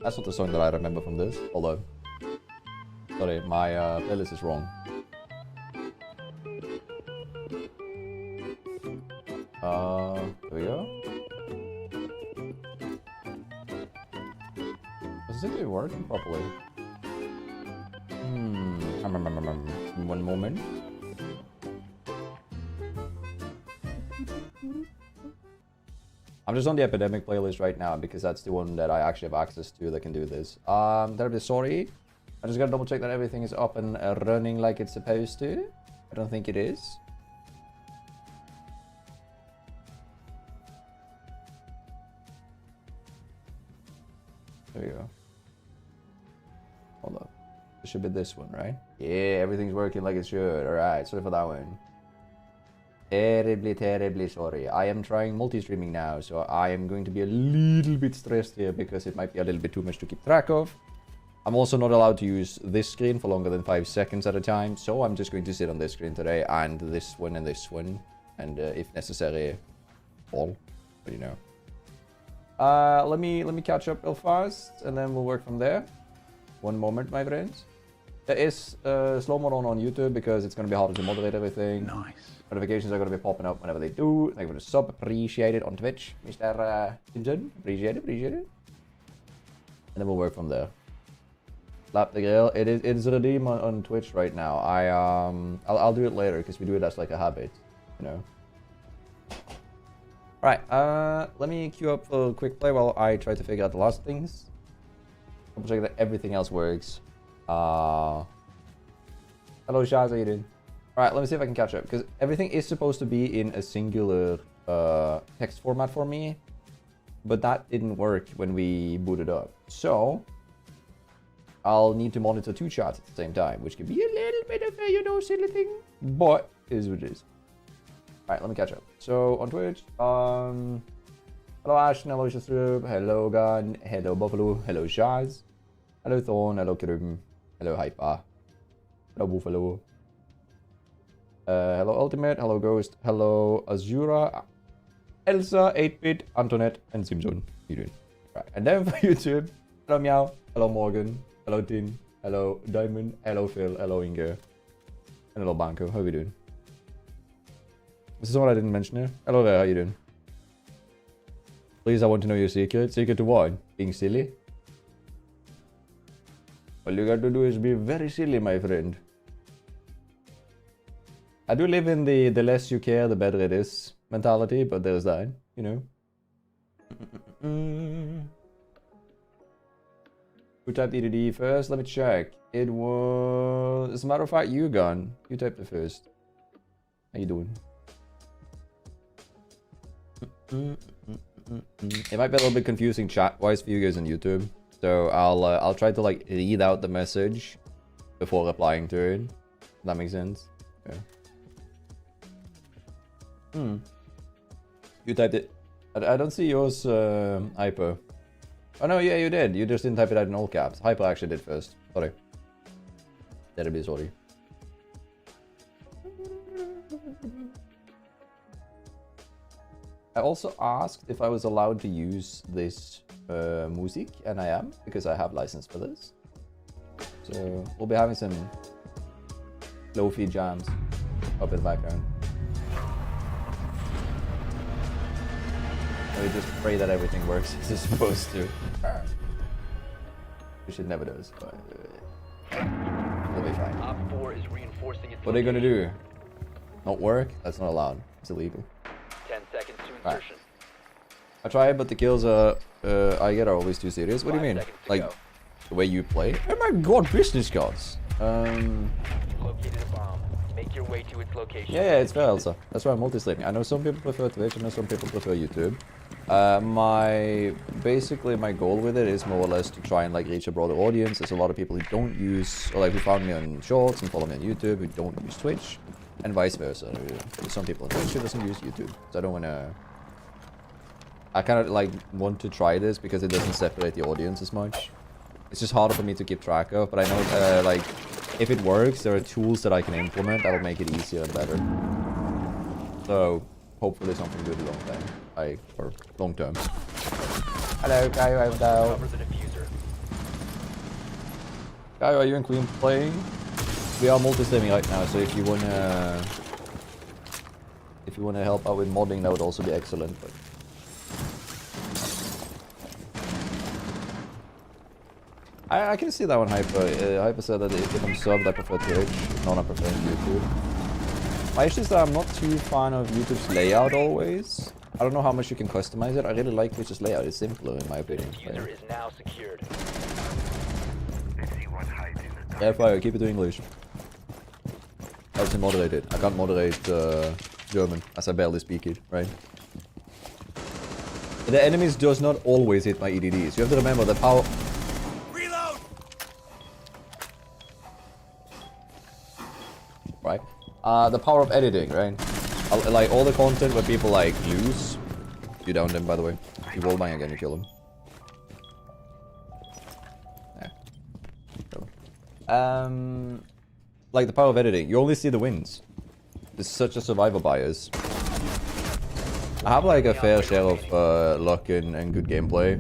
That's not the song that I remember from this. Hold on. Sorry, my playlist is wrong. There we go. Is it working properly? One moment. I'm just on the Epidemic playlist right now because that's the one that I actually have access to that can do this. Terribly sorry. I just gotta double check that everything is up and running like it's supposed to. I don't think it is. There we go. Hold up. It should be this one, right? Yeah, everything's working like it should. Alright, sorry for that one. Terribly sorry. I am trying multi-streaming now, so I am going to be a little bit stressed here because it might be a little bit too much to keep track of. I'm also not allowed to use this screen for longer than 5 seconds at a time, so I'm just going to sit on this screen today and this one, and if necessary, all. But you know. Let me catch up real fast, and then we'll work from there. One moment, my friends. There is slow mode on YouTube because it's going to be harder to moderate everything. Nice. Notifications are going to be popping up whenever they do. Thank you for the sub. Appreciate it on Twitch, Mr. Tintin. Appreciate it. And then we'll work from there. Lap the grill. It's redeem on Twitch right now. I'll do it later because we do it as like a habit, you know. Right. Let me queue up for a quick play while I try to figure out the last things. Double check that everything else works. Hello, Shaz, how you doing? Alright, let me see if I can catch up, because everything is supposed to be in a singular text format for me, but that didn't work when we booted up. So, I'll need to monitor 2 charts at the same time, which can be a little bit of a, you know, silly thing, but it is what it is. Alright, let me catch up. So, on Twitch, hello Ashton, hello Shastrub, hello Gun, hello Buffalo, hello Shaz, hello Thorn, hello Kirum, hello Hyper, hello Buffalo, hello Ultimate, hello Ghost, hello Azura, Elsa, 8-Bit, Antoinette, and Simpson. How you doing? Right, and then for YouTube, hello Meow, hello Morgan, hello Tin, hello Diamond, hello Phil, hello Inge, and hello Banco. How are we doing? This is what I didn't mention here. Hello there, how you doing? Please, I want to know your secret. Secret to what? Being silly? All you got to do is be very silly, my friend. I do live in the less you care, the better it is mentality, but there's that, you know. Who typed EDD first? Let me check. It was... As a matter of fact, you, Gun. You typed it first. How you doing? It might be a little bit confusing chat-wise for you guys on YouTube. So I'll try to like read out the message before replying to it. If that makes sense. Okay. You typed it. I don't see yours, Hyper. Oh no, yeah, you did. You just didn't type it out in all caps. Hyper actually did first. Sorry. Terribly sorry. I also asked if I was allowed to use this music, and I am, because I have license for this. So we'll be having some lo-fi jams up in the background. We just pray that everything works as it's supposed to. Which it never does, but it'll be fine. What are they gonna do? Not work? That's not allowed. It's illegal. 10 seconds to insertion. I try, but the kills I get are always too serious. What do you mean? Like the way you play? Oh my god, business cards. Located a bomb. Make your way to its location. Yeah, it's fair, Elsa. That's why I'm multi-streaming. I know some people prefer Twitch, I know some people prefer YouTube. Basically my goal with it is more or less to try and like reach a broader audience. There's a lot of people who don't use, or like who found me on Shorts and follow me on YouTube who don't use Twitch, and vice versa. There's some people on Twitch who doesn't use YouTube, so I don't wanna. I kind of like want to try this because it doesn't separate the audience as much. It's just harder for me to keep track of, but I know like if it works, there are tools that I can implement that'll make it easier and better. So hopefully something good long time, or long term. Hello, Caio, hello. Cover the diffuser. Guy, are you and Queen playing? We are multi-streaming right now, so if you wanna help out with modding, that would also be excellent. But I can see that one, Hyper. Hyper said that if I'm subbed, I prefer Twitch. If not, I prefer YouTube. My issue is that I'm not too fan of YouTube's layout always. I don't know how much you can customize it. I really like Twitch's layout. It's simpler, in my opinion. Diffuser is now secured. Yeah, fire. Keep it to English. I have to moderate it. I can't moderate German, as I barely speak it, right? The enemies does not always hit my EDDs. You have to remember the power... Reload! Right? The power of editing, right? Like, all the content where people, like, lose... You downed him, by the way. You wall bang again, you kill him. Yeah. Kill him. Like, the power of editing. You only see the wins. It's such a survivor bias. I have like a fair share of luck and good gameplay.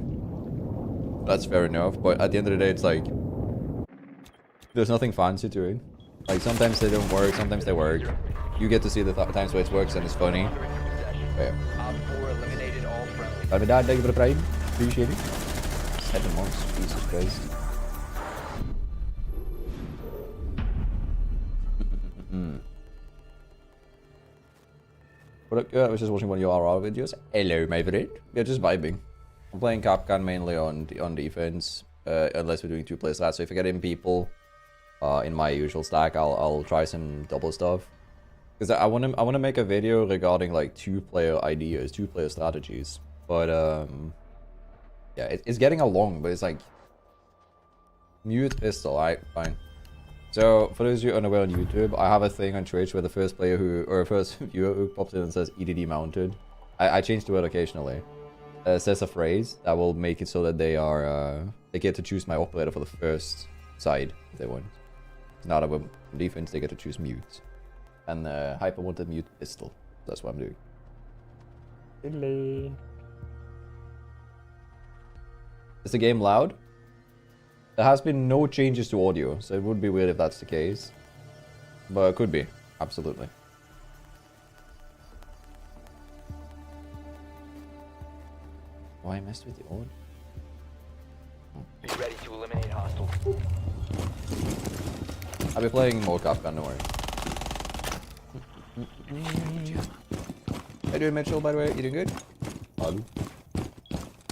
That's fair enough, but at the end of the day, it's like there's nothing fancy to it. Like sometimes they don't work, sometimes they work. You get to see the times where it works and it's funny. Yeah. Thank you for the prime. Appreciate it. 7 months. Jesus Christ. What up, I was just watching one of your R.O.R videos. Hello, my friend. Yeah, just vibing. I'm playing Capcan mainly on defense, unless we're doing 2-player strats. So if I get in people in my usual stack, I'll try some double stuff. Because I wanna make a video regarding like 2-player ideas, 2-player strategies. But yeah, it's getting along, but it's like mute pistol. Alright, fine. So, for those of you unaware on YouTube, I have a thing on Twitch where the first player who, or first viewer who pops in and says EDD mounted, I change the word occasionally. Says a phrase that will make it so that they are, they get to choose my operator for the first side if they want. Now that we're in defense, they get to choose mute. And Hyper wanted mute pistol. That's what I'm doing. Hello. Is the game loud? There has been no changes to audio, so it would be weird if that's the case. But it could be, absolutely. Why I messed with the audio? Be ready to eliminate hostiles. I'll be playing more Capcan, don't worry. How you doing, Mitchell, by the way? You doing good? Hello.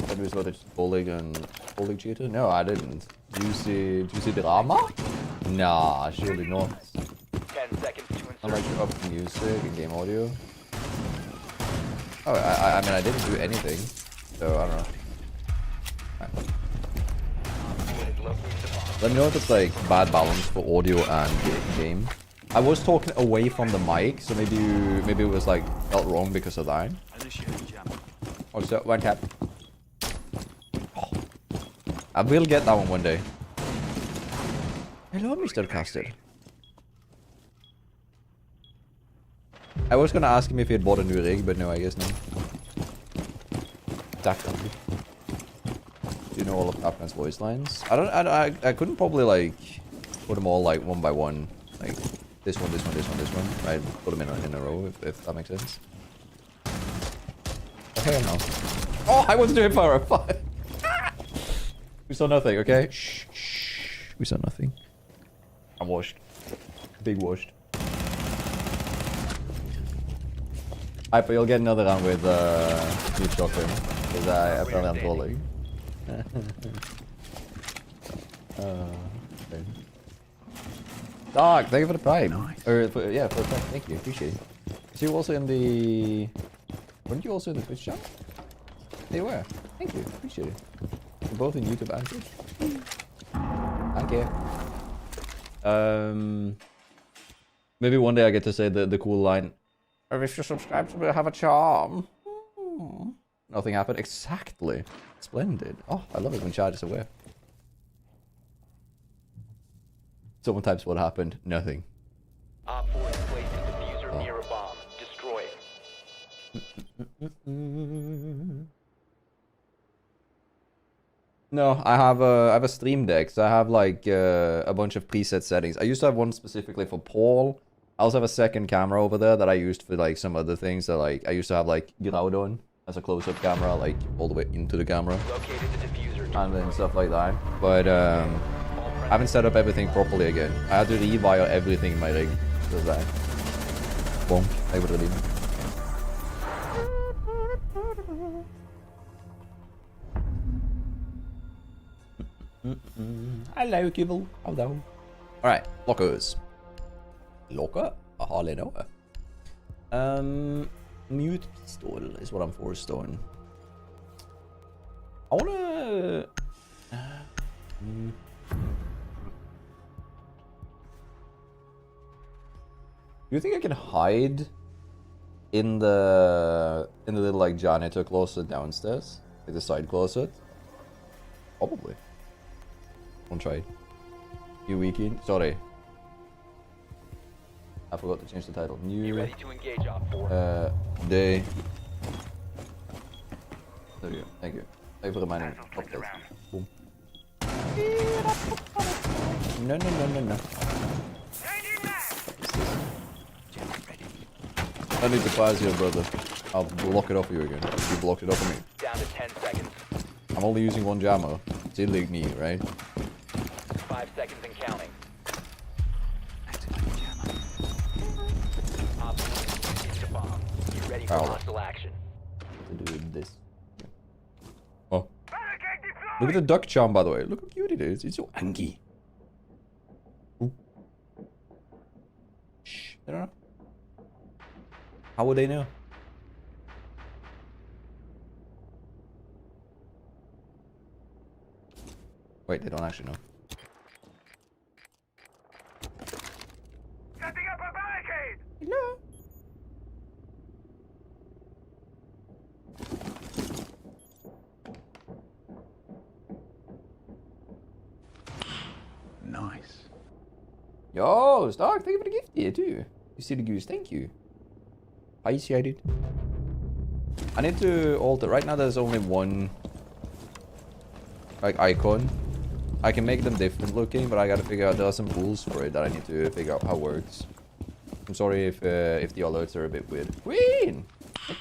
I was about to bowling and bowling cheater? No, I didn't. Juicy drama? Nah, surely not. 10 seconds to insert. I like to up music and game audio. Oh, I mean, I didn't do anything, so I don't know. Right. Let me know if it's like bad balance for audio and game. I was talking away from the mic, so maybe it was like felt wrong because of that. What's that? One tap. I will get that one day. Hello, Mr. Custard. I was gonna ask him if he had bought a new rig, but no, I guess not. Definitely. Do you know all of Capcan's voice lines? I couldn't probably like put them all like one by one, like this one, this one, this one, this one. Right, put them in a row if that makes sense. Oh hell no! Oh, I was doing power 5. We saw nothing, okay? Shh, shh. We saw nothing. I'm washed. Big washed. Alright, but you'll get another round with Deep Shotgun. Because I apparently I'm trolling. Okay. Dog, thank you for the prime. Nice. Or, yeah, for the prime. Thank you, appreciate it. So you also in the... Weren't you also in the Twitch chat? They were. Thank you, appreciate it. Both in YouTube and Twitch. Thank you. Maybe one day I get to say the cool line. If you subscribe to me, I have a charm. Nothing happened. Exactly. Splendid. Oh, I love it when chat is aware. Someone types what happened. Nothing. Op 4 is placing a diffuser near a bomb. Destroy it. No, I have a Stream Deck, so I have like a bunch of preset settings. I used to have one specifically for Paul. I also have a second camera over there that I used for like some other things. That like I used to have like Groudon as a close-up camera, like all the way into the camera, Located the diffuser. and then stuff like that. But I haven't set up everything properly again. I had to rewire everything in my rig. Just that. Boom. I would really. Hello, Kibble. Hello. Alright, lockers. Locker? Hardly know. Mute pistol is what I'm forced on. I wanna... Do you think I can hide in the little like janitor closet downstairs? Like the side closet? Probably. One try. You weekend. Sorry. I forgot to change the title. New Ready to engage Op 4. day. There you go. Thank you. Thank you for reminding me. Boom. No, no, no, no, no. I need to pause here, brother. I'll block it off you again. You blocked it off of me. Down to 10 seconds. I'm only using one jammer. It's illegal, right? 5 seconds and counting. Op 4 is the bomb. Get ready for hostile action. To do this. Oh. Look at the duck charm, by the way. Look how cute it is. It's so angy. Ooh. Shh. I don't know. How would they know? Wait, they don't actually know. Setting up a barricade! Hello. Nice. Yo, Stark, thank you for the gift here too. You see the goose, thank you. Appreciated. I need to alter. Right now there's only one like icon. I can make them different looking, but I gotta figure out there are some rules for it that I need to figure out how it works. I'm sorry if the alerts are a bit weird. Queen!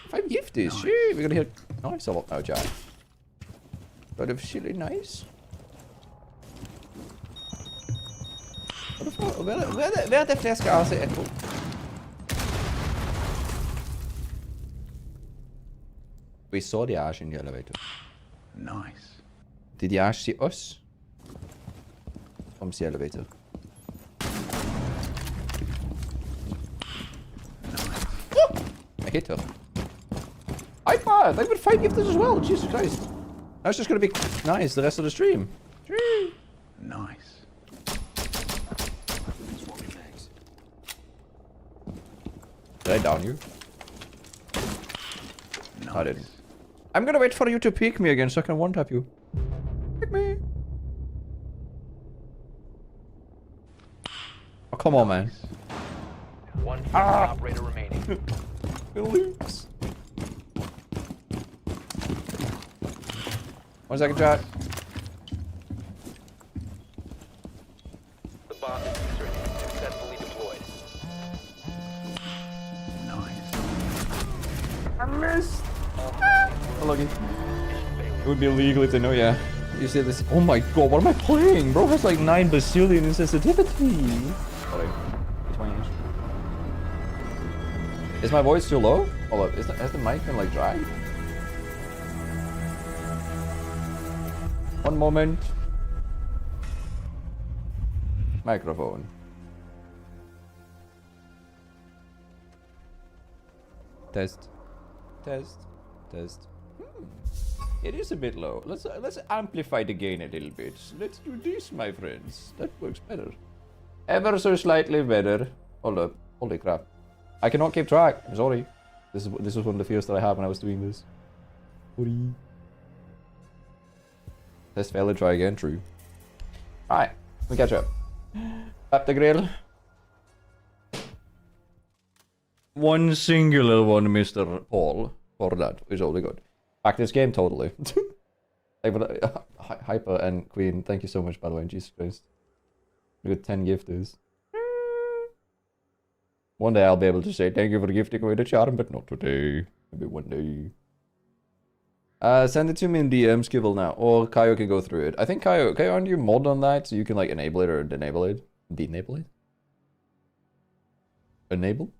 5 gifties, nice. Shit, we're gonna hit nice a lot now, chat. But officially nice. What the fuck? Where the flask are they? We saw the Ash in the elevator. Nice. Did the Ash see us? From the elevator. Nice. Oh! I hit her. I fired! I would 5 gifters as well! Jesus Christ. Now it's just gonna be nice the rest of the stream. Nice. Did I down you? Nice. I didn't. I'm gonna wait for you to pick me again so I can one-tap you. Pick me. Oh, come on, man. One operator remaining. Luke's. 1 second, chat. The bomb diffuser is successfully deployed. Nice. I missed. Oh, lucky. It would be illegal if they know, yeah. You see this? Oh my god, what am I playing? Bro has like 9 bazillion in sensitivity. Sorry. Is my voice too low? Hold up, has the mic been like dry? One moment. Microphone. Test. Test. Test. It is a bit low. Let's amplify the gain a little bit. Let's do this, my friends. That works better. Ever so slightly better. Hold up. Holy crap. I cannot keep track. I'm sorry. This was one of the fears that I had when I was doing this. Sorry. Test failed. Try again. True. Alright. We catch up. Tap the grill. One singular one, Mr. Paul. For that is all we got. Back this game, totally. Like, Hyper and Queen, thank you so much, by the way. Jesus Christ. We got 10 gifters. One day I'll be able to say thank you for gifting away the charm, but not today. Maybe one day. Send it to me in DM, Skivel now, or Kaio can go through it. I think Kaio, aren't you mod on that so you can like enable it or denable it? Denable it? Enable?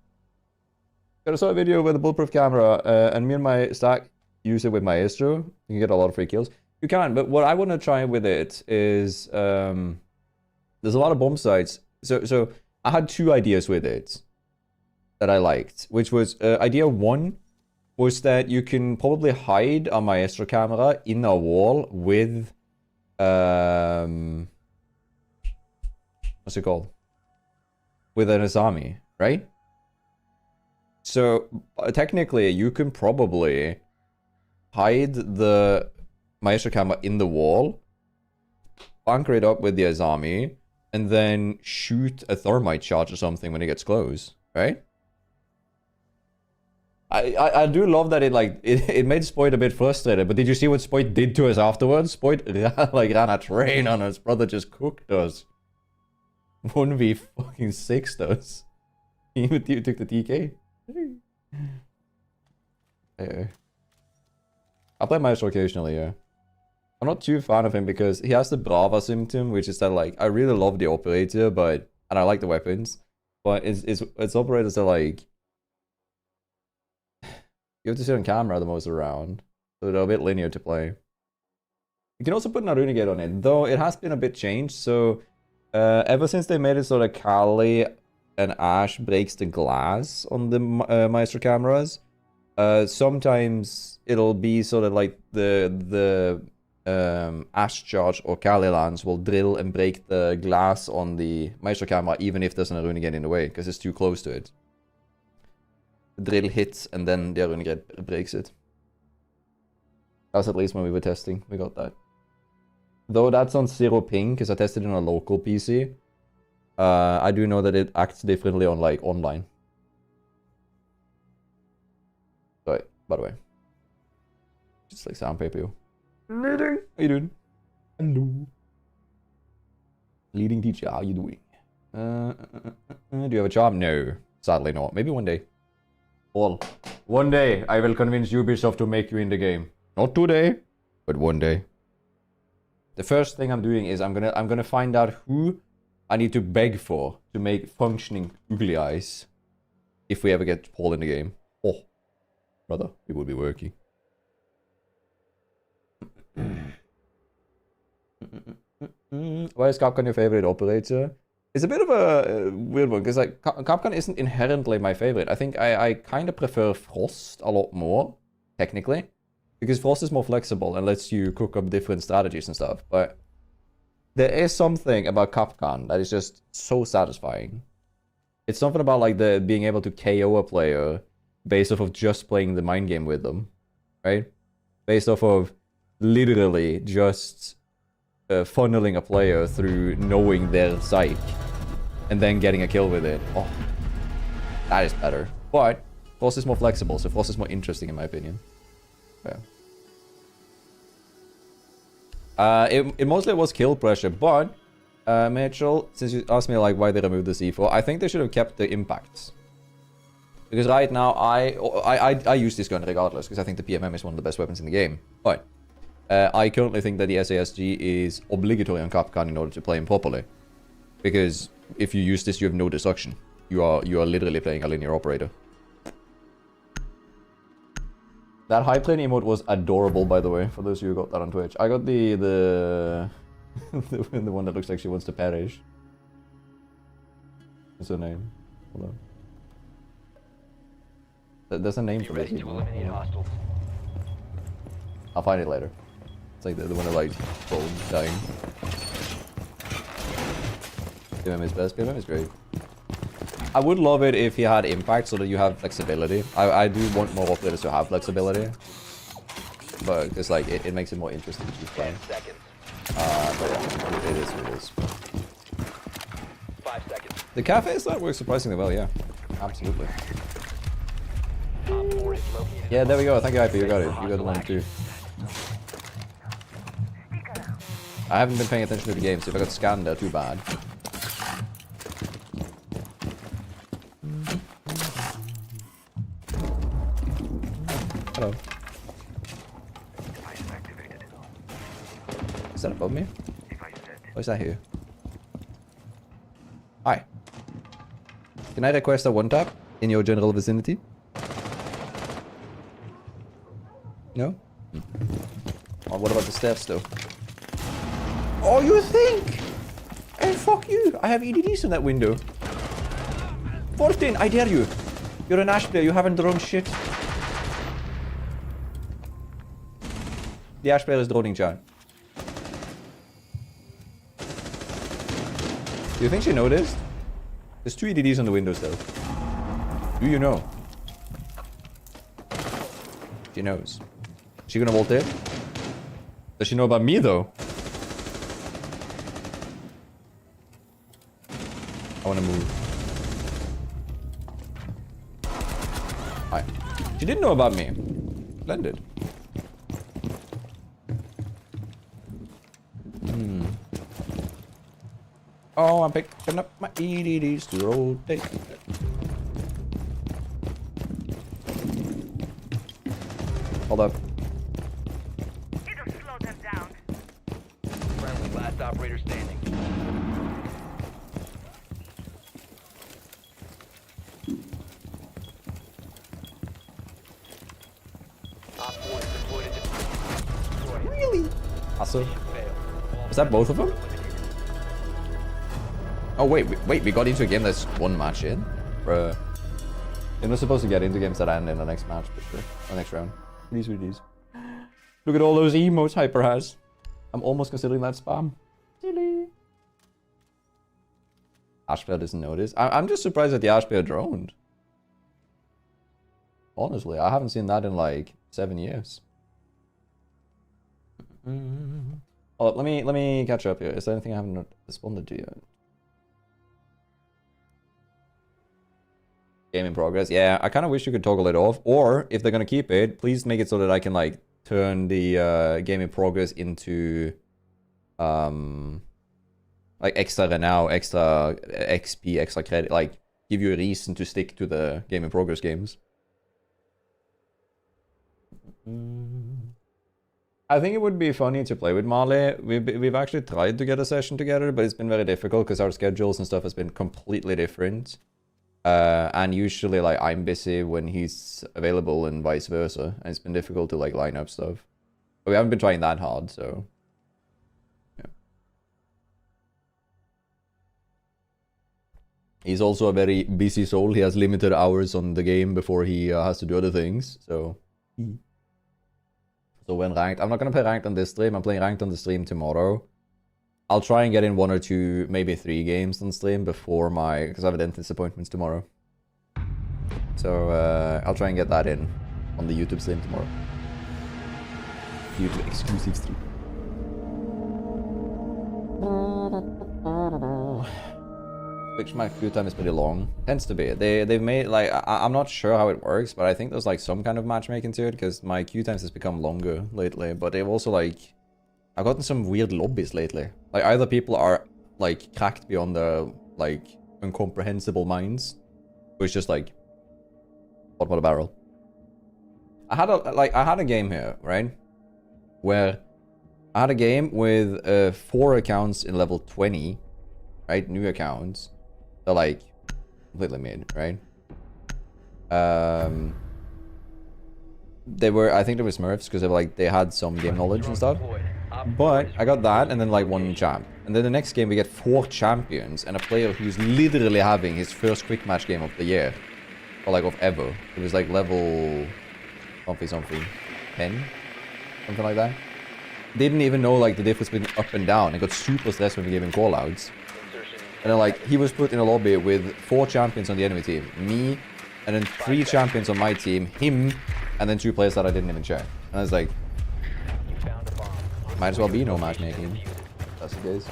Got a saw a video with a bulletproof camera, and me and my stack use it with Maestro. You can get a lot of free kills. You can, but what I want to try with it is there's a lot of bomb sites. So I had 2 ideas with it that I liked, which was idea 1 was that you can probably hide a Maestro camera in a wall with what's it called? With an Asami, right? So technically you can probably hide the Maestro camera in the wall, bunker it up with the Asami, and then shoot a thermite charge or something when it gets close, right? I do love that it made Spoit a bit frustrated, but did you see what Spoit did to us afterwards? Spoit ran a train on us, brother just cooked us. 1v6 us. You took the TK? I play Maestro occasionally, yeah. I'm not too fan of him because he has the Brava symptom, which is that like I really love the operator, and I like the weapons, but it's operators that like you have to sit on camera the most around, so they're a bit linear to play. You can also put an Renegade on it, though it has been a bit changed. So ever since they made it so that Kali and Ash breaks the glass on the Maestro cameras, sometimes it'll be so that like the Ash charge or Kali lance will drill and break the glass on the Maestro camera, even if there's an Renegade in the way, because it's too close to it. The drill hits and then the Renegade breaks it. That's at least when we were testing, we got that. Though that's on 0 ping, because I tested it on a local PC. I do know that it acts differently on like online. Sorry, by the way. Just like sandpaper. How you doing? Hello. Leading teacher, how you doing? Do you have a charm? No, sadly not. Maybe one day. Well, one day I will convince Ubisoft to make you in the game. Not today, but one day. The first thing I'm doing is I'm gonna find out who I need to beg for to make functioning googly eyes if we ever get Paul in the game. Oh, brother, it would be working. Why is Capcom your favorite operator? It's a bit of a weird one, because like Capcom isn't inherently my favorite. I think I kind of prefer Frost a lot more, technically. Because Frost is more flexible and lets you cook up different strategies and stuff. But there is something about Capcom that is just so satisfying. It's something about like the being able to KO a player based off of just playing the mind game with them, right? Based off of literally just funneling a player through knowing their psyche and then getting a kill with it. Oh, that is better. But Frost is more flexible, so Frost is more interesting in my opinion. Yeah. It mostly was kill pressure, but Mitchell, since you asked me like why they removed the C4, I think they should have kept the impacts. Because right now I use this gun regardless, because I think the PMM is one of the best weapons in the game. But I currently think that the SASG is obligatory on Capcom in order to play him properly. Because if you use this, you have no destruction. You are literally playing a linear operator. That high plane emote was adorable, by the way, for those of you who got that on Twitch. I got the the one that looks like she wants to perish. What's her name? Hold on. There's a name for it. I'll find it later. It's like the one that like dying. PMM is best. PMM is great. I would love it if he had impact so that you have flexibility. I do want more operators to have flexibility. But it's like, it makes it more interesting to play. But yeah, it is what it is. 5 seconds. The cafe start works surprisingly well, yeah. Absolutely. Yeah, there we go. Thank you, IP. You got it. You got the one too. I haven't been paying attention to the game, so if I got scanned there, too bad. Hello. Is that above me? Or is that here? Hi. Can I request a one tap in your general vicinity? No? Oh, what about the stairs though? Oh, you think? Hey, fuck you. I have EDDs in that window. 14, I dare you. You're an Ash player, you haven't drawn shit. The Ash player is droning, John. Do you think she noticed? There's 2 EDDs on the windows though. Do you know? She knows. Is she gonna vault in? Does she know about me though? I wanna move. Hi. She didn't know about me. Blended. Oh, I'm picking up my EDDs to rotate. Hold up. It'll slow them down. Friendly, last operator standing. Op 4 is deployed to destroy. Really? Awesome. Fail. Was that both of them? Oh wait, we got into a game that's 1 match in? Bruh. You're not supposed to get into games that end in the next match, for sure. The next round. These are these. Look at all those emotes Hyper has. I'm almost considering that spam. Silly. Ash player doesn't notice. I'm just surprised that the Ash player droned. Honestly, I haven't seen that in like 7 years. Oh, let me catch up here. Is there anything I haven't responded to yet? Game in progress. Yeah, I kind of wish you could toggle it off. Or if they're gonna keep it, please make it so that I can like turn the game in progress into like extra renown, extra XP, extra credit, like give you a reason to stick to the game in progress games. I think it would be funny to play with Marley. We've actually tried to get a session together, but it's been very difficult because our schedules and stuff has been completely different. And usually like I'm busy when he's available and vice versa, and it's been difficult to like line up stuff. But we haven't been trying that hard, so yeah. He's also a very busy soul. He has limited hours on the game before he has to do other things, so when ranked, I'm not gonna play ranked on this stream. I'm playing ranked on the stream tomorrow. I'll try and get in 1 or 2, maybe 3 games on stream before because I have dentist appointments tomorrow. So I'll try and get that in on the YouTube stream tomorrow. YouTube exclusive stream. Which my queue time is pretty long. Tends to be. They've made like I'm not sure how it works, but I think there's like some kind of matchmaking to it because my queue times has become longer lately. But they've also like I've gotten some weird lobbies lately. Like either people are like cracked beyond their like incomprehensible minds, or it's just like what a barrel. I had a game here, right? Where I had a game with 4 accounts in level 20, right? New accounts. They're like completely mid, right? They were, I think they were Smurfs because they had some game knowledge and stuff. But I got that and then like 1 champ. And then the next game we get 4 champions and a player who's literally having his first quick match game of the year. Or like of ever. It was like level something 10? Something like that. Didn't even know like the difference between up and down. I got super stressed when we gave him callouts. And then like he was put in a lobby with 4 champions on the enemy team. Me, and then 3 champions on my team, him, and then 2 players that I didn't even check. And I was like, might as well be no matchmaking. That's the case.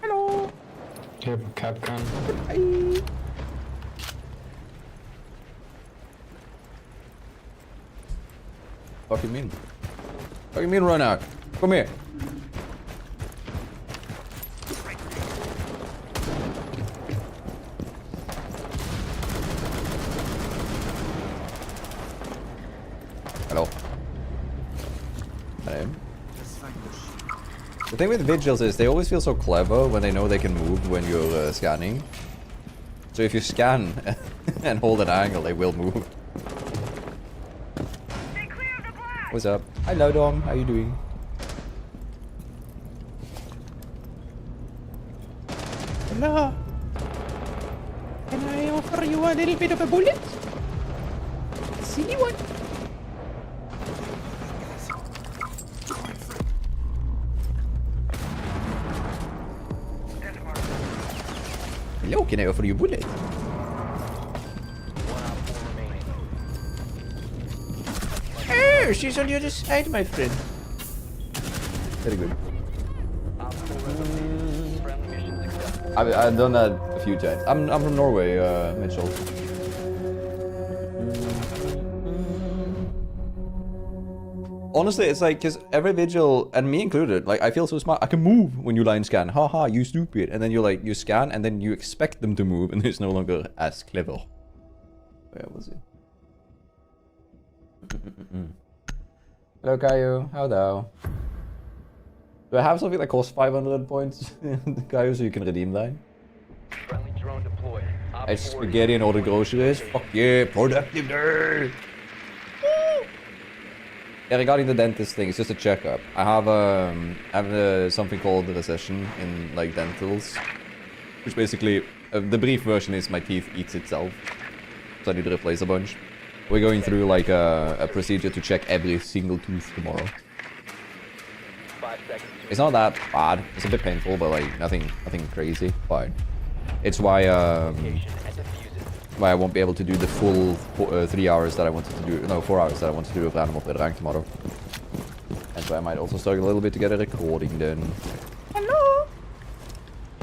Hello. Do you have a cap gun? Hi. What do you mean? What do you mean run out? Come here. Hello. Hello. The thing with vigils is they always feel so clever when they know they can move when you're scanning. So if you scan and hold an angle, they will move. What's up? Hello, Dom. How you doing? Hello. Can I offer you a little bit of a bullet? Silly one. Hello, can I offer you a bullet? Oh, she's on the other side, my friend. Very good. I've done that a few times. I'm from Norway, Mitchell. Honestly, it's like, because every vigil, and me included, like, I feel so smart. I can move when you line scan. Haha, you stupid. And then you like, you scan, and then you expect them to move, and it's no longer as clever. Where was it? Hello, Caillou. How thou? Do I have something that costs 500 points, Caillou, so you can redeem that? Friendly drone deployed. I spaghetti and order groceries. Fuck yeah, productive day! Yeah, regarding the dentist thing, it's just a checkup. I have something called the recession in like dentals, which basically the brief version is my teeth eats itself, so I need to replace a bunch. We're going through like a procedure to check every single tooth tomorrow. 5 seconds. It's not that bad. It's a bit painful, but like nothing crazy. Fine. It's why Location and defuse it. why I won't be able to do the full 3 hours that I wanted to do. No, 4 hours that I wanted to do with Animal Play Rank tomorrow. And so I might also struggle a little bit to get a recording then. Hello?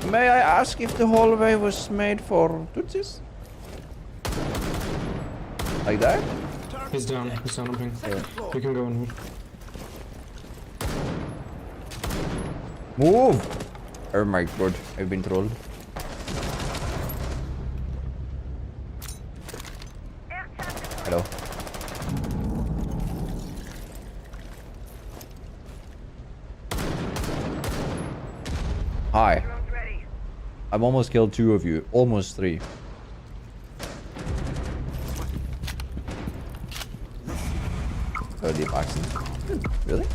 May I ask if the hallway was made for Tutsis? Like that? He's down. He's down on ping. You can go and move. Move! Oh my god, I've been trolled. Hello. Hi. I've almost killed 2 of you. Almost 3. Oh, deep accident. Really?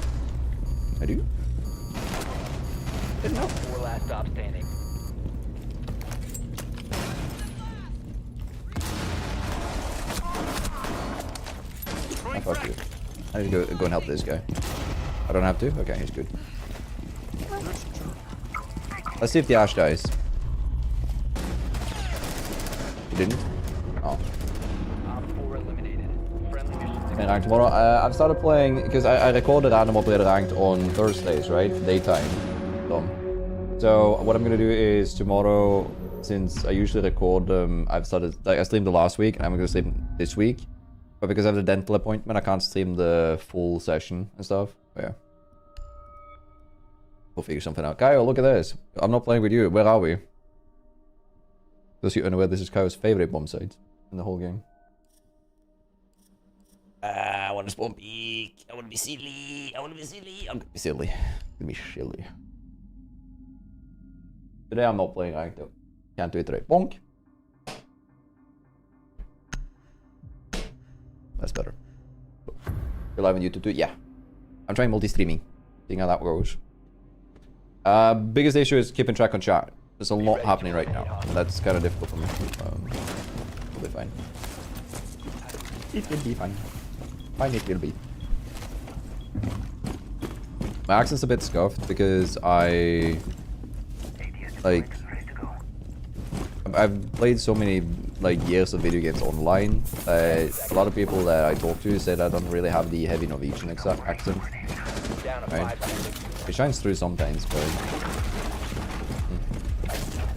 I do? Didn't know. 4 last stop standing. Oh, fuck you. I need to go and help this guy. I don't have to? Okay, he's good. Let's see if the Ash dies. He didn't? Oh. Op 4 eliminated. Friendly mission And ranked tomorrow. I've started playing, because I recorded Animal Play Ranked on Thursdays, right? Daytime. So what I'm going to do is tomorrow, since I usually record them, I streamed the last week, and I'm going to stream this week. But because I have the dental appointment, I can't stream the full session and stuff. But yeah. We'll figure something out. Kyle, look at this. I'm not playing with you. Where are we? Those you unaware, this is Kyle's favorite bomb site in the whole game. I want to spawn peek. I want to be silly. I want to be silly. I'm going to be silly. Let me silly. Today I'm not playing ranked though. Can't do it today. Bonk. That's better. You're live on YouTube too? Yeah. I'm trying multi-streaming. Seeing how that goes. Biggest issue is keeping track on chat. There's a lot happening right now. And that's kind of difficult for me. It'll be fine. It will be fine. Fine, it will be. My accent's a bit scuffed because I've played so many years of video games online. A lot of people that I talk to say that I don't really have the heavy Norwegian accent. down to Right. 5 seconds. It shines through sometimes, but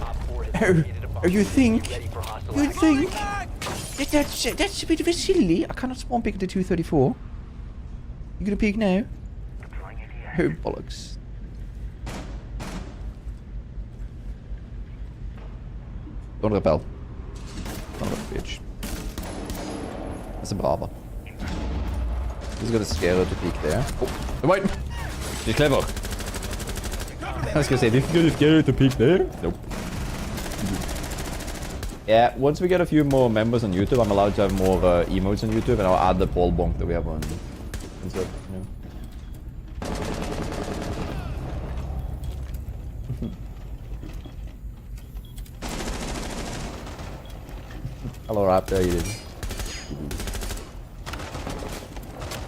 Op 4 has located a bomb. you think Ready for hostile action. that's a bit of a silly. I cannot spawn pick the 234. You gonna peek now? Oh, bollocks. Don't repel. Son of a bitch. That's a barber. He's gonna scare her to peek there. Oh, wait! She's clever. I was gonna say, did you gonna scare her to peek there? Nope. Yeah, once we get a few more members on YouTube, I'm allowed to have more emotes on YouTube, and I'll add the ball bonk that we have on Instagram. Hello, Raptor, you did.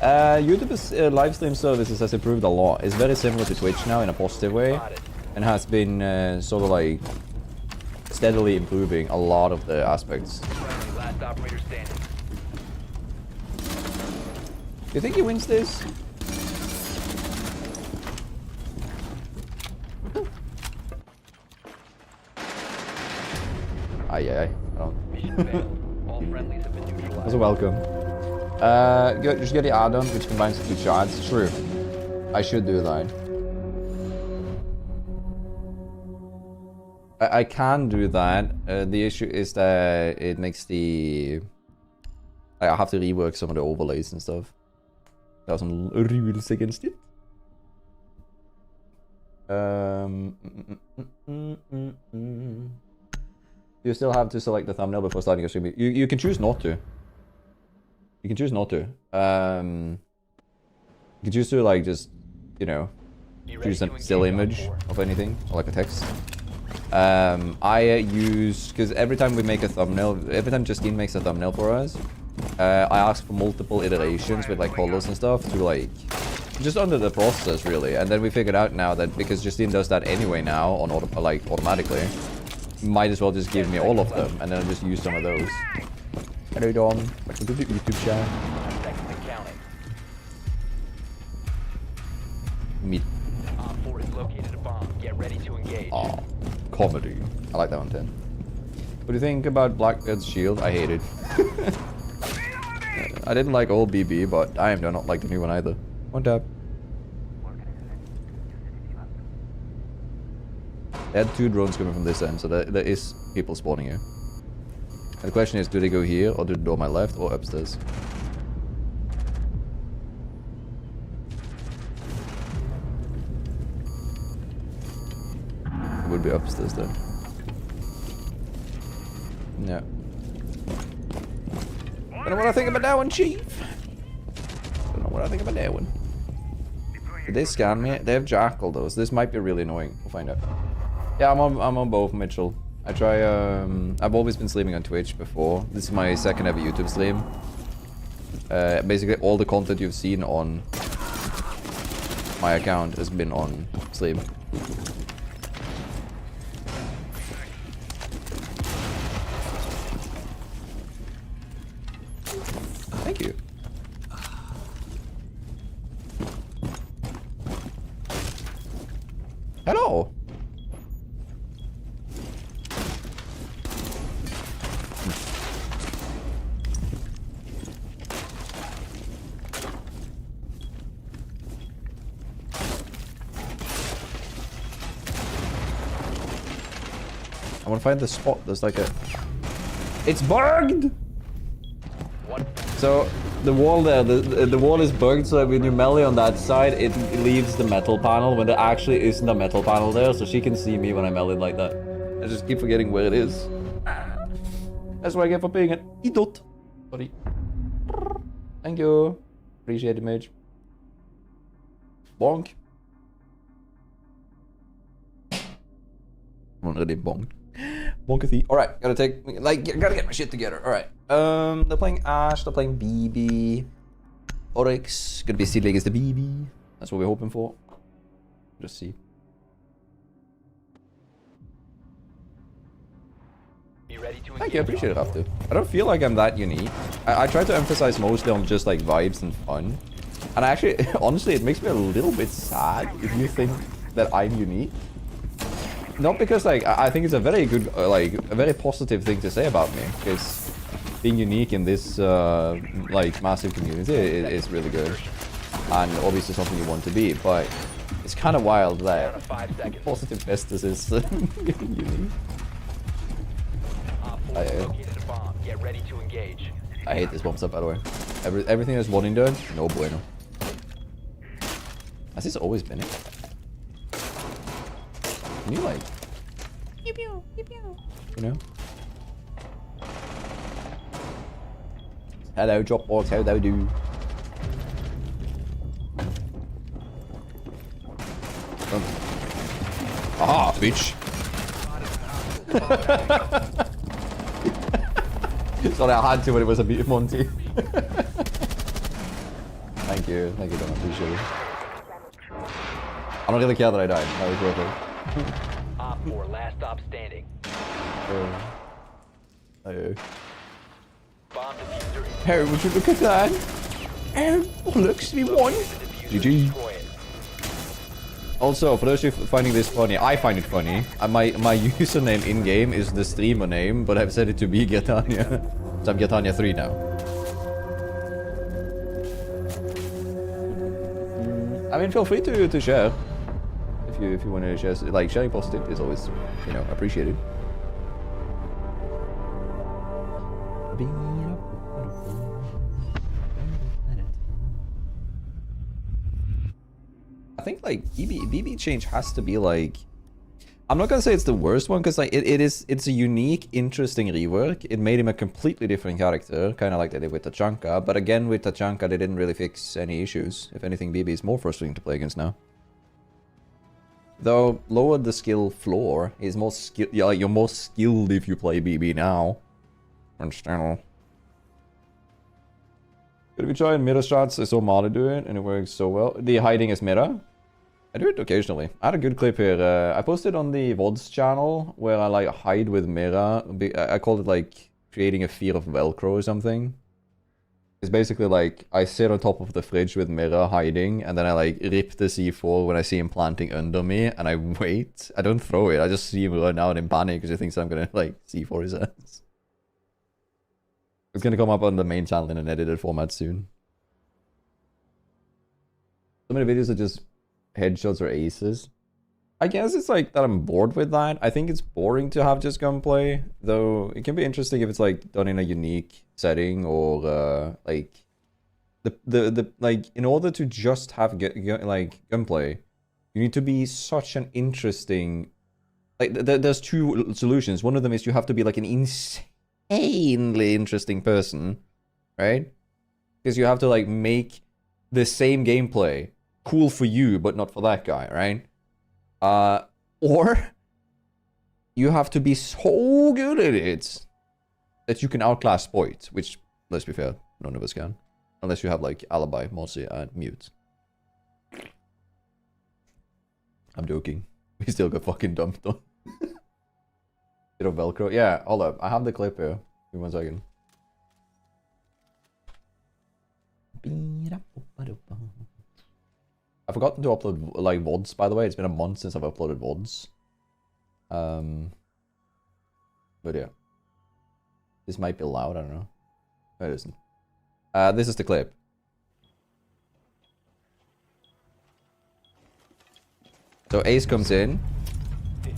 YouTube's live stream services has improved a lot. It's very similar to Twitch now in a positive way, and has been sort of like steadily improving a lot of the aspects. Last operator standing. You think he wins this? Aye, aye, I don't. Mission failed. All friendlies have been neutralized. That's a welcome. Just get the add-on, which combines the two shards. True. I should do that. I can do that. The issue is that it makes the... I have to rework some of the overlays and stuff. There are some rules against it. You still have to select the thumbnail before starting your stream. You can choose not to. You can choose not to. You can choose to like just, you know, choose a still image of anything or like a text. I use, because every time we make a thumbnail, every time Justine makes a thumbnail for us, I ask for multiple iterations with like colors and stuff to like just under the process really. And then we figured out now that because Justine does that anyway now on like automatically, might as well just give me all of them and then I'll just use some of those. Hello Dom, welcome to the YouTube channel. Seconds and counting. Meet. Op 4 has located a bomb. Get ready to engage. Aw, comedy. I like that one, 10. What do you think about Blackbeard's shield? I hate it. I didn't like old BB, but I do not like the new one either. One tap. They had 2 drones coming from this end, so there is people spawning here. And the question is, do they go here, or do they go on my left, or upstairs? It would be upstairs then. Yeah. Don't know what I think about that one, Chief. Don't know what I think about that one. Did they scan me? They have Jackal though, so this might be really annoying. We'll find out. Yeah, I'm on both, Mitchell. I try, I've always been streaming on Twitch before. This is my second ever YouTube stream. Basically all the content you've seen on my account has been on stream. Thank you. Hello. I want to find the spot. There's like a... It's bugged! So, the wall there, the wall is bugged, so when you melee on that side, it leaves the metal panel when there actually isn't a metal panel there, so she can see me when I melee like that. I just keep forgetting where it is. That's what I get for being an idiot. Sorry. Thank you. Appreciate it, mage. Bonk. I'm already bonked. Bonkathy. Alright, gotta get my shit together. Alright. They're playing Ash, they're playing BB. Oryx. Gonna be Silly against the BB. That's what we're hoping for. Just see. Be ready to Thank you, I appreciate it, Raptor. I don't feel like I'm that unique. I try to emphasize mostly on just like vibes and fun. And actually, honestly, it makes me a little bit sad if you think that I'm unique. Not because like I think it's a very good like a very positive thing to say about me, because being unique in this like massive community is really good and obviously something you want to be, but It's kind of wild Down that to 5 seconds. positive Festus is unique. Op 4 located a bomb. Get ready to engage. I hate this bomb stuff, by the way. Everything that's one in done, no bueno. Has this always been it? Can you like... Pew pew, pew pew. You know? Hello, Dropbox, how do you do? Ah, bitch. Sorry, I had to when it was a beat Monty. Thank you, Don, I appreciate it. I don't really care that I died, that was worth it. Op 4 last stop standing. Bomb diffuser is Hey, would you look at that? Oh, bollocks, we won. diffuser. GG. Destroy it. Also, for those of you finding this funny, I find it funny. My username in-game is the streamer name, but I've set it to be Girtania. So I'm Girtania 3 now. I mean, feel free to share. If you want to share, like, sharing positive is always, you know, appreciated. I think like BB change has to be like, I'm not gonna say it's the worst one because like it's a unique, interesting rework. It made him a completely different character, kind of like they did with Tachanka. But again, with Tachanka, they didn't really fix any issues. If anything, BB is more frustrating to play against now. Though lowered the skill floor, is more skill. Yeah, like, you're more skilled if you play BB now. Understandable. But if you try mirror strats, I saw Marley do it, and it works so well. The hiding is mirror. I do it occasionally. I had a good clip here. I posted on the VODs channel where I like hide with mirror. I called it like creating a fear of Velcro or something. It's basically like I sit on top of the fridge with mirror hiding, and then I like rip the C4 when I see him planting under me, and I wait. I don't throw it. I just see him run out in panic because he thinks I'm gonna like C4 his ass. It's gonna come up on the main channel in an edited format soon. So many videos are just headshots or aces. I guess it's like that I'm bored with that. I think it's boring to have just gunplay, though it can be interesting if it's like done in a unique setting or like the like in order to just have like gunplay, you need to be such an interesting like there's two solutions. One of them is you have to be like an insanely interesting person, right? Because you have to like make the same gameplay cool for you, but not for that guy, right? Or you have to be so good at it that you can outclass Spoit, which, let's be fair, none of us can. Unless you have like Alibi, Mossy, and Mute. I'm joking. We still got fucking dumped on. Bit of Velcro. Yeah, hold up. I have the clip here. Give me 1 second. I've forgotten to upload like VODs, by the way. It's been a month since I've uploaded VODs. But yeah. This might be loud, I don't know. No, it isn't. This is the clip. So Ace comes in,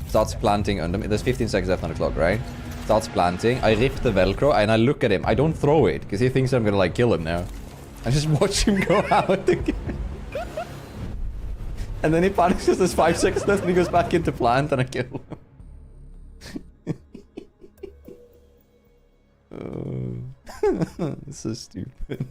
starts planting under me. There's 15 seconds left on the clock, right? Starts planting. I rip the Velcro and I look at him. I don't throw it because he thinks I'm gonna like kill him now. I just watch him go out again. And then he panics because there's 5 seconds left and he goes back into plant and I kill him. It's so stupid.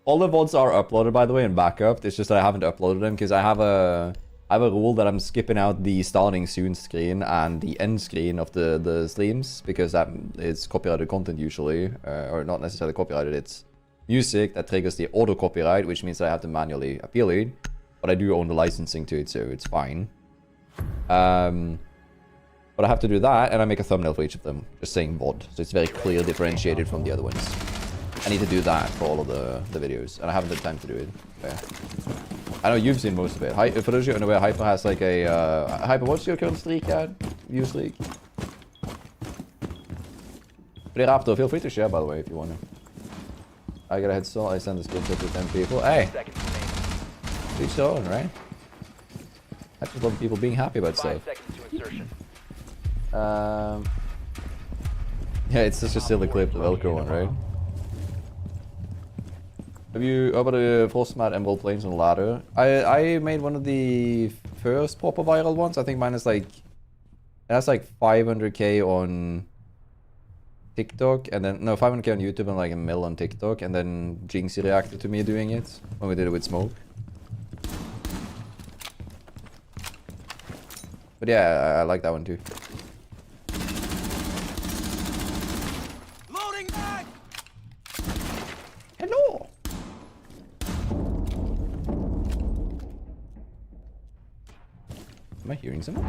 All the VODs are uploaded, by the way, and backup. It's just that I haven't uploaded them because I have a rule that I'm skipping out the starting soon screen and the end screen of the streams because that is copyrighted content usually, or not necessarily copyrighted. It's music that triggers the auto copyright, which means that I have to manually appeal it. But I do own the licensing to it, so it's fine. But I have to do that, and I make a thumbnail for each of them, just saying VOD. So it's very clear, differentiated from the other ones. I need to do that for all of the videos, and I haven't had time to do it. Yeah. I know you've seen most of it. For those of you unaware, Hyper has like a... Hyper, what's your current streak at? View streak? Pretty Raptor, feel free to share, by the way, if you want to. I got a head start, I send the screenshot to 10 people. Hey! Each their own, right? I just love people being happy about 5 stuff. seconds to insertion. Yeah, it's such a silly clip, the Velcro one, right? How about the Frostmat Emerald Plains on ladder? I made one of the first proper viral ones. I think mine is like, it has like 500k on TikTok, and then, no, 500k on YouTube and like a mil on TikTok, and then Jinxie reacted to me doing it when we did it with Smoke. But yeah, I like that one too. Loading back. Hello! Am I hearing someone?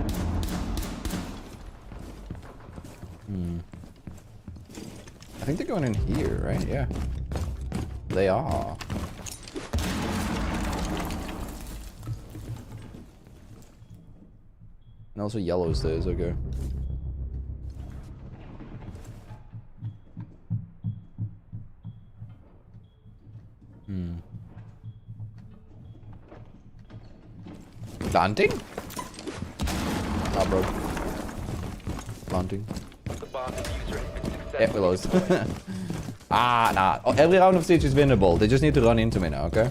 I think they're going in here, right? Yeah. They are. And also yellow stairs, okay. Planting? Ah, bro. Planting. The bomb diffuser has been Yeah, we successfully lost. Ah, nah. Oh, every round of siege is winnable. They just need to run into me now, okay?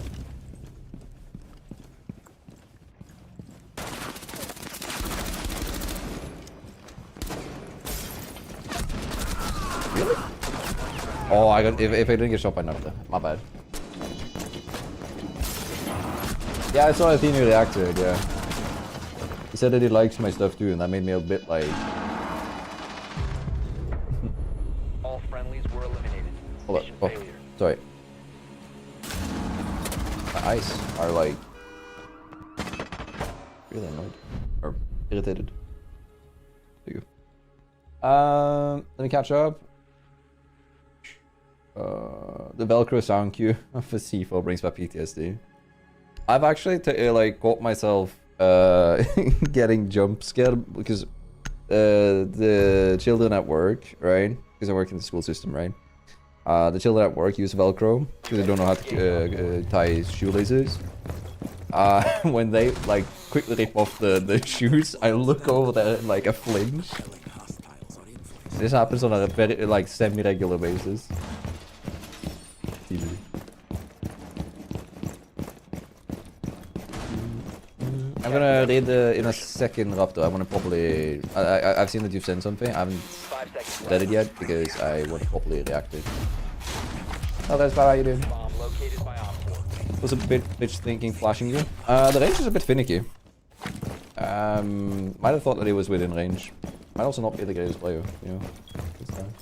Really? Oh, I got. If I didn't get shot by Nocta, my bad. Yeah, I saw Athena react to it, yeah. He said that he likes my stuff too, and that made me a bit like... All friendlies were eliminated. Hold Mission up. Oh, failure. sorry. My eyes are like... really annoyed. Or irritated. There you go. Let me catch up. The Velcro sound cue for C4 brings back PTSD. I've actually like caught myself getting jump scared because the children at work, right? Because I work in the school system, right? The children at work use Velcro because they don't know how to tie shoelaces. When they like quickly rip off the shoes, I look over there and like a flinch. This happens on a very like semi-regular basis. I'm gonna read in a second, Raptor. I wanna properly... I've seen that you've sent something. I haven't 5 seconds read it yet because I want to properly react to it. Oh, that's how you doing? Bomb located by Op 4. Was a bit bitch thinking flashing you. The range is a bit finicky. Might have thought that he was within range. Might also not be the greatest player, you know. It's fine.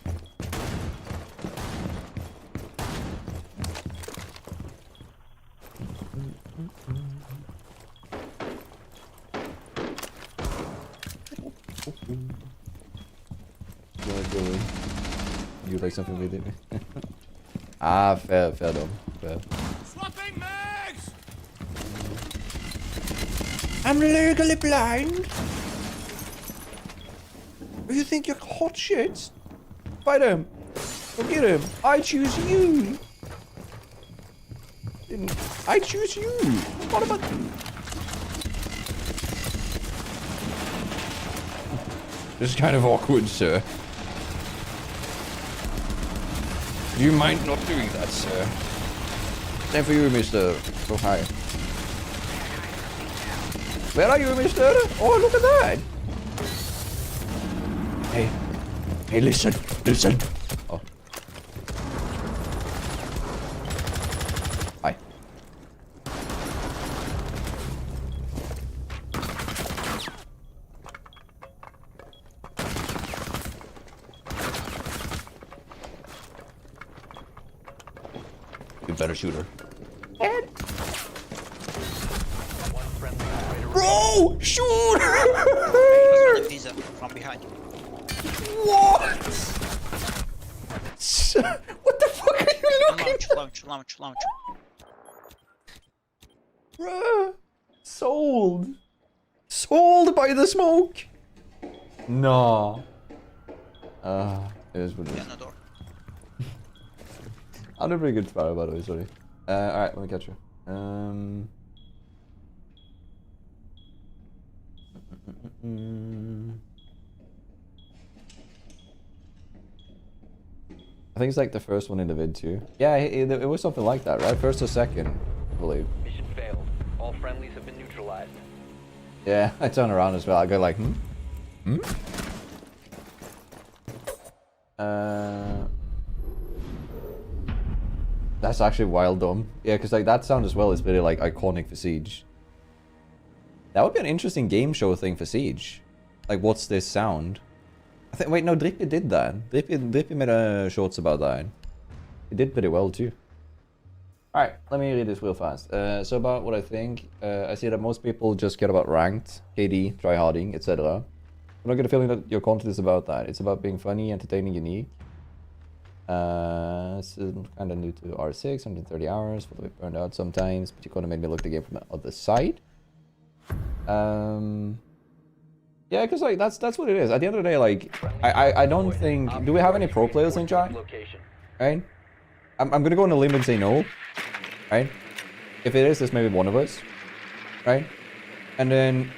You like something with it? Ah, fair, Dom. Fair. Swapping mags. I'm legally blind. You think you're hot shit? Fight him. Go get him. I choose you. I choose you. What about you? This is kind of awkward, sir. You mind not doing that, sir? Same for you, mister. Oh, hi. Where are you, mister? Oh, look at that. Hey. Hey, listen. Listen. Oh. Hi. You better shoot her. One friendly operator Bro! Shoot her! Pizza from behind. What? What the fuck are you looking at? Launch. Bruh. Sold. Sold by the smoke. No. It is what it is. Behind the door. I'm a pretty good sparrow, by the way, sorry. Alright, let me catch you. I think it's like the first one in the vid too. Yeah, it was something like that, right? First or second, I believe. Mission failed. All friendlies have been neutralized. Yeah, I turn around as well. I go like, That's actually wild dumb. Yeah, because like that sound as well is very like iconic for Siege. That would be an interesting game show thing for Siege. Like, what's this sound? I think. Wait, no, Drippy did that. Drippy made a shorts about that. He did pretty well too. All right, let me read this real fast. So about what I think, I see that most people just care about ranked, KD, tryharding, etc. I'm not get a feeling that your content is about that. It's about being funny, entertaining, unique. This is kind of new to R6, 130 hours, a little bit burned out sometimes, but you kind of made me look the game from the other side. Yeah, because like that's what it is. At the end of the day, like I don't think. Do we have any pro players in chat? Right? I'm gonna go on a limb and say no. Right? If it is, there's maybe one of us. Right? And then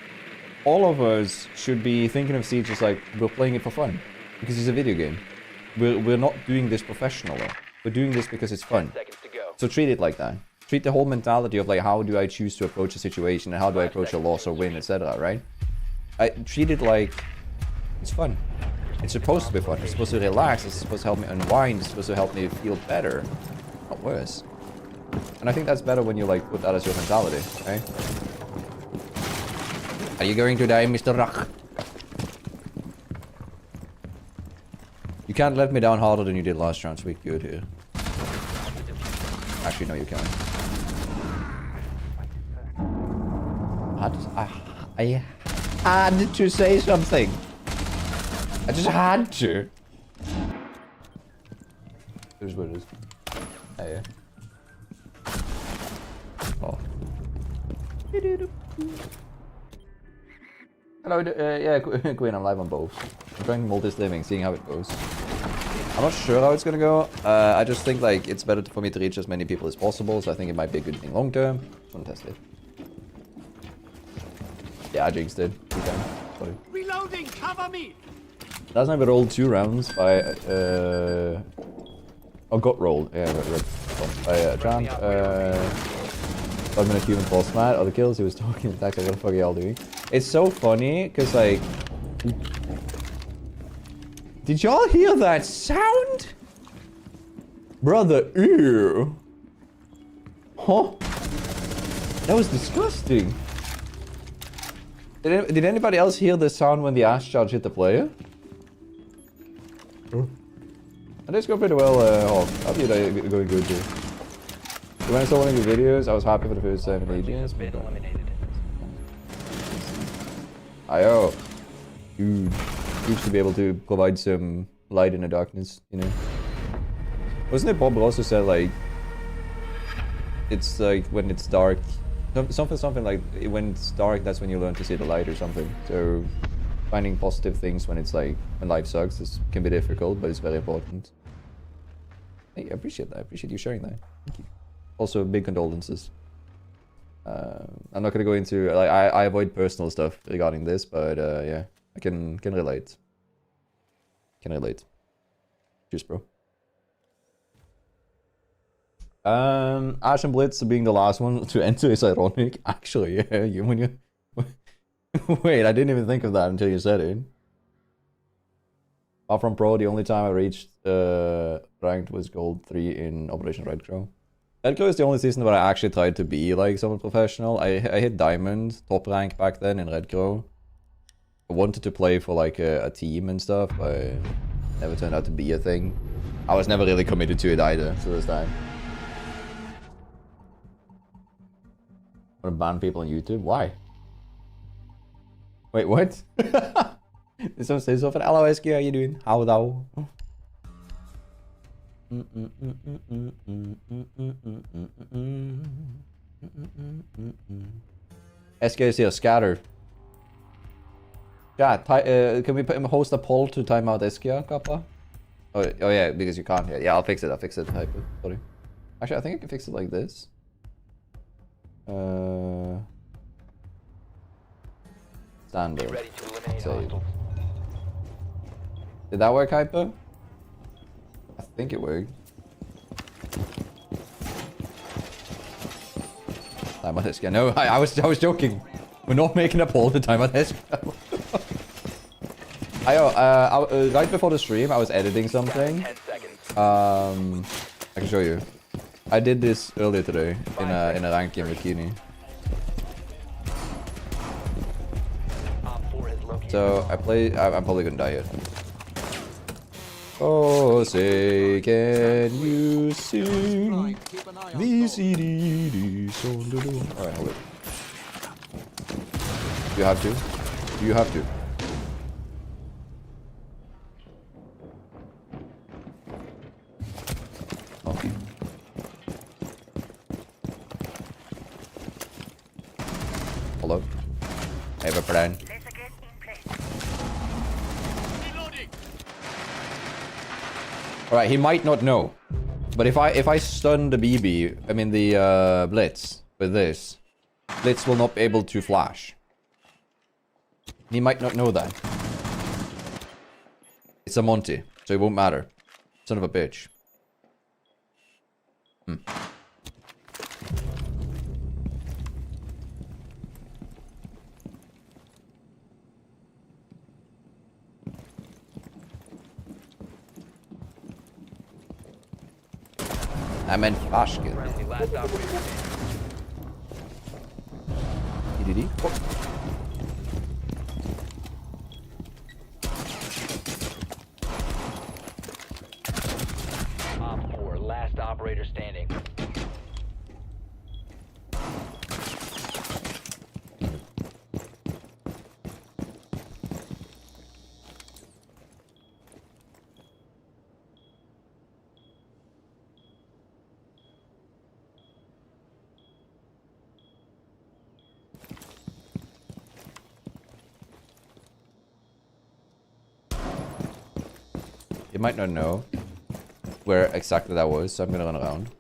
all of us should be thinking of Siege as like we're playing it for fun because it's a video game. We're not doing this professionally. We're doing this because it's fun. So treat it like that. Treat the whole mentality of like how do I choose to approach a situation and how do I approach a loss or win, etc. Right? I treat it like it's fun. It's supposed to be fun. It's supposed to relax. It's supposed to help me unwind. It's supposed to help me feel better, not worse. And I think that's better when you like put that as your mentality, right? Are you going to die, Mr. Rock? You can't let me down harder than you did last round, sweet good here. Actually, no, you can't. I had to say something. I just had to. Here's what it is. Hey. Oh. Hello, yeah, Queen, I'm live on both. I'm trying multi-streaming, seeing how it goes. I'm not sure how it's gonna go. I just think like it's better for me to reach as many people as possible, so I think it might be a good thing long term. Just wanna test it. Yeah, I jinxed it. Sorry. Reloading, cover me! Last night we rolled 2 rounds by oh, got rolled. Yeah, by a champ. 5-minute human false mat. Other kills. He was talking. Attacks. Like, what the fuck are y'all doing? It's so funny because like, did y'all hear that sound, brother? Ew. Huh? That was disgusting. Did anybody else hear the sound when the ash charge hit the player? I just go pretty well. I feel like going good here. So when I saw one of your videos, I was happy for the first time in ages. Ayo. Huge. Huge to be able to provide some light in the darkness, you know? Wasn't it Bob also said like, it's like when it's dark, something like when it's dark, that's when you learn to see the light or something. So finding positive things when it's like, when life sucks, this can be difficult, but it's very important. Hey, I appreciate that. I appreciate you sharing that. Thank you. Also, big condolences. I'm not gonna go into like I avoid personal stuff regarding this, but yeah, I can relate. Can relate. Cheers, bro. Ash and Blitz being the last one to enter is ironic. Actually, yeah, when you wait, I didn't even think of that until you said it. Apart from Pro, the only time I reached ranked was Gold 3 in Operation Red Crow. Red Crow is the only season where I actually tried to be like someone professional. I hit Diamond, top rank back then in Red Crow. I wanted to play for like a team and stuff, but never turned out to be a thing. I was never really committed to it either, so this time. I want to ban people on YouTube? Why? Wait, what? Did someone say something? Hello, SK, how you doing? How thou? SK is here, scatter. Chat, can we host a poll to time out SK, Kappa? Oh yeah, because you can't. Yeah, I'll fix it. Type it. Sorry. Actually, I think I can fix it like this. Be Standard. ready to eliminate Save. hostiles. Did that work, Hyper? I think it worked. Time on this guy. No, I was joking. We're not making a poll to time on this guy. Right before the stream, I was editing something. 10 seconds. I can show you. I did this earlier today in a ranked game with Kini. Op 4 has located So I'm probably gonna die yet. Oh, say can you sing the CD song? Alright, hold it. You have to. You have to. Okay. Hello. I have a plan. Laser gate in place. Reloading. Alright, he might not know. But if I stun the BB, I mean the Blitz with this, Blitz will not be able to flash. He might not know that. It's a Monty, so it won't matter. Son of a bitch. I meant Flashkin. friendly. Last operator standing. EDD. Oh. Op 4, last operator standing. You might not know where exactly that was, so I'm gonna run around.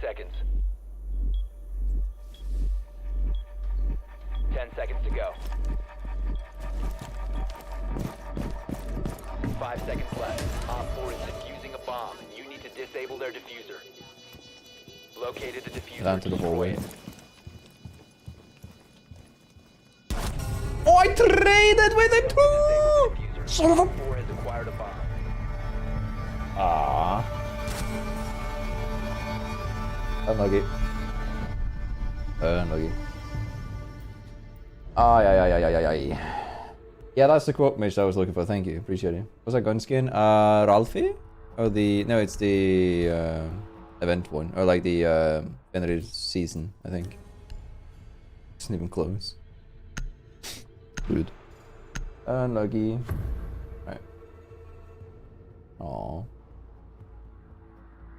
Seconds. 10 seconds to go. 5 seconds left. Op 4 is defusing a bomb. You need to disable their diffuser. Located the diffuser. Down to the Destroy hallway. it. Oh, I traded with it too! Diffuser. Son of a... Op 4 has acquired a bomb. Ah. Unlucky. Unlucky. Ay. Yeah, that's the quote Mitch I was looking for. Thank you. Appreciate it. What's that gun skin? Ralphie? Or the... No, it's the event one. Or like the end of the season, I think. It's not even close. Good. Unlucky. Right. Aww.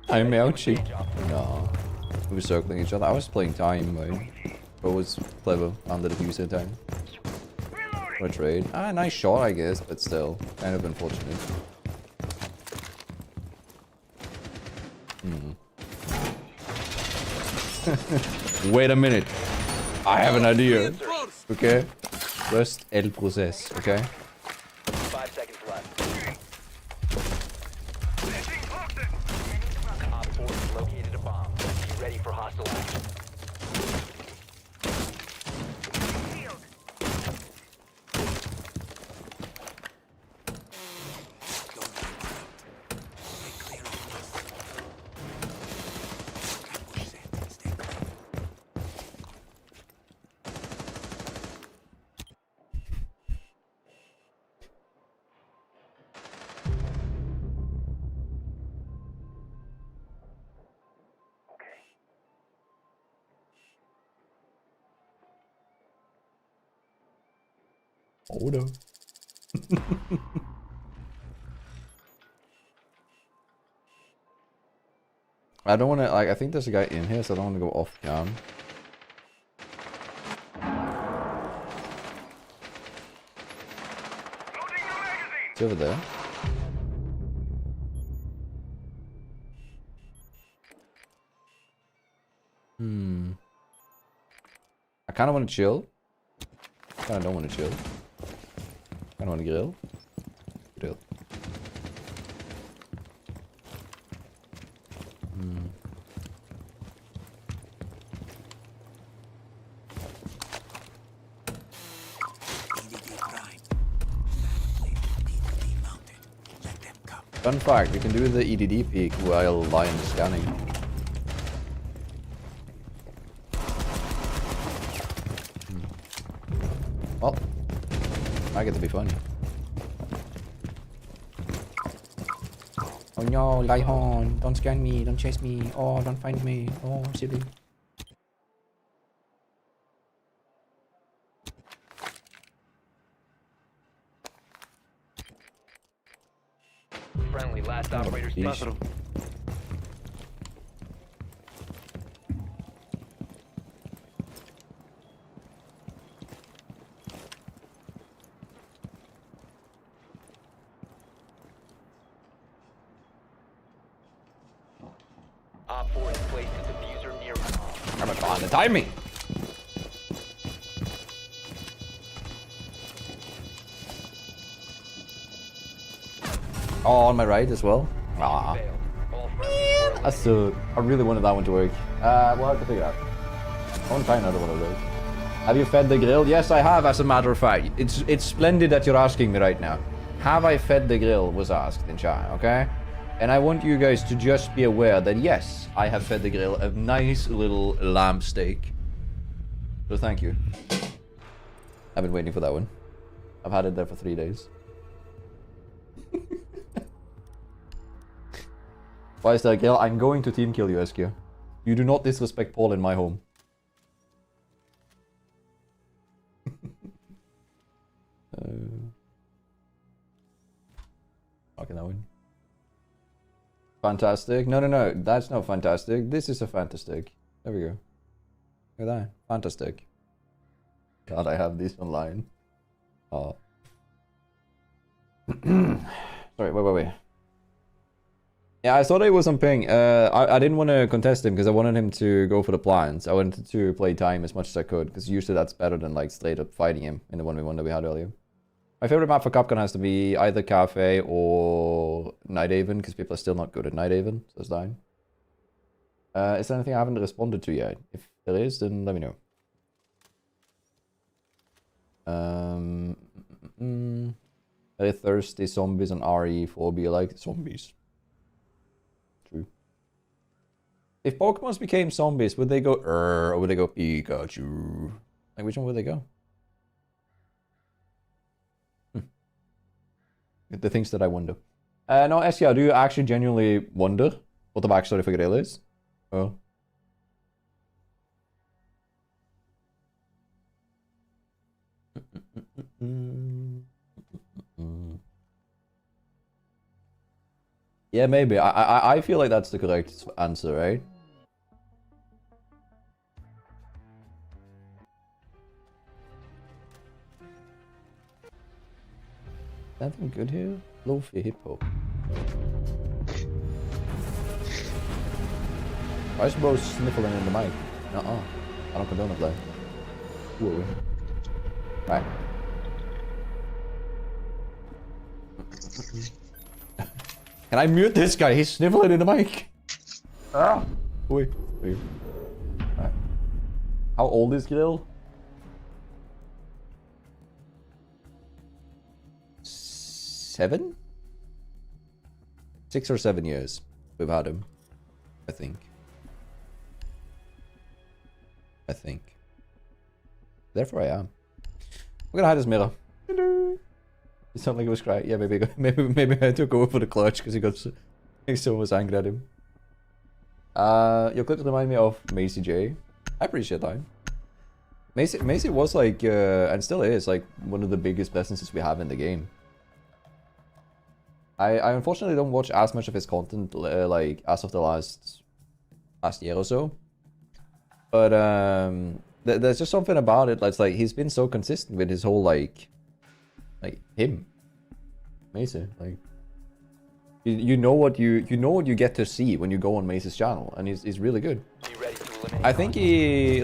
I'm ouchie. No. We were circling each other. I was playing time, right? But it was clever under the diffuser time. What a trade. Ah, nice shot, I guess, but still. Kind of unfortunate. Wait a minute. I have an idea. Okay? Trust el process, okay? 5 seconds left. Op 4 has located a bomb. Be ready for hostile action. Oh no. I don't want to, like, I think there's a guy in here, so I don't want to go off cam. It's over there. I kind of want to chill. Kind of don't want to chill. Kind of want to grill. Grill. Fun fact, you can do the EDD peek while lying scanning. Well, I get to be funny. Oh no, Lihon, don't scan me, don't chase me, oh, don't find me, oh, silly. Friendly, last operator station. Op 4 has placed a diffuser near. I'm a god, the timing! Oh, on my right as well. Ah. Failed. All friendlies were I suck. I really wanted that one to work. We'll have to figure it out. I want to try another one of those. Have you fed the grill? Yes, I have, as a matter of fact. It's splendid that you're asking me right now. Have I fed the grill was asked in chat, okay? And I want you guys to just be aware that yes, I have fed the grill a nice little lamb steak. So thank you. I've been waiting for that one. I've had it there for 3 days. Why is that, Gail? I'm going to team kill you, SQ. You do not disrespect Paul in my home. Okay, that one. Fantastic. No. That's not fantastic. This is a fantastic. There we go. Look at that. Fantastic. God, I have this online. Oh. Sorry, wait. Yeah, I thought he was on ping. I didn't want to contest him because I wanted him to go for the plans. I wanted to play time as much as I could because usually that's better than like straight up fighting him in the 1v1 that we had earlier. My favorite map for Capcom has to be either Cafe or Nighthaven because people are still not good at Nighthaven, so it's dying. Is there anything I haven't responded to yet? If there is, then let me know. Very thirsty zombies on RE4 be like zombies. True. If Pokemons became zombies, would they go or would they go Pikachu? Like, which one would they go? The things that I wonder. No, SCR, do you actually genuinely wonder what the backstory for Grail is? Oh. Yeah, maybe. I feel like that's the correct answer, right? Anything good here? Lofi Hippo. Why is bro sniffling in the mic? I don't condone it, though. Who are we? Right. Can I mute this guy? He's sniffling in the mic. Ah! Wait. Right. How old is Grill? 7? 6 or 7 years we've had him. I think. Therefore I am. We're gonna hide his mirror. It sounded like it was crying. Yeah, maybe I took over for the clutch because he got so was angry at him. Your clips remind me of Macy J. I appreciate that. Macy was like, and still is, like, one of the biggest presences we have in the game. I unfortunately don't watch as much of his content, like, as of the last year or so. But, there's just something about it that's like, he's been so consistent with his whole, like him. Macy, like, you know what you get to see when you go on Macy's channel, and he's really good. Be ready to eliminate I think he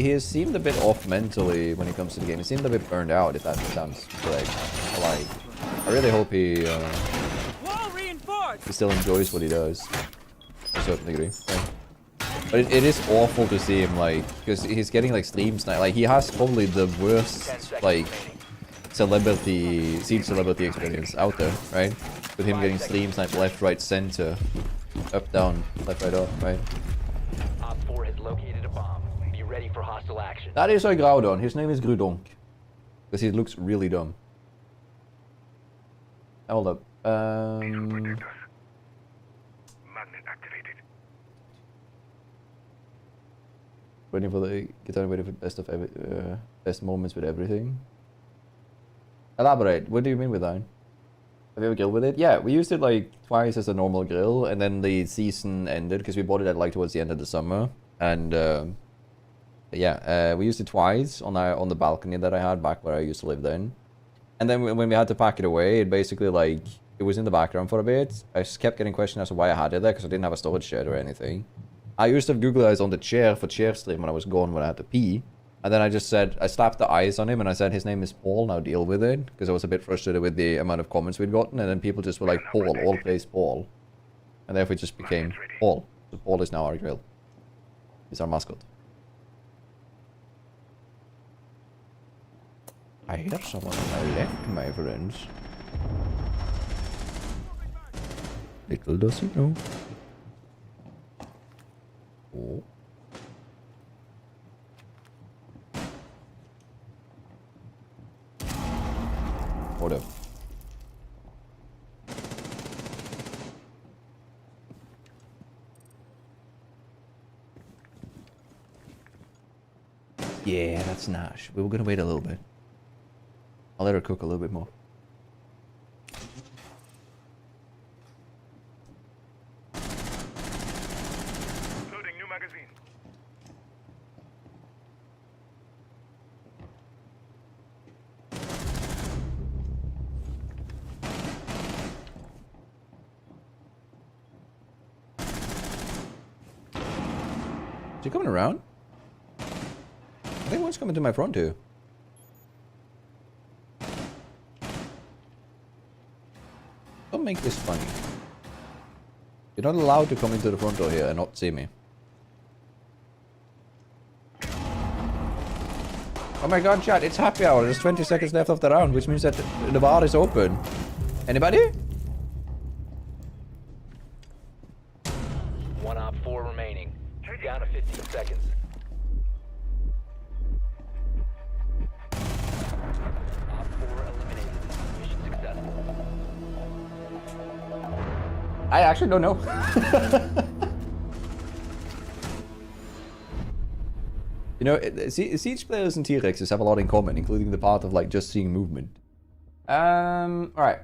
has seemed a bit off mentally when it comes to the game. He seemed a bit burned out, if that sounds correct. Like, I really hope he still enjoys what he does to a certain degree. Yeah. But it is awful to see him, like, because he's getting like stream snipe. Like, he has probably the worst like siege celebrity experience out there, right? With him getting stream sniped left, right, center, up, down, left, right, up, right? Op 4 has located a bomb. Be ready for hostile action. That is a Groudon. His name is Grudonk. Because he looks really dumb. Hold up. Magnet activated. Waiting for the Girtania, waiting for best moments with everything. Elaborate. What do you mean with that? Have you ever grilled with it? Yeah, we used it like twice as a normal grill, and then the season ended because we bought it at like towards the end of the summer. And yeah, we used it twice on the balcony that I had back where I used to live then. And then when we had to pack it away, it basically like it was in the background for a bit. I just kept getting questioned as to why I had it there because I didn't have a storage shed or anything. I used to have Google eyes on the chair for chair stream when I was gone when I had to pee. And then I just said, I slapped the eyes on him and I said, his name is Paul, now deal with it. Because I was a bit frustrated with the amount of comments we'd gotten. And then people just were like, Paul, all plays Paul. And therefore it just became Paul. So Paul is now our grill. He's our mascot. I hear someone on my left, my friends. Little does he know. Oh. Hold up. Yeah, that's nice. We were gonna wait a little bit. I'll let her cook a little bit more. Loading new magazine. Is he coming around? I think one's coming to my front too. Don't make this funny. You're not allowed to come into the front door here and not see me. Oh my god, chat, it's happy hour. There's 20 seconds left of the round, which means that the bar is open. Anybody? One Op 4 remaining. Down to 15 seconds. Op 4 eliminated. Mission successful. I actually don't know. You know, Siege players and T-Rexes have a lot in common, including the part of like just seeing movement. Alright.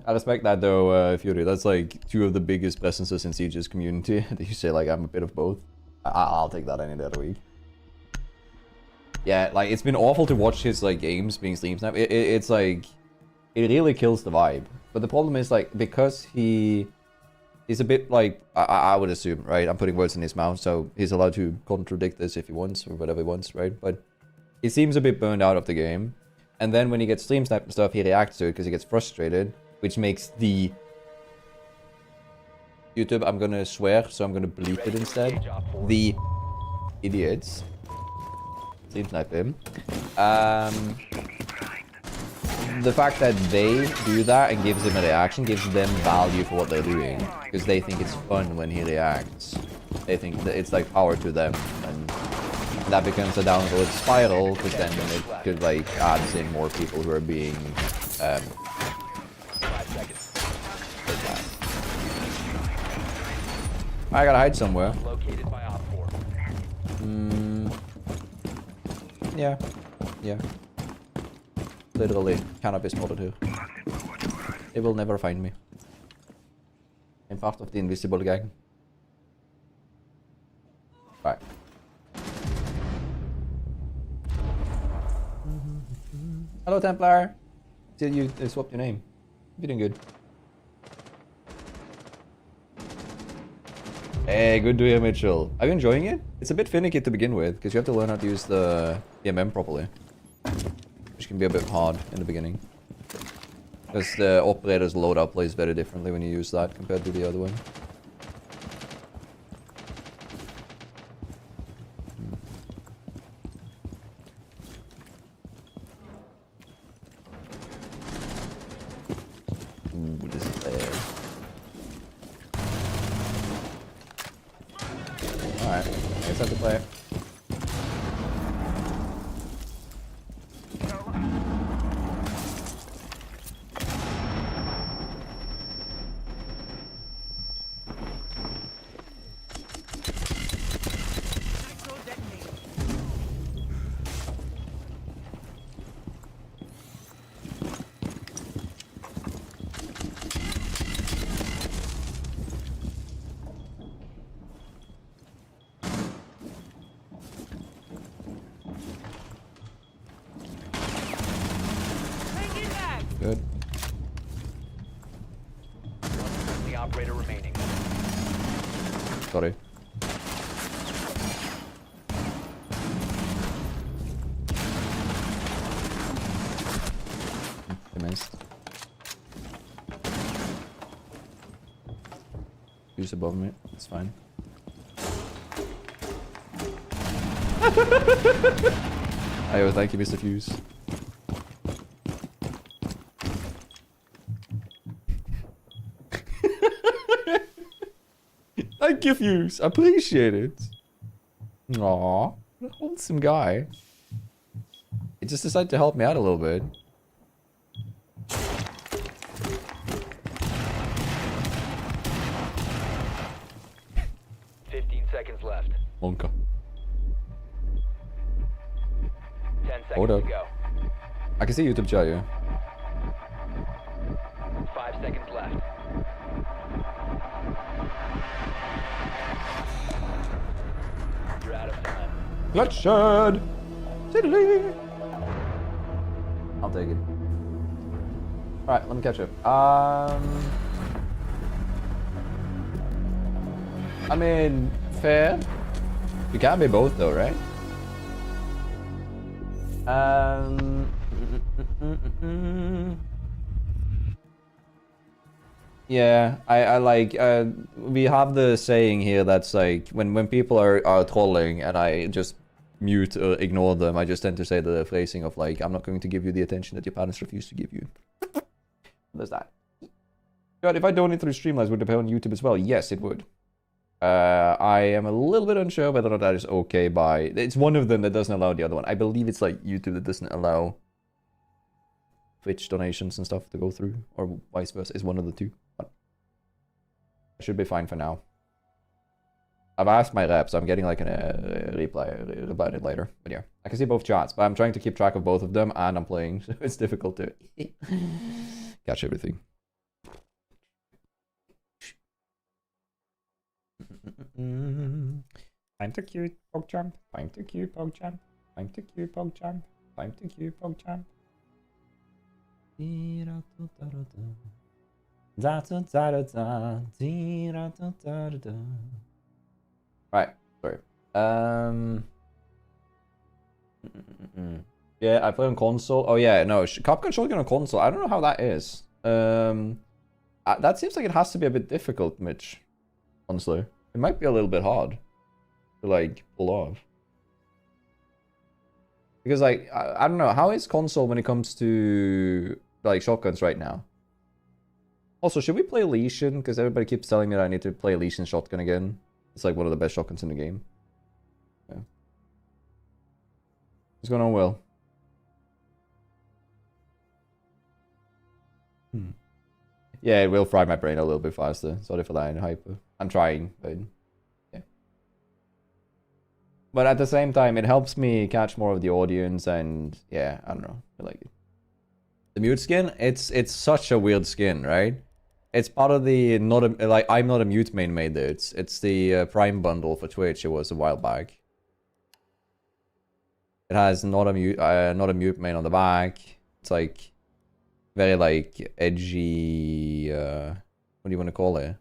I respect that though, Fury. That's like two of the biggest presences in Siege's community. That you say like I'm a bit of both. I'll take that any day of the week. Yeah, like it's been awful to watch his like games being stream snap. It's like it really kills the vibe. But the problem is like because he's a bit like I would assume, right? I'm putting words in his mouth, so he's allowed to contradict this if he wants or whatever he wants, right? But he seems a bit burned out of the game. And then when he gets stream sniped and stuff, he reacts to it because he gets frustrated, which makes the YouTube, I'm gonna swear, so I'm gonna bleep it instead. The idiots stream snipe him. The fact that they do that and gives him a reaction gives them value for what they're doing, because they think it's fun when he reacts. They think that it's like power to them, and that becomes a downward spiral, because then it could like adds in more people who are being 5 seconds. I gotta hide somewhere. Located by Op Yeah. Yeah. Literally, cannot be spotted here. They will never find me. I'm part of the invisible gang. Right. Hello, Templar. Did you swapped your name? You're doing good. Hey, good to hear, Mitchell. Are you enjoying it? It's a bit finicky to begin with, because you have to learn how to use the MM properly. Which can be a bit hard in the beginning. Because the operator's loadout plays very differently when you use that compared to the other one. Ooh, this is bad. Alright, I guess I have to play it. Good. The operator remaining. Sorry. I missed. Who's above me? It's fine. Oh, thank you, Mr. Fuse. Thank you, Fuse. Appreciate it. Aww. What a wholesome guy. He just decided to help me out a little bit. Seconds left. Monka. 10 Hold seconds up. to go. I can see YouTube chat, yeah. 5 seconds left. You're out of time. Bloodshed! Tiddly! I'll take it. Alright, let me catch up. I mean, fair. You can be both though, right? Yeah, I like, we have the saying here that's like, when people are trolling and I just mute or ignore them, I just tend to say the phrasing of like, I'm not going to give you the attention that your parents refuse to give you. There's that. God, if I donate through Streamlabs, would it appear on YouTube as well? Yes, it would. I am a little bit unsure whether or not that is okay by... It's one of them that doesn't allow the other one. I believe it's like YouTube that doesn't allow Twitch donations and stuff to go through, or vice versa. It's one of the two. But I should be fine for now. I've asked my rep, so I'm getting like a reply about it later. But yeah, I can see both chats, but I'm trying to keep track of both of them, and I'm playing, so it's difficult to catch everything. Time to cute pog jump. Time to cute pog jump. Time to cute pog jump. Time to cute pog jump. Right, sorry. Yeah, I play on console. Oh yeah, no, Capcom Shotgun on console. I don't know how that is. That seems like it has to be a bit difficult, Mitch. Honestly, it might be a little bit hard to like pull off. Because like I don't know, how is console when it comes to like shotguns right now? Also, should we play Lesion? Because everybody keeps telling me that I need to play Lesion shotgun again. It's like one of the best shotguns in the game. Yeah. What's going on, Will? Yeah, it will fry my brain a little bit faster. Sorry for that, hyper. I'm trying, but yeah. But at the same time, it helps me catch more of the audience, and yeah, I don't know, I like it. The mute skin, it's such a weird skin, right? It's part of the I'm not a mute main made it. It's the Prime bundle for Twitch. It was a while back. It has not a mute main on the back. It's like very like edgy. What do you want to call it?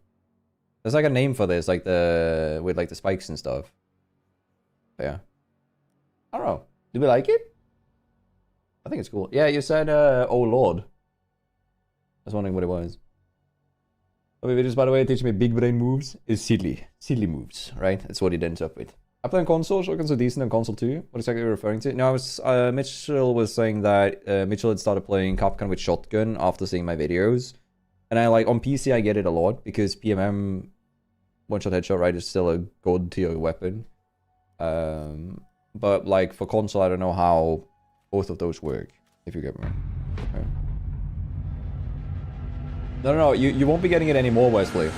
There's like a name for this, like with like the spikes and stuff. But yeah, I don't know. Do we like it? I think it's cool. Yeah, you said, oh lord. I was wondering what it was. Okay, videos, by the way, teach me big brain moves is silly moves, right? That's what it ends up with. I play on console. Shotguns are decent on console too. What exactly are you referring to? No, I was Mitchell was saying that Mitchell had started playing Capcom with shotgun after seeing my videos, and I like on PC I get it a lot because PMM one shot headshot right is still a god tier weapon. But like for console, I don't know how both of those work. If you get me. Okay. No, you won't be getting it anymore, Wesley.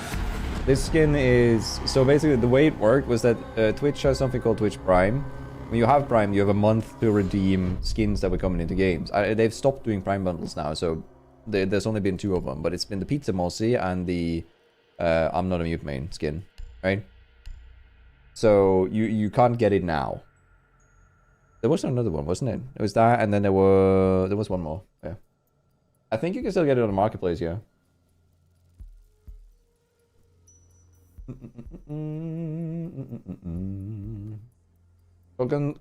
This skin is... So basically, the way it worked was that Twitch has something called Twitch Prime. When you have Prime, you have a month to redeem skins that were coming into games. They've stopped doing Prime bundles now, so there's only been 2 of them. But it's been the Pizza Mossy and the I'm Not a Mute main skin, right? So you can't get it now. There was another one, wasn't it? It was that, and then there was one more. Yeah, I think you can still get it on the marketplace. Yeah.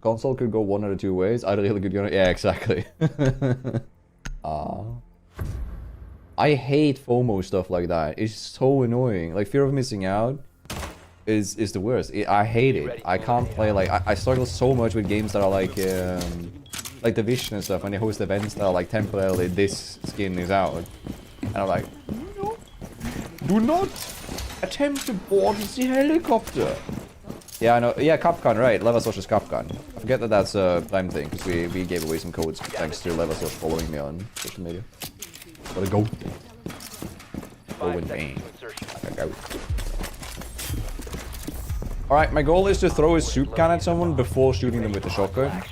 Console could go one of the 2 ways. Either really good unit. Yeah, exactly. I hate FOMO stuff like that. It's so annoying. Like fear of missing out is the worst. I hate it. I can't play like I struggle so much with games that are like Division and stuff when they host events that are like temporarily this skin is out, and I'm like, no, do not attempt to board the helicopter. Yeah, I know. Yeah, Capcom, right? Leversosh is Capcom. I forget that that's a Prime thing because we gave away some codes thanks to Leversosh following me on social media. Gotta go. Go with me. Gotta go. Alright, my goal is to throw a soup can at someone before shooting them with a shotgun.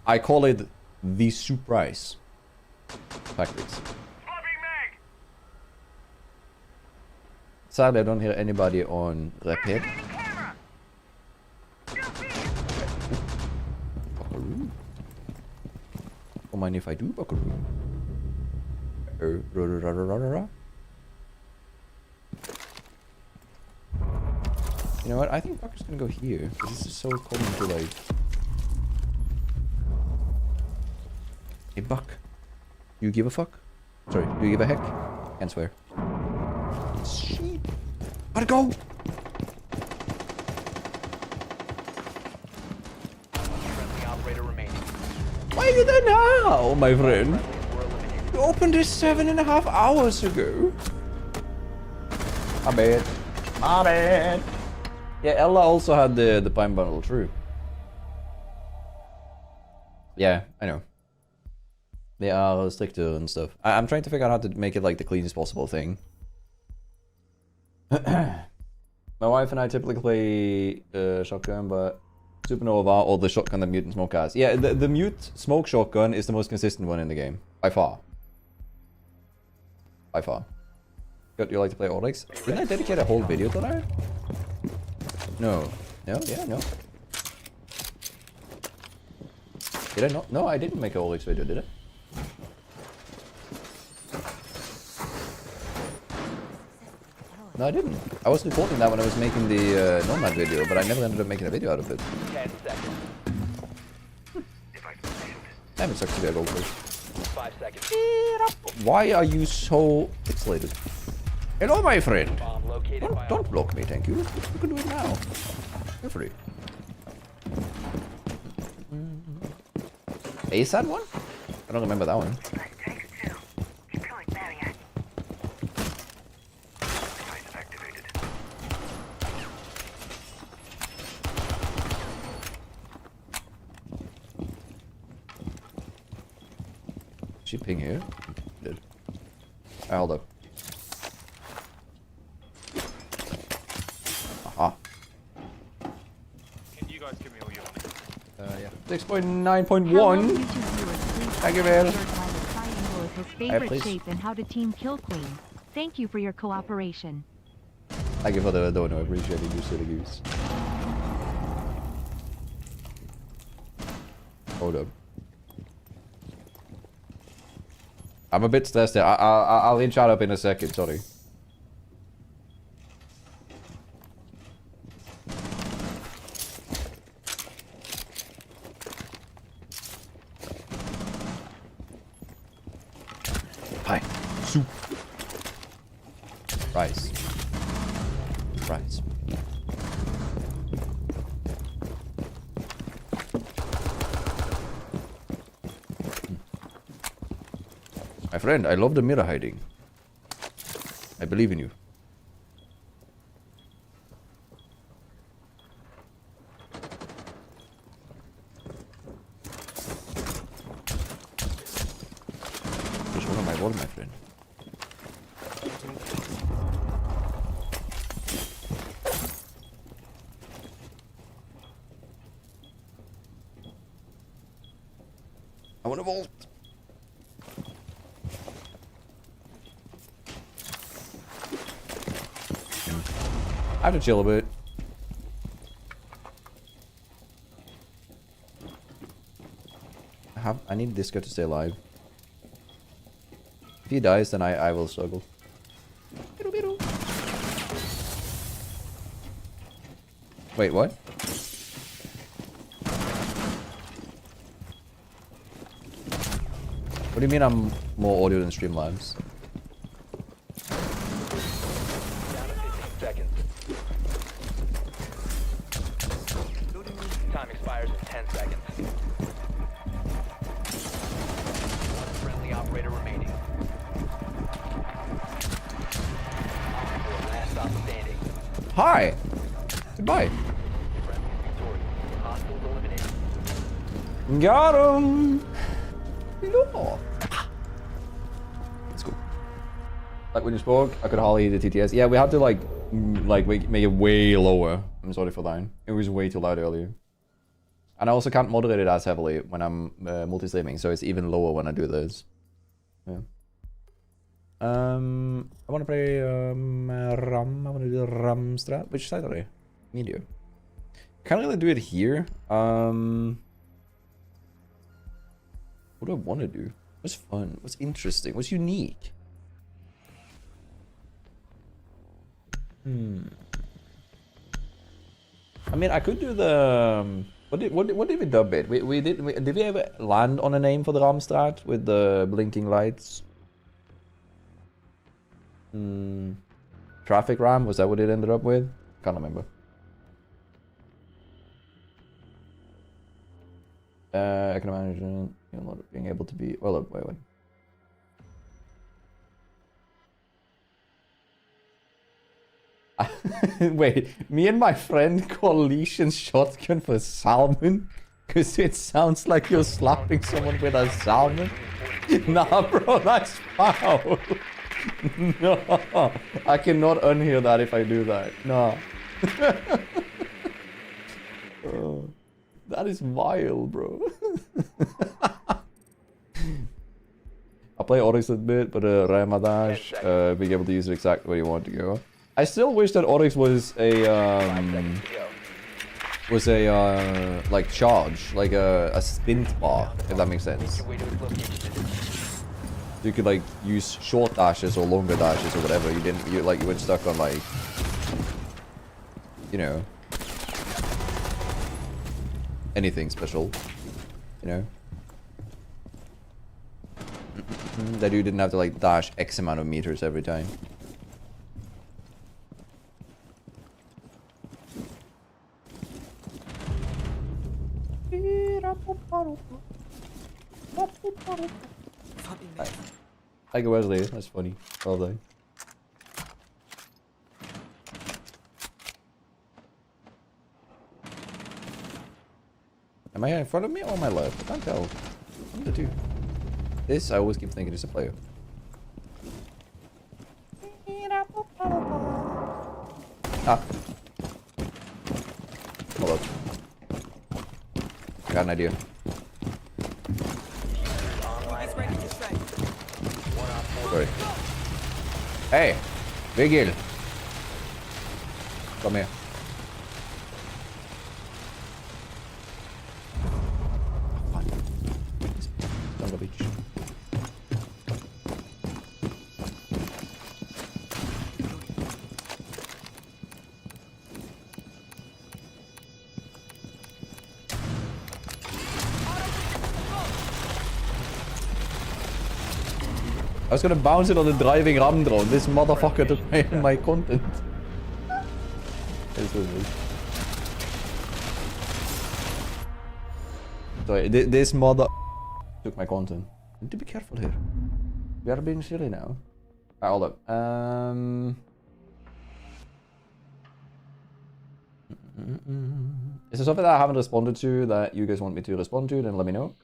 I call it the surprise tactics. Sadly, I don't hear anybody on repeat. Buckaroo. Don't mind if I do, Buckaroo. You know what? I think Bucker's gonna go here. This is so common to like. Hey Buck, you give a fuck? Sorry, do you give a heck? Can't swear. Shit! Gotta go! Why are you there now, my friend? You opened this 7.5 hours ago. My bad. My bad. Yeah, Ella also had the Prime bundle, true. Yeah, I know. They are stricter and stuff. I'm trying to figure out how to make it like the cleanest possible thing. My wife and I typically play shotgun, but Supernova or the shotgun that Mutant Smoke has. Yeah, the Mute Smoke shotgun is the most consistent one in the game. By far. By far. You like to play Oryx? Didn't I dedicate a whole video to that? No. No? Yeah, no. Did I not? No, I didn't make a Oryx video, did I? No, I didn't. I was recording that when I was making the Nomad video, but I never ended up making a video out of it. 10 seconds. Damn, it sucks to be a goldfish. 5 seconds. Why are you so pixelated? Hello, my friend. Bomb located by Don't block me, thank you. You can do it now. Feel free. ASAD one? I don't remember that one. She ping here? Did. Alright, hold up. Aha. Can you guys give 6.9.1. Thank you, man. Triangle is his favorite shape and how to team kill queen. Thank you for your cooperation. Thank you for the dono. I appreciate it, you silly goose. Hold up. I'm a bit stressed there. I'll inch out up in a second, sorry. Hi. Soup. Rice. Rice. My friend, I love the mirror hiding. I believe in you. Just one on my wall, my friend. I want to vault. I have to chill a bit. I need this guy to stay alive. If he dies, then I will struggle. Wait, what? What do you mean I'm more audio than Streamlabs? Down to 15 seconds. Time expires in 10 seconds. One friendly operator remaining. Last stop standing. Hi! Goodbye. Friendly victorious. Hostiles eliminated. Got him! Hello! Let's go. Like when you spoke, I could hardly hear the TTS. Yeah, we had to like make it way lower. I'm sorry for that. It was way too loud earlier. And I also can't moderate it as heavily when I'm multi-streaming, so it's even lower when I do this. Yeah. I want to play Ram. I want to do Ram strat. Which side are they? Medium. Can't really do it here. What do I want to do? What's fun? What's interesting? What's unique? I mean, I could do the what did we dub it? Did we ever land on a name for the Ram strat with the blinking lights? Traffic Ram, was that what it ended up with? Can't remember. I can imagine not being able to be. Well, wait. Wait, me and my friend call Lesion shotgun for salmon? Because it sounds like you're slapping someone with a salmon? Nah, bro, that's foul. No, I cannot unhear that if I do that. No. Oh, that is vile, bro. I play Oryx a bit, but Ramadash, being able to use it exactly where you want to go. I still wish that Oryx was a like charge, like a stint bar, if that makes sense. You could like use short dashes or longer dashes or whatever. You weren't stuck on like, you know, anything special, you know. That you didn't have to like dash X amount of meters every time. I go Wesley, that's funny. Well done. Am I in front of me or on my left? I can't tell. One of the two. This, I always keep thinking it's a player. Ah. Hold up. I got an idea. Sorry. Hey, Vigil. Come here. Son of a bitch. I was gonna bounce it on the driving ram drone. This motherfucker took my content. Sorry, this mother took my content. I need to be careful here. We are being silly now. Alright, hold up. Is there something that I haven't responded to that you guys want me to respond to? Then let me know.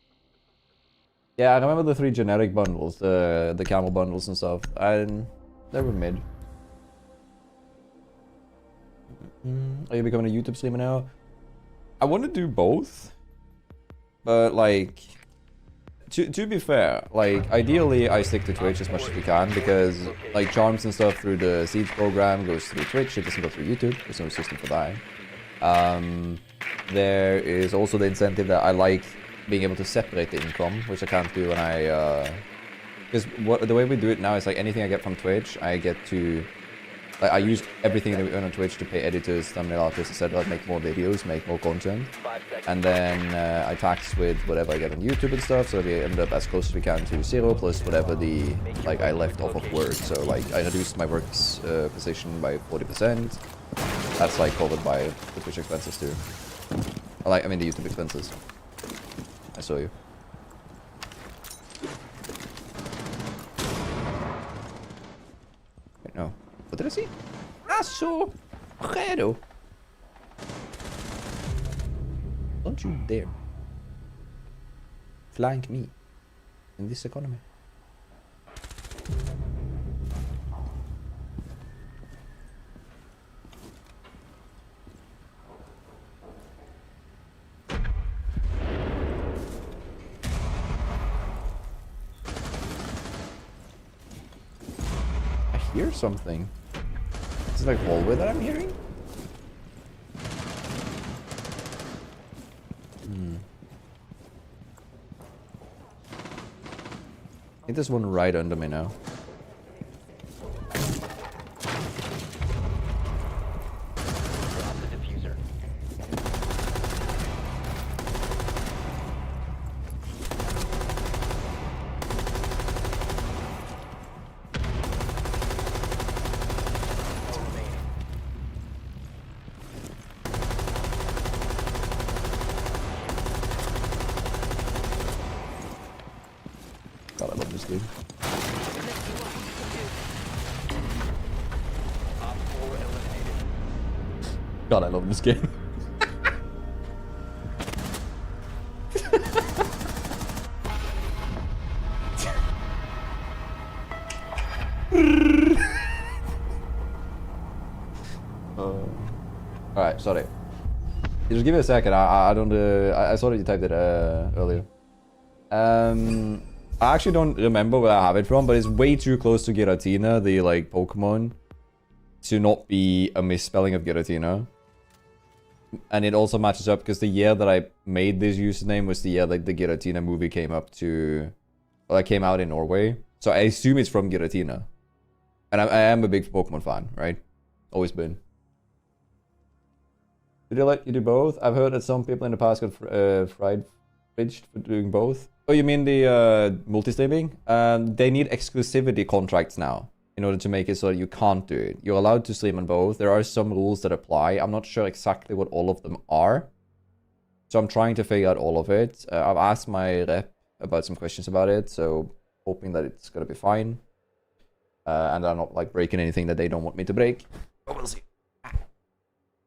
Yeah, I remember the 3 generic bundles, the camel bundles and stuff, and they were mid. Are you becoming a YouTube streamer now? I want to do both, but like, to be fair, like ideally I stick to Twitch as much as we can because like charms and stuff through the Seeds program goes through Twitch. It doesn't go through YouTube. There's no system for that. There is also the incentive that I like being able to separate the income, which I can't do when I, because the way we do it now is like anything I get from Twitch, I get to, like I use everything that we earn on Twitch to pay editors, thumbnail artists, etc. Like make more videos, make more content, and then I tax with whatever I get on YouTube and stuff, so we end up as close as we can to 0 plus whatever the, like I left off of work. So like I reduced my work's position by 40%. That's like covered by the Twitch expenses too. I mean the YouTube expenses. I saw you. Wait, no. What did I see? I saw Rero. Don't you dare flank me in this economy. Hear something. Is it like hallway that I'm hearing? I think there's one right under me now. God, I love this dude. God, I love this game. Alright, sorry. Just give me a second. I don't. I saw that you typed it earlier. I actually don't remember where I have it from, but it's way too close to Girtania, the like Pokemon, to not be a misspelling of Girtania. And it also matches up because the year that I made this username was the year like the Girtania movie came up to, well, it came out in Norway. So I assume it's from Girtania. And I am a big Pokemon fan, right? Always been. Did they let you do both? I've heard that some people in the past got fridged for doing both. Oh, you mean the multi-streaming? They need exclusivity contracts now in order to make it so that you can't do it. You're allowed to stream on both. There are some rules that apply. I'm not sure exactly what all of them are. So I'm trying to figure out all of it. I've asked my rep about some questions about it, so hoping that it's gonna be fine. And I'm not like breaking anything that they don't want me to break. But we'll see.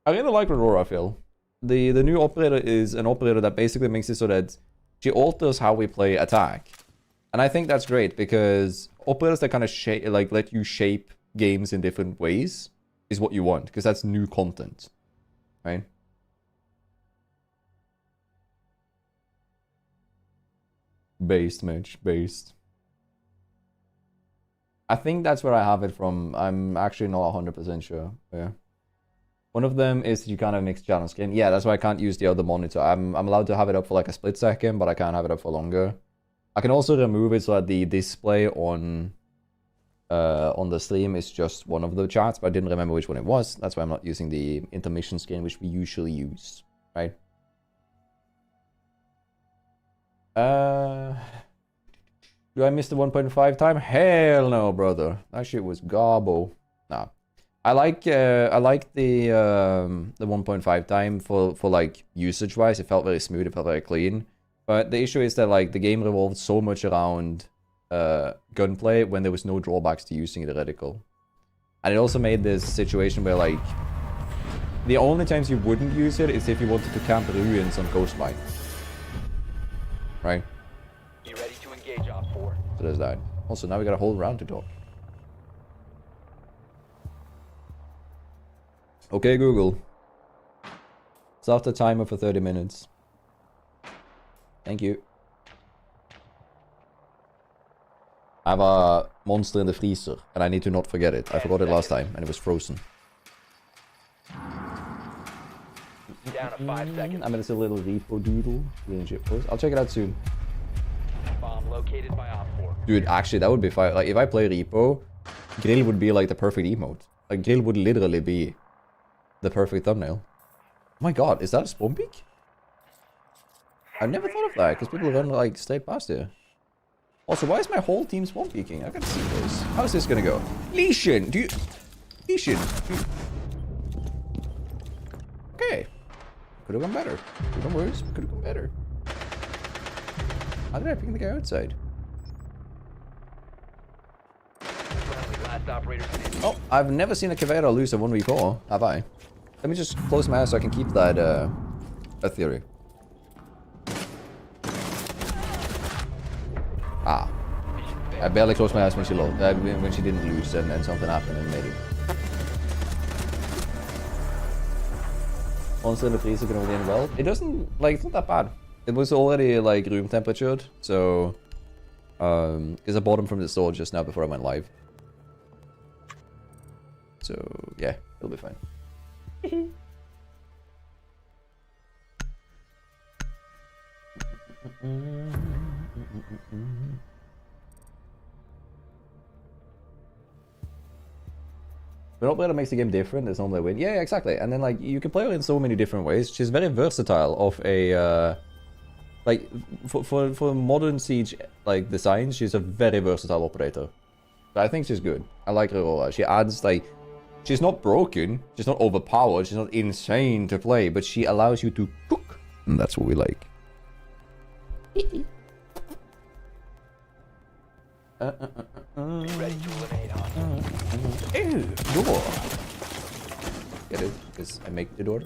I really like R.O.R, I feel. The new operator is an operator that basically makes it so that she alters how we play attack. And I think that's great because operators that kind of like let you shape games in different ways is what you want, because that's new content, right? Based, Mitch. Based. I think that's where I have it from. I'm actually not 100% sure. Yeah. One of them is you can't have mixed channel skin. Yeah, that's why I can't use the other monitor. I'm allowed to have it up for like a split second, but I can't have it up for longer. I can also remove it so that the display on the stream is just one of the chats, but I didn't remember which one it was. That's why I'm not using the intermission skin, which we usually use, right? Do I miss the 1.5 time? Hell no, brother. That shit was garbo. Nah. I like the 1.5 time for like usage wise. It felt very smooth, it felt very clean. But the issue is that like the game revolved so much around gunplay when there was no drawbacks to using the reticle. And it also made this situation where like the only times you wouldn't use it is if you wanted to camp ruins on coastline. Right? Be ready to engage Op 4. So there's that. Also, now we got a whole round to talk. Okay, Google. Start the timer for 30 minutes. Thank you. I have a monster in the freezer, and I need to not forget it. I forgot it last time, and it was frozen. Down to 5 seconds. I'm in this little repo doodle. Really shit post. I'll check it out soon. Bomb located by Op 4. Dude, actually, that would be fine. Like, if I play repo, Grill would be like the perfect emote. Like, Grill would literally be the perfect thumbnail. Oh my god, is that a spawn peak? I've never thought of that, because people run like straight past here. Also, why is my whole team spawn peeking? I gotta see this. How's this gonna go? Lesion! Do you... Lesion! Okay. Could have gone better. Could have gone worse, but could have gone better. How did I ping the guy outside? Last operator standing. Oh, I've never seen a Cavera lose a 1v4, have I? Let me just close my eyes so I can keep that, a theory. Ah. I barely closed my eyes when she lost, when she didn't lose and something happened and made it. Monster in the freezer can only end well. It doesn't, like, it's not that bad. It was already, like, room temperatured, so... because I bought them from the store just now before I went live. So, yeah, it'll be fine. But not that makes the game different, there's only a win. Yeah, exactly. And then like you can play her in so many different ways. She's very versatile of a like for modern siege like designs, she's a very versatile operator. But I think she's good. I like her R.O.R. She adds like she's not broken, she's not overpowered, she's not insane to play, but she allows you to cook. And that's what we like. Be ready to eliminate hostiles. Ew, door. Get it? Because I make the door.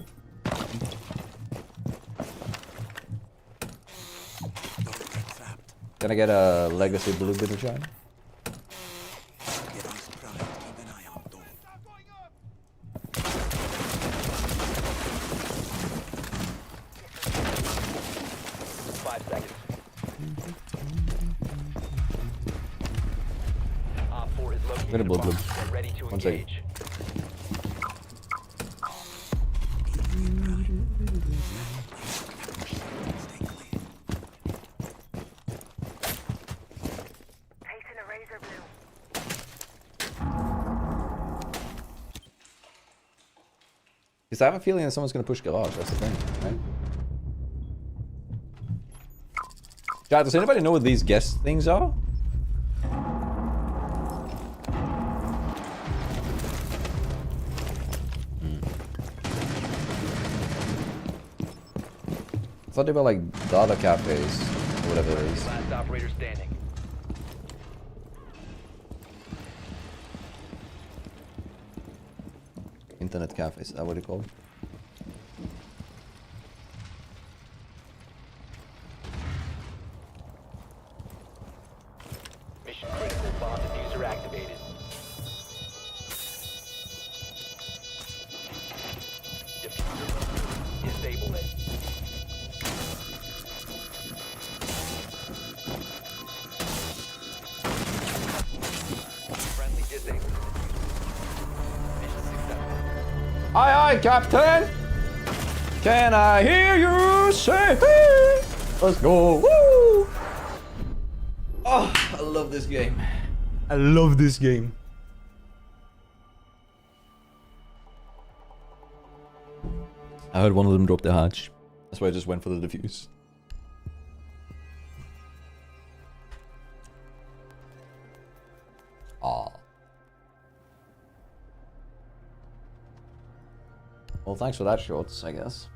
Can I get a legacy blue bit of shine? I'm gonna blood bloom. Ready to One second. engage. Because I have a feeling that someone's gonna push garage, that's the thing, right? Chat, does anybody know what these guest things are? I thought they were like data cafes, or whatever it is. Last operator standing. Internet cafes, is that what they're called? Mission critical. Bomb diffuser activated. Diffuser disable it. Aye, aye, Captain! Can I hear you say hey? Let's go! Woo! Oh, I love this game. I love this game. I heard one of them drop the hatch. That's why I just went for the defuse. Ah. Well, thanks for that, Shorts, I guess.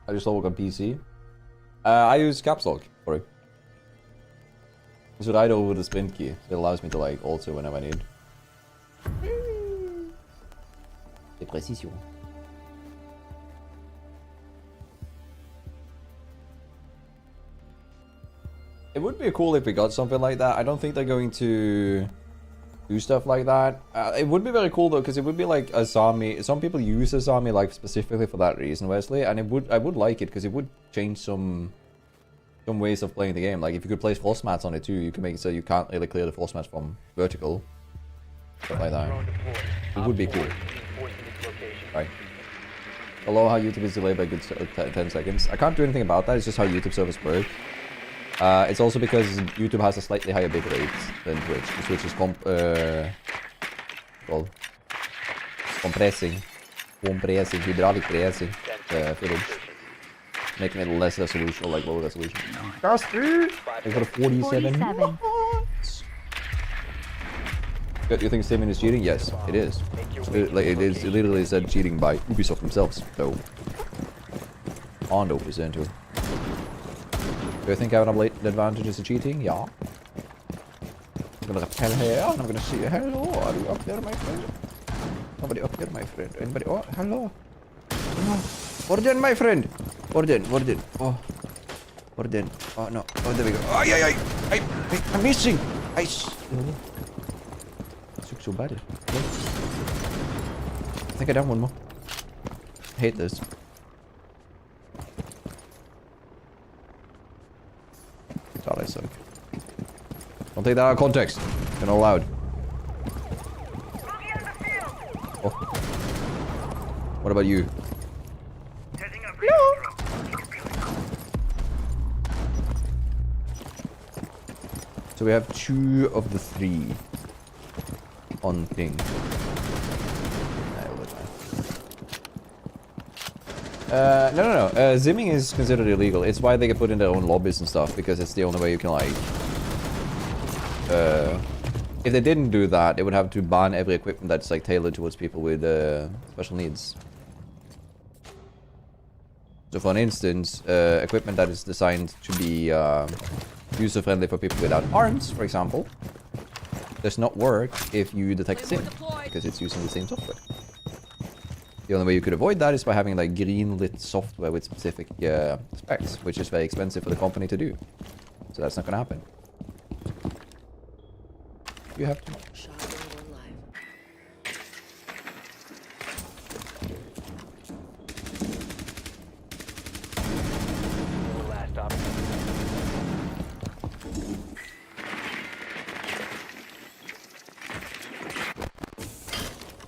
I just work on PC. I use caps lock for it. So right over the sprint key. It allows me to like alter whenever I need. De précision. It would be cool if we got something like that. I don't think they're going to do stuff like that. It would be very cool though, because it would be like Asami. Some people use Asami like specifically for that reason, Wesley, and I would like it because it would change some ways of playing the game. Like if you could place force mats on it too, you can make it so you can't really clear the force mats from vertical. Stuff like that. It would be cool. Right. Hello, how YouTube is delayed by a good 10 seconds. I can't do anything about that. It's just how YouTube servers work. It's also because YouTube has a slightly higher bit rate than Twitch. Twitch is compressing, hydraulic pressing footage, making it less resolution or like low resolution. Casty! I got a 47. You think streaming is cheating? Yes, it is. It literally said cheating by Ubisoft themselves. So, 100% too. Do you think having a blatant advantage is cheating? Yeah. I'm gonna repel here and I'm gonna see hello. Are you up there, my friend? Nobody up there, my friend. Anybody? Oh, hello. Oh, Orden, my friend. Orden. Oh, Orden. Oh no. Oh, there we go. Oh, yeah. I'm missing. Ice. This looks so bad. I think I done one more. I hate this. God, I suck. Don't take that out of context. You're not allowed. Oh. What about you? No. So we have 2 of the 3 on ping. No. Zimming is considered illegal. It's why they get put in their own lobbies and stuff, because it's the only way you can, like... if they didn't do that, they would have to ban every equipment that's, like, tailored towards people with, special needs. So, for an instance, equipment that is designed to be, user-friendly for people without arms, for example, does not work if you detect sim, because it's using the same software. The only way you could avoid that is by having like green-lit software with specific specs, which is very expensive for the company to do. So that's not gonna happen. You have to.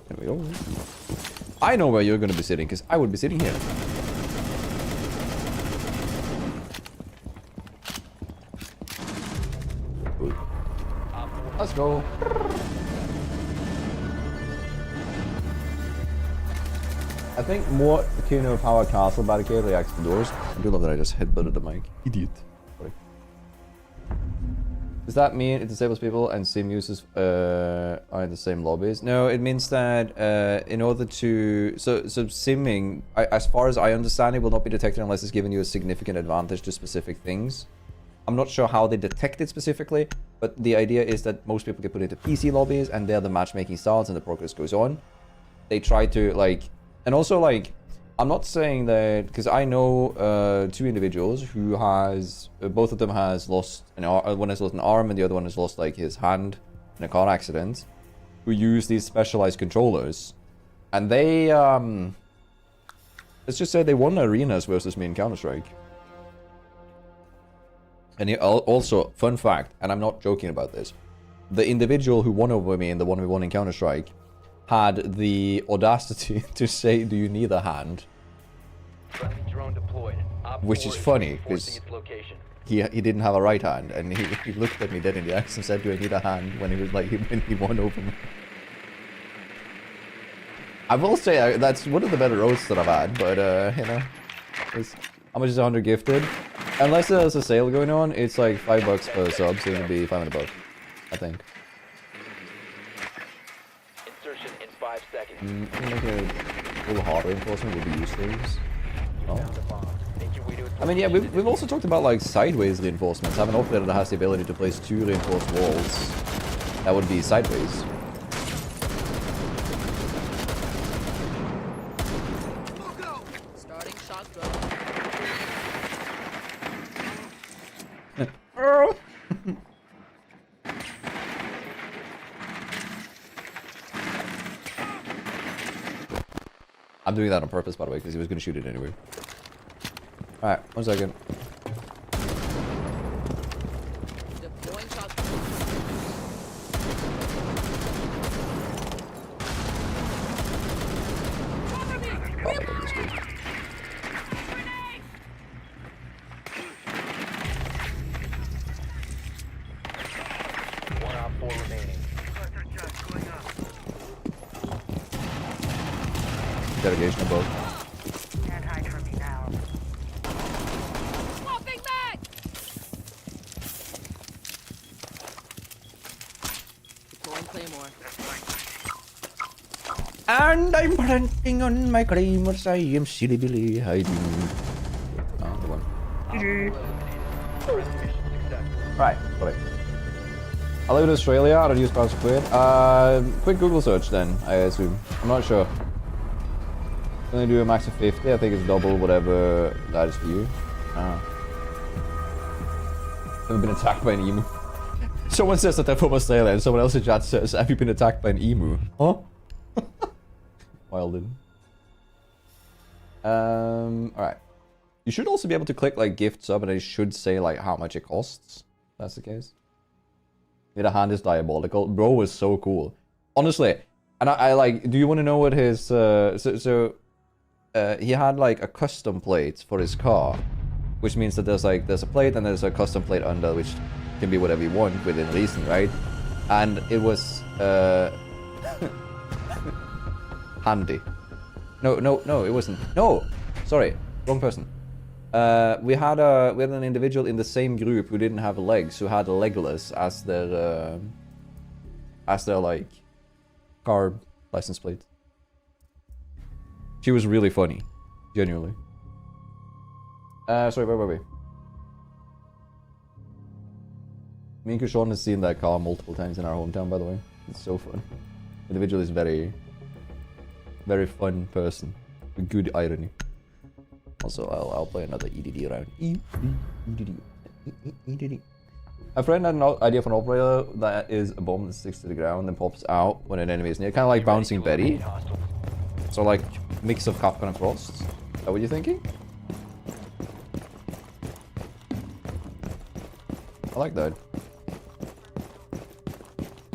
There we go. I know where you're gonna be sitting, because I would be sitting here. Good. Let's go. I think more akin of how a castle barricade reacts to doors. I do love that I just headbutted the mic. Idiot. Sorry. Does that mean it disables people and sim users are in the same lobbies? No, it means that in order to... So simming, as far as I understand, it will not be detected unless it's giving you a significant advantage to specific things. I'm not sure how they detect it specifically, but the idea is that most people get put into PC lobbies and there the matchmaking starts and the progress goes on. They try to, like... And also, like... I'm not saying that, because I know 2 individuals who has, both of them has lost an arm, one has lost an arm and the other one has lost like his hand in a car accident, who use these specialized controllers, and they, let's just say they won arenas versus me in Counter-Strike. And also, fun fact, and I'm not joking about this, the individual who won over me and the one we won in Counter-Strike had the audacity to say, "Do you need a hand?" Friendly drone deployed. Op Which 4 is funny, reinforcing 'cause its location. he didn't have a right hand, and he looked at me dead in the eyes and said, "Do I need a hand?" when he was like when he won over me. I will say that's one of the better roasts that I've had, but you know, how much is 100 gifted? Unless there's a sale going on, it's like $5 per sub, so it'll be 500 bucks, I think. Insertion in 5 seconds. I think like a full hard reinforcement would be useful. Oh. Found a bomb. Make your way to its I mean, yeah, location. we've also talked about like sideways reinforcements. Have an operator that has the ability to place 2 reinforced walls. That would be sideways. Starting shotgun. I'm doing that on purpose, by the way, because he was going to shoot it anyway. Alright, 1 second. Deploying shotgun. Oh, I got this dude. One op 4 remaining. Cluster charge going up. Interrogation above. Can't hide from me now. Swapping back! Deploying Claymore. And I'm planting on my claymores. I am silly Billy hiding. Oh, the one. Right, got it. I live in Australia. I don't use pounds per quid. Quick Google search then, I assume. I'm not sure. Can I do a max of 50? I think it's double whatever that is for you. Ah. Have you been attacked by an emu? Someone says that they're from Australia, and someone else in chat says, "Have you been attacked by an emu?" Huh? Wild in. Alright. You should also be able to click like gift sub, and it should say like how much it costs. If that's the case. Yeah, the hand is diabolical. Bro was so cool. Honestly. And I like, do you want to know what his, he had like a custom plate for his car. Which means that there's a plate and there's a custom plate under, which can be whatever you want within reason, right? And it was, handy. No, it wasn't. No! Sorry, wrong person. We had an individual in the same group who didn't have legs, who had Legolas as their like car license plate. She was really funny, genuinely. Sorry, where were we? Me and Kushon has seen that car multiple times in our hometown, by the way. It's so fun. The individual is very fun person with good irony. Also, I'll play another EDD round. EDD. A friend had an idea for an operator that is a bomb that sticks to the ground and pops out when an enemy is near. Kind of like Bouncing Betty. So like, mix of Capcom and Frost. Is that what you're thinking? I like that.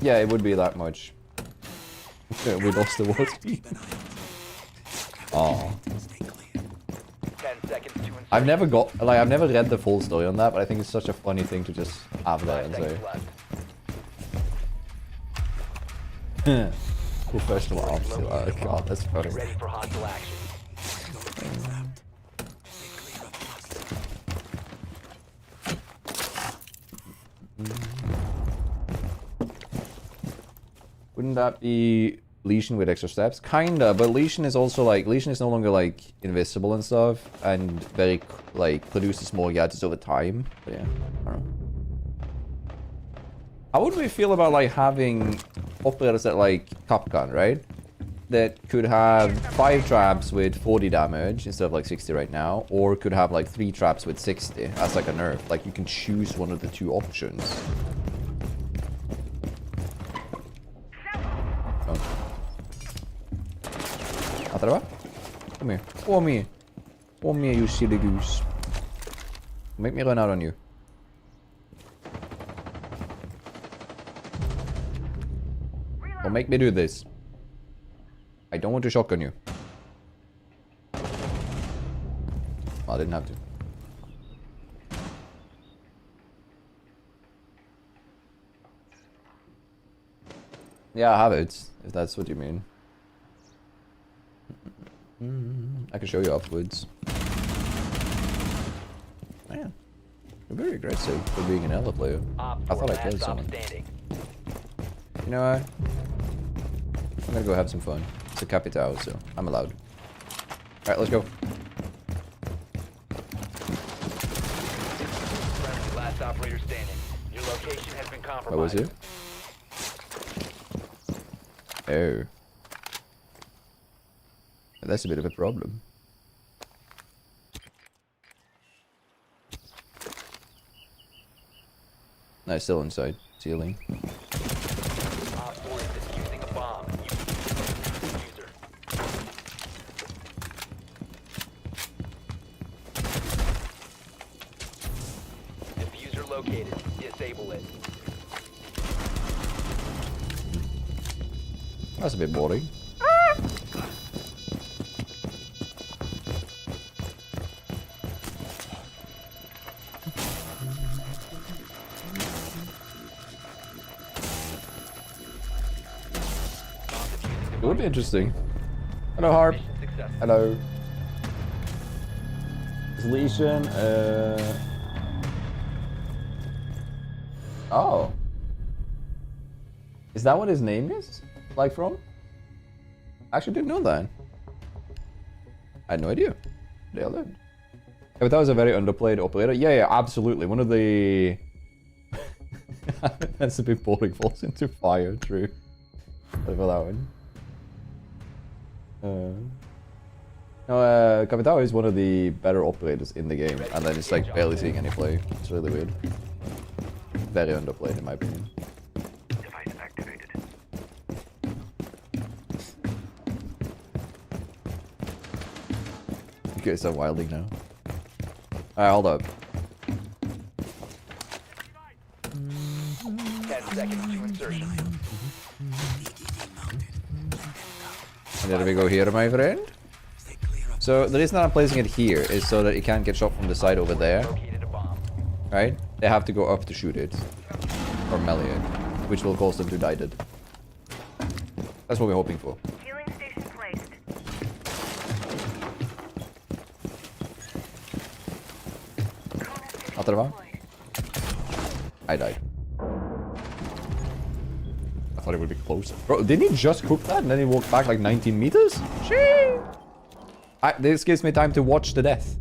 Yeah, it would be that much. We lost the war. Oh. 10 seconds to insert. I've never read the full story on that, but I think it's such a funny thing to just have there and 5 say. seconds left. Professional officer. Oh god, that's funny. Ready for hostile action. Wouldn't that be Lesion with extra steps? Kinda, but Lesion is also like, Lesion is no longer like invisible and stuff, and very like produces more gadgets over time. But yeah, I don't know. How would we feel about like having operators that like Capcom, right? That could have 5 traps with 40 damage instead of like 60 right now, or could have like 3 traps with 60 as like a nerf. Like you can choose one of the 2 options. Come here. Come here. Come here, you silly goose. Make me run out on you. Don't make me do this. I don't want to shotgun you. Well, I didn't have to. Yeah, I have it, if that's what you mean. I can show you afterwards. Man, you're very aggressive for being an Ella player. I thought I killed someone. You know what? I'm gonna go have some fun. It's a Capitao, so I'm allowed. Alright, let's go. Last operator standing. Your location has been compromised. What was it? Oh. That's a bit of a problem. No, still inside. Ceiling. Op 4 is defusing a bomb. User. Diffuser located. Disable it. That's a bit boring. It would be interesting. Hello, Harp. Mission successful. Hello. Lesion, Oh. Is that what his name is? Like from? I actually didn't know that. I had no idea. They all did. Yeah, but that was a very underplayed operator. Yeah, yeah, absolutely. One of the... That's a bit boring. Falls into fire, true. For that one. No, Capitao is one of the better operators in the game, and then it's like barely seeing any play. It's really weird. Very underplayed in my opinion. Device activated. You guys are wilding now. Alright, hold up. 10 seconds to insertion. And there we go here, my friend. So the reason that I'm placing it here is so that it can't get shot from the side over there. Located a bomb. Right? They have to go up to shoot it. Or melee it. Which will cause them to die dead. That's what we're hoping for. Healing station placed. After the I died. I thought it would be close. Bro, didn't he just cook that and then he walked back like 19 meters? Shit! This gives me time to watch the death.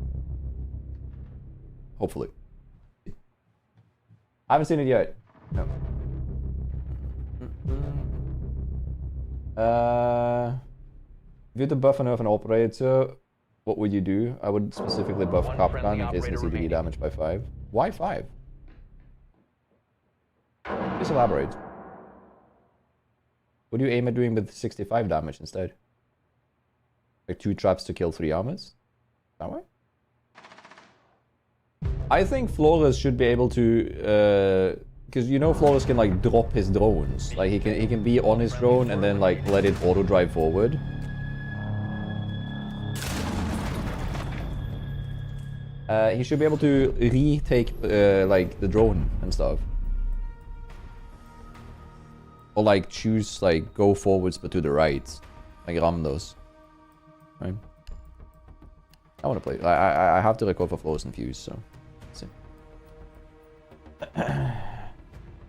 Hopefully. I haven't seen it yet. No. If you had to buff and nerf an operator, what would you do? I would specifically buff One Capcan friendly in case the operator CDD remaining. damage by 5. Why 5? Just elaborate. What do you aim at doing with 65 damage instead? Like 2 traps to kill 3 armors? That way? I think Flores should be able to, because you know Flores can like drop his drones. Like he can be on his drone and then like let it auto drive forward. He should be able to retake like the drone and stuff. Or like choose like go forwards but to the right. Like ram those. Right? I want to play. I have to recover Flores and Fuse, so let's see.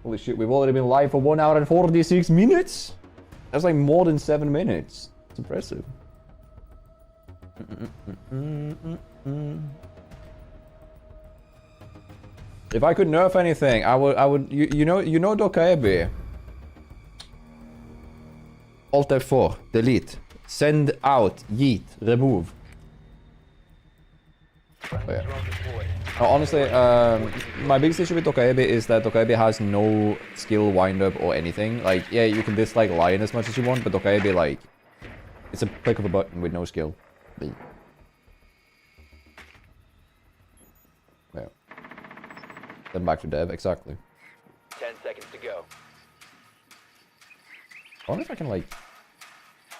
Holy shit, we've already been live for 1 hour and 46 minutes? That's like more than 7 minutes. It's impressive. If I could nerf anything, I would you know Dokaebe. Alt F4, delete, send out, yeet, remove. Oh, yeah. Honestly, my biggest issue with Dokaebe is that Dokaebe has no skill windup or anything. Like, yeah, you can dislike Lion as much as you want, but Dokaebe, like, it's a click of a button with no skill. Yeah. Then back to dev, exactly. 10 seconds to go. I wonder if I can, like...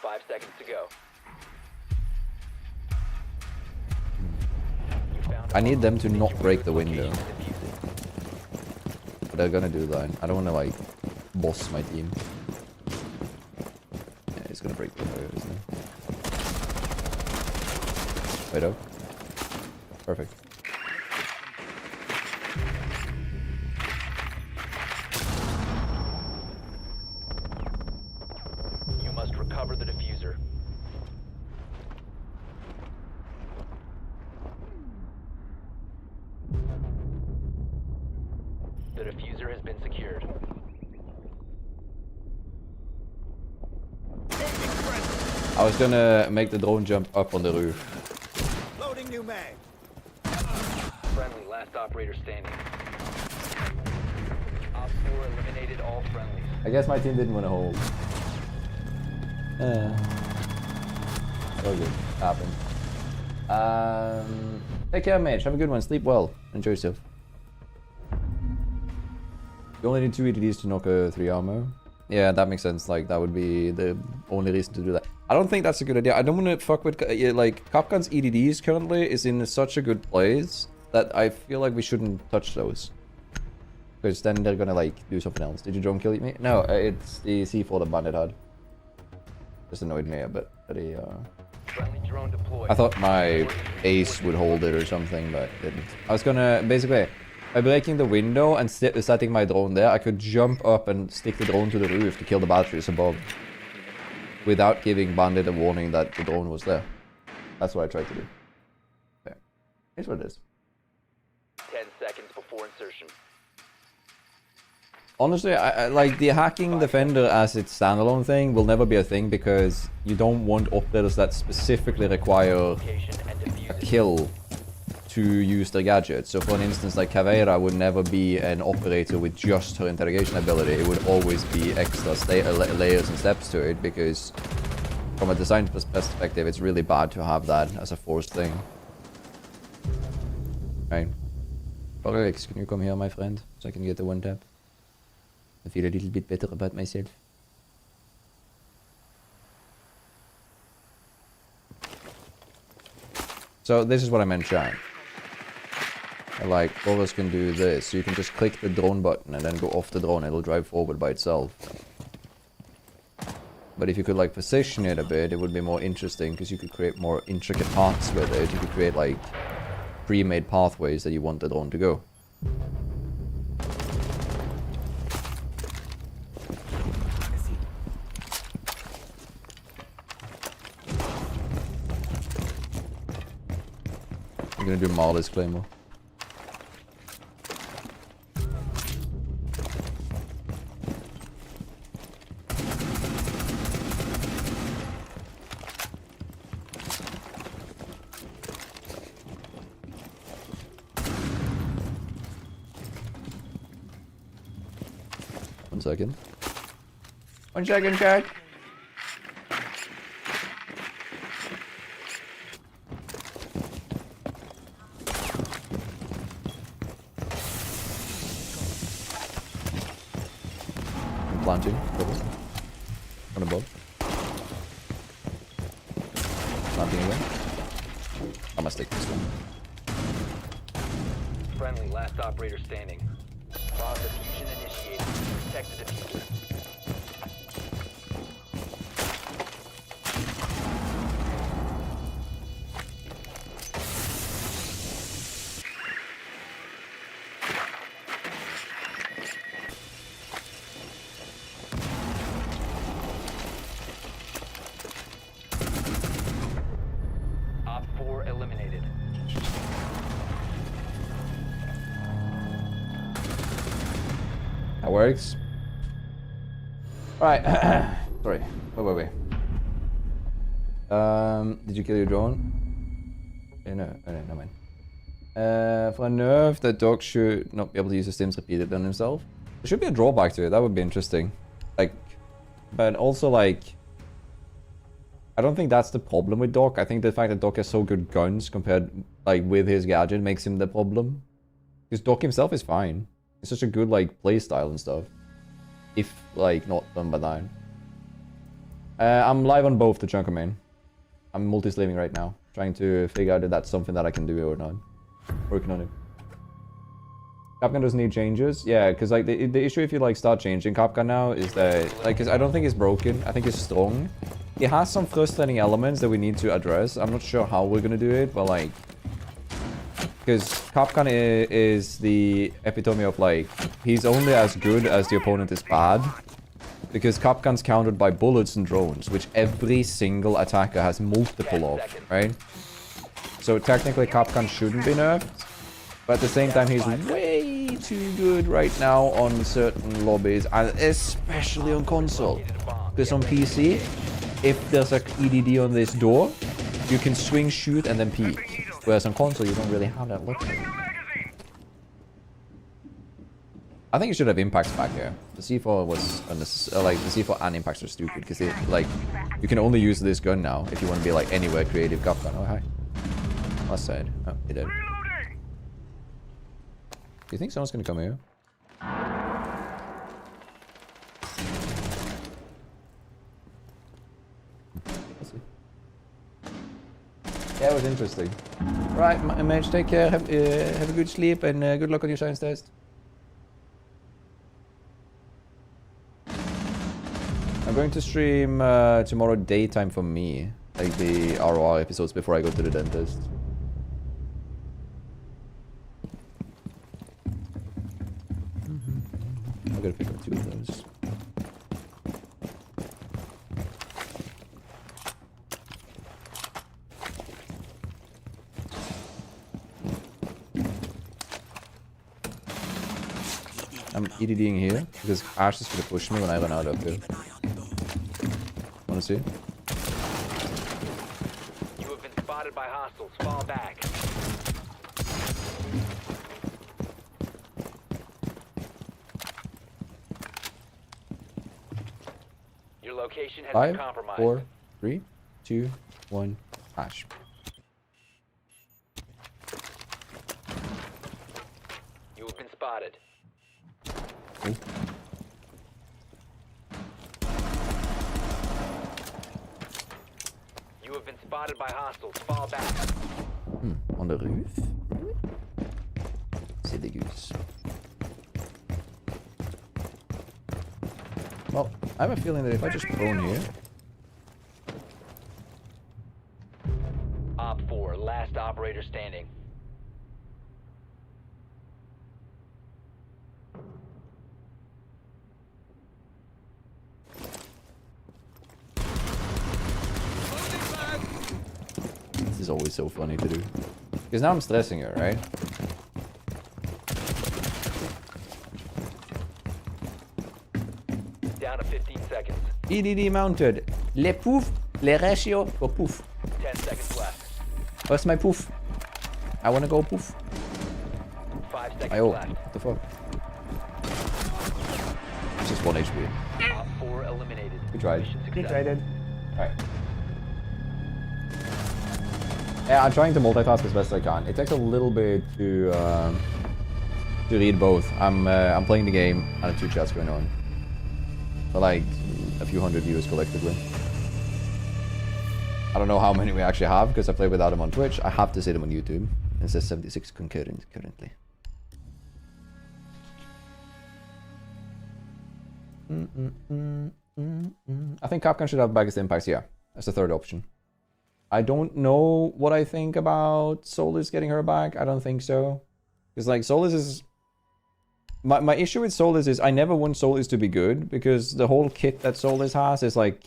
5 seconds to go. You found I need a them bomb. to Make not your way break to the its window. location and defuse it. But they're gonna do that. I don't wanna like boss my team. Yeah, he's gonna break the window, isn't he? Wait up. Perfect. You must recover the diffuser. The diffuser has been secured. I was gonna make the drone jump up on the roof. Loading new mag. Friendly, last operator standing. Op 4 eliminated all friendlies. I guess my team didn't want to hold. Oh good. Happened. Take care, mate. Have a good one. Sleep well. Enjoy yourself. You only need 2 EDDs to knock a 3 armor. Yeah, that makes sense. Like, that would be the only reason to do that. I don't think that's a good idea. I don't want to fuck with... like, Capcan's EDDs currently is in such a good place that I feel like we shouldn't touch those. Because then they're gonna, like, do something else. Did you drone kill me? No, it's the C4 that Bandit had. Just annoyed me a bit. But he, Friendly drone deployed. I thought my ace would hold it or something, but it didn't. I was gonna... Basically, by breaking the window and setting my drone there, I could jump up and stick the drone to the roof to kill the batteries above. Without giving Bandit a warning that the drone was there. That's what I tried to do. Okay. Here's what it is. 10 seconds before insertion. Honestly, I like the hacking defender as its standalone thing will never be a thing because you don't want operators that specifically require Location and defuse a it. kill to use their gadget. So for an instance, like Caveira would never be an operator with just her interrogation ability. It would always be extra layers and steps to it because from a design perspective, it's really bad to have that as a forced thing. Right. Alex, can you come here, my friend, so I can get the one tap? I feel a little bit better about myself. So this is what I meant, chat. Like, others can do this. So you can just click the drone button and then go off the drone. It'll drive forward by itself. But if you could like position it a bit, it would be more interesting because you could create more intricate paths with it. You could create like pre-made pathways that you want the drone to go. I'm gonna do Marley's Claymore. One second. 1 second, chat. I'm planting. Double. One above. Planting again. I must take this one. Friendly, last operator standing. Bomb diffusion initiated. Protect the diffuser. Op 4 eliminated. That works. Right. Sorry. Wait. Did you kill your drone? No, no man. For a nerf, the dog should not be able to use the stims repeatedly on himself. There should be a drawback to it. That would be interesting. Like, but also like, I don't think that's the problem with Doc. I think the fact that Doc has so good guns compared, like, with his gadget makes him the problem. Because Doc himself is fine. It's such a good, like, playstyle and stuff. If, like, not done by that. I'm live on both the chunk main. I'm multi-slaving right now, trying to figure out if that's something that I can do or not. Working on it. Capcan doesn't need changes. Yeah, because like the issue if you like start changing Capcan now is that like, cause I don't think it's broken. I think it's strong. It has some frustrating elements that we need to address. I'm not sure how we're gonna do it, but like, because Capcan is the epitome of like, he's only as good as the opponent is bad. Because Capcan's countered by bullets and drones, which every single attacker has multiple of, right? So technically Capcan shouldn't be nerfed. But at the same time, he's way too good right now on certain lobbies, and especially on console. Because on PC, if there's an EDD on this door, you can swing, shoot, and then peek. Whereas on console, you don't really have that luxury. I think you should have impacts back here. The C4 was unnecessary. Like the C4 and impacts are stupid because they like you can only use this gun now if you want to be like anywhere creative. Capcan. Oh hi. Last side. Oh, he did. Do you think someone's gonna come here? Let's see. Yeah, it was interesting. Right, mage, take care. Have a good sleep and good luck on your science test. I'm going to stream tomorrow daytime for me, like the R.O.R episodes before I go to the dentist. I'm gonna pick up 2 of those. I'm EDDing here because Ash is gonna push me when I run out of here. Wanna see? You have been spotted by hostiles. Fall back. Your location has been 5, compromised. 4, 3, 2, 1, Ash. You have been spotted. Ooh. You have been spotted by hostiles. Fall back. On the roof. C'est dégueulasse. Well, I have a feeling that if I just prone here... Op 4, last operator standing. This is always so funny to do. Because now I'm stressing her, right? Down to 15 seconds. EDD mounted. Le pouf, le ratio for poof. 10 seconds left. Where's my poof? I wanna go poof. 5 seconds I left. what the fuck? It's just 1 HP. Op 4 eliminated. Good try. Mission Good success. try, dude. Alright. Yeah, I'm trying to multitask as best I can. It takes a little bit to read both. I'm playing the game and I have 2 chats going on. For like a few hundred viewers collectively. I don't know how many we actually have because I play without them on Twitch. I have to see them on YouTube. It says 76 concurrent currently. I think Capcan should have biggest impacts, yeah. That's the third option. I don't know what I think about Solis getting her back. I don't think so. Because like Solis is... My issue with Solis is I never want Solis to be good. Because the whole kit that Solis has is like...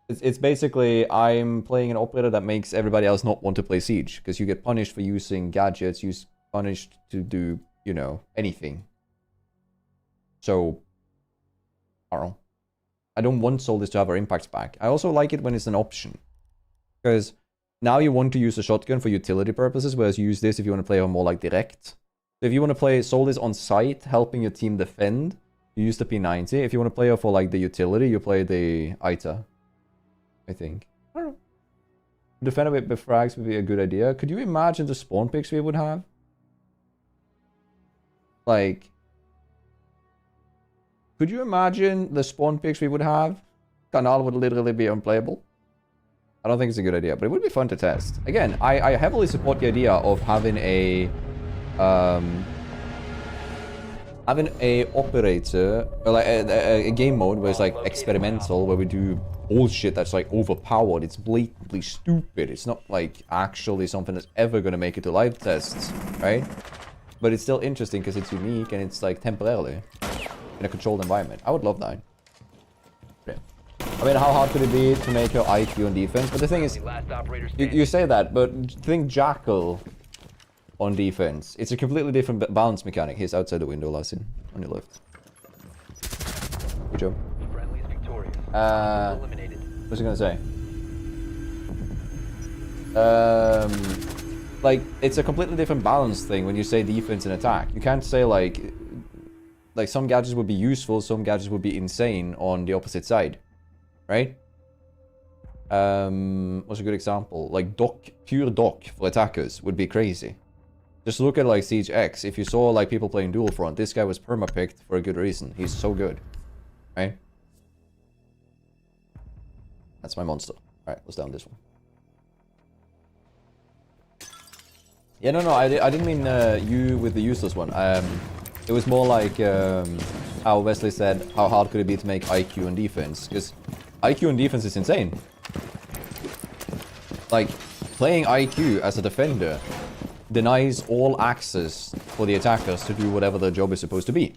It's basically I'm playing an operator that makes everybody else not want to play Siege. Because you get punished for using gadgets. You're punished to do, you know, anything. So... I don't know. I don't want Solis to have her impacts back. I also like it when it's an option. Because now you want to use a shotgun for utility purposes, whereas you use this if you want to play her more like direct. So if you want to play Solis on site, helping your team defend, you use the P90. If you want to play her for like the utility, you play the ITA. I think. I don't know. Defend with frags would be a good idea. Could you imagine the spawn picks we would have? Like... Could you imagine the spawn picks we would have? Canal would literally be unplayable. I don't think it's a good idea, but it would be fun to test. Again, I heavily support the idea of having a operator, or like a game mode where it's like experimental, where we do bullshit that's like overpowered. It's blatantly stupid. It's not like actually something that's ever gonna make it to live tests, right? But it's still interesting because it's unique and it's like temporarily in a controlled environment. I would love that. Yeah. I mean, how hard could it be to make her IQ on defense? But the thing is, you say that, but think Jackal on defense. It's a completely different balance mechanic. He's outside the window, Lassin, on your left. Good job. What's I gonna say? Like, it's a completely different balance thing when you say defense and attack. You can't say like some gadgets would be useful, some gadgets would be insane on the opposite side, right? What's a good example? Like pure dock for attackers would be crazy. Just look at like Siege X. If you saw like people playing dual front, this guy was perma-picked for a good reason. He's so good, right? That's my monster. Alright, let's down this one. Yeah, no, I didn't mean you with the useless one. It was more like how Wesley said, how hard could it be to make IQ and defense? Because IQ and defense is insane. Like, playing IQ as a defender denies all access for the attackers to do whatever their job is supposed to be.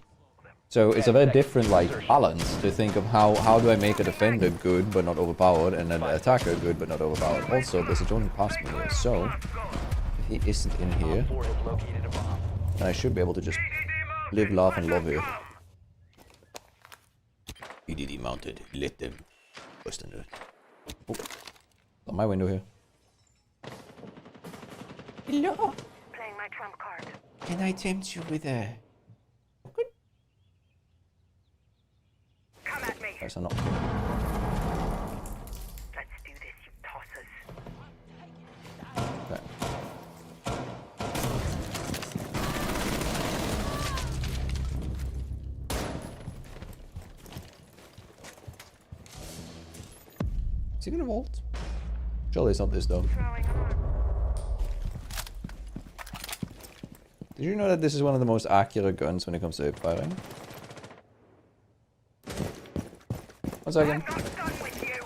So it's a very different like balance to think of how do I make a defender good but not overpowered, and an attacker good but not overpowered. Also, there's a joint past me here, so if he isn't in here, then I should be able to just live, laugh, and love here. EDD mounted. Let them bust under it. Oh, on my window here. Hello. Playing my trump card. Can I tempt you with a? Come at me. There's a knock. Let's do this, you tossers. Okay. Is he gonna vault? Surely it's not this though. Throwing arm. Did you know that this is one of the most accurate guns when it comes to hip firing? One second. I'm not done with you.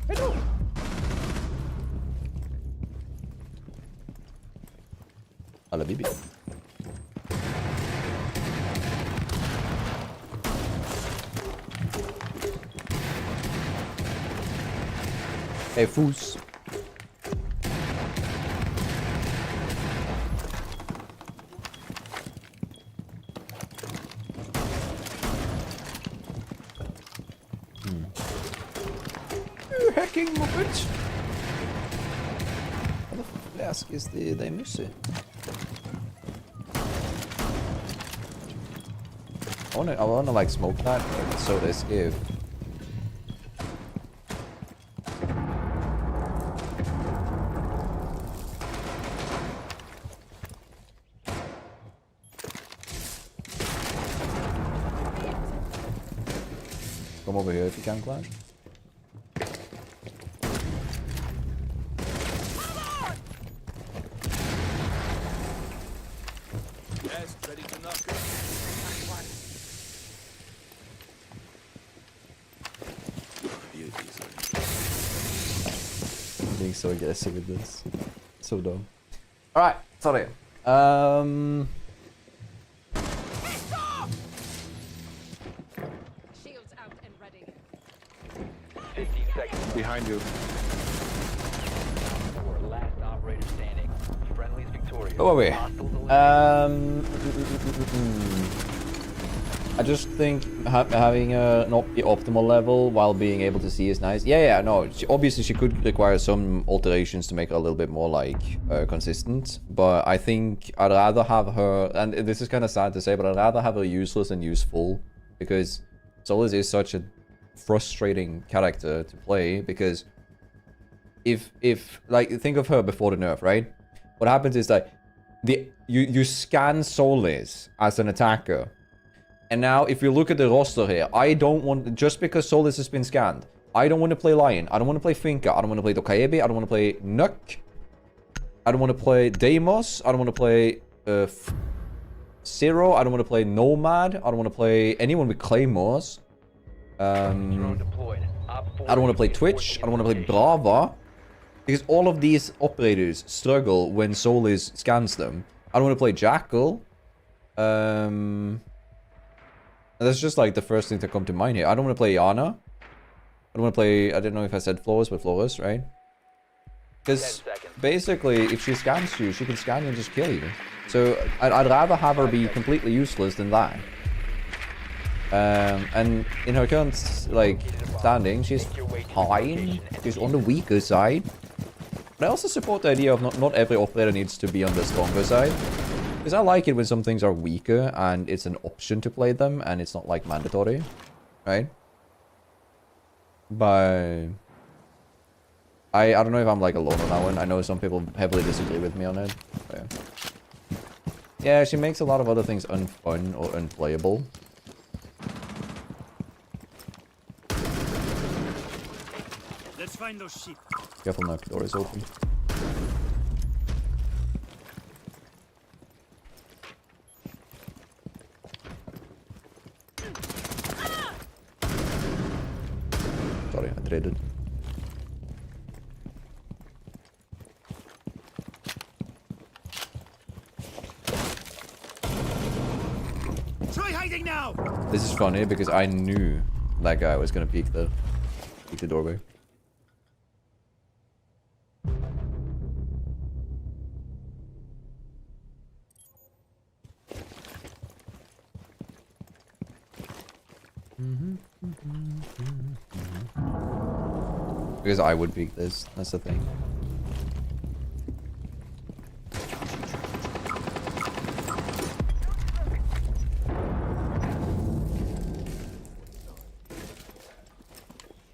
Hello. Alla bibi. Hey, fools. You hacking muppet. Vad the fläsk is det they missing? I wanna like smoke that, but it's so risky if come over here if you can, Clash. Yes, ready to knock it. I'm being so aggressive with this. So dumb. Alright, sorry. Shields out and ready. 15 seconds. Behind you. Last operator standing. Friendly's victorious. Who are we? Hostiles eliminated. I just think having not the optimal level while being able to see is nice. Yeah, no. Obviously, she could require some alterations to make her a little bit more like consistent. But I think I'd rather have her, and this is kind of sad to say, but I'd rather have her useless than useful, because Solis is such a frustrating character to play. Because if like think of her before the nerf, right? What happens is that you scan Soulless as an attacker. And now, if you look at the roster here, I don't want... Just because Soulless has been scanned, I don't want to play Lion. I don't want to play Finka. I don't want to play Dokaebi. I don't want to play Nuk. I don't want to play Deimos. I don't want to play... Zero. I don't want to play Nomad. I don't want to play anyone with Claymores. Drone deployed. Op 4 I don't want to play Twitch. I don't want to play Brava. Because all of these operators struggle when Soulless scans them. I don't want to play Jackal. That's just like the first thing to come to mind here. I don't want to play Yana. I don't want to play... I don't know if I said Flores, but Flores, right? Because basically, if she scans you, she can scan you and just kill you. So I'd rather have her be completely useless than that. And in her current like standing, she's fine. She's on the weaker side. But I also support the idea of not every operator needs to be on the stronger side. Because I like it when some things are weaker and it's an option to play them and it's not like mandatory. Right? But I don't know if I'm like alone on that one. I know some people heavily disagree with me on it. But yeah, she makes a lot of other things unfun or unplayable. Let's find those sheep. Careful, Nuk, door is open. Sorry, I traded. Try hiding now. This is funny because I knew that guy was gonna peek the doorway. Because I would peek this, that's the thing.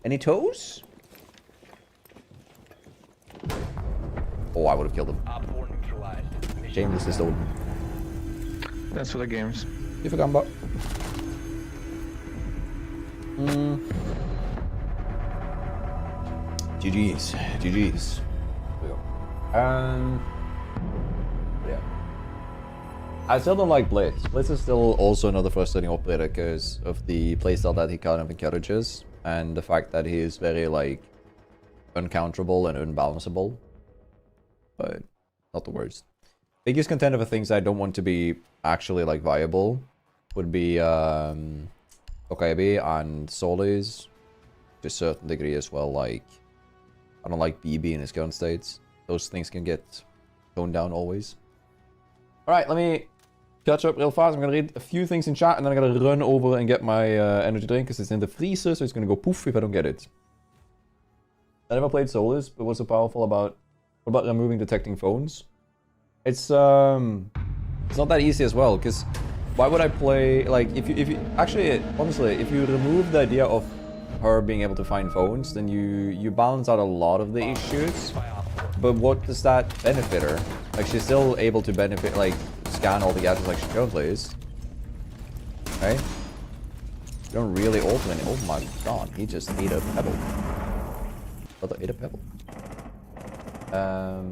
Any toes? Oh, I would have killed him. Op 4 neutralized. Mission Shameless is stolen. That's for the games. You forgot about. GG's. GG's. Yeah. I still don't like Blitz. Blitz is still also another frustrating operator because of the playstyle that he kind of encourages and the fact that he is very like uncounterable and unbalanceable. But not the worst. Biggest contender for things I don't want to be actually like viable would be Dokaebi and Solis to a certain degree as well. Like I don't like BB in his current states. Those things can get toned down always. Alright, let me catch up real fast. I'm gonna read a few things in chat and then I'm gonna run over and get my energy drink because it's in the freezer, so it's gonna go poof if I don't get it. I never played Solis, but what's so powerful about what about removing detecting phones? It's not that easy as well, because why would I play like if you actually honestly if you remove the idea of her being able to find phones, then you balance out a lot of the issues. But what does that benefit her? Like she's still able to benefit like scan all the gadgets like she currently is. Right? You don't really alter any. Oh my god, he just ate a pebble. Brother ate a pebble. Yeah.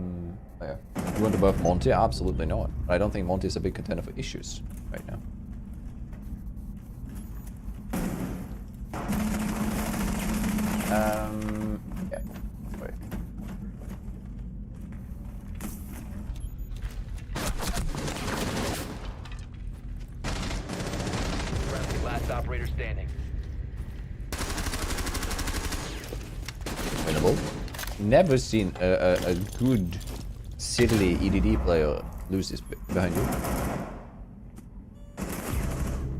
You want to buff Monty? Absolutely not. I don't think Monty is a big contender for issues right now. Yeah. Wait. friendly. Last operator standing. Winnable. Never seen a good silly EDD player lose this behind you.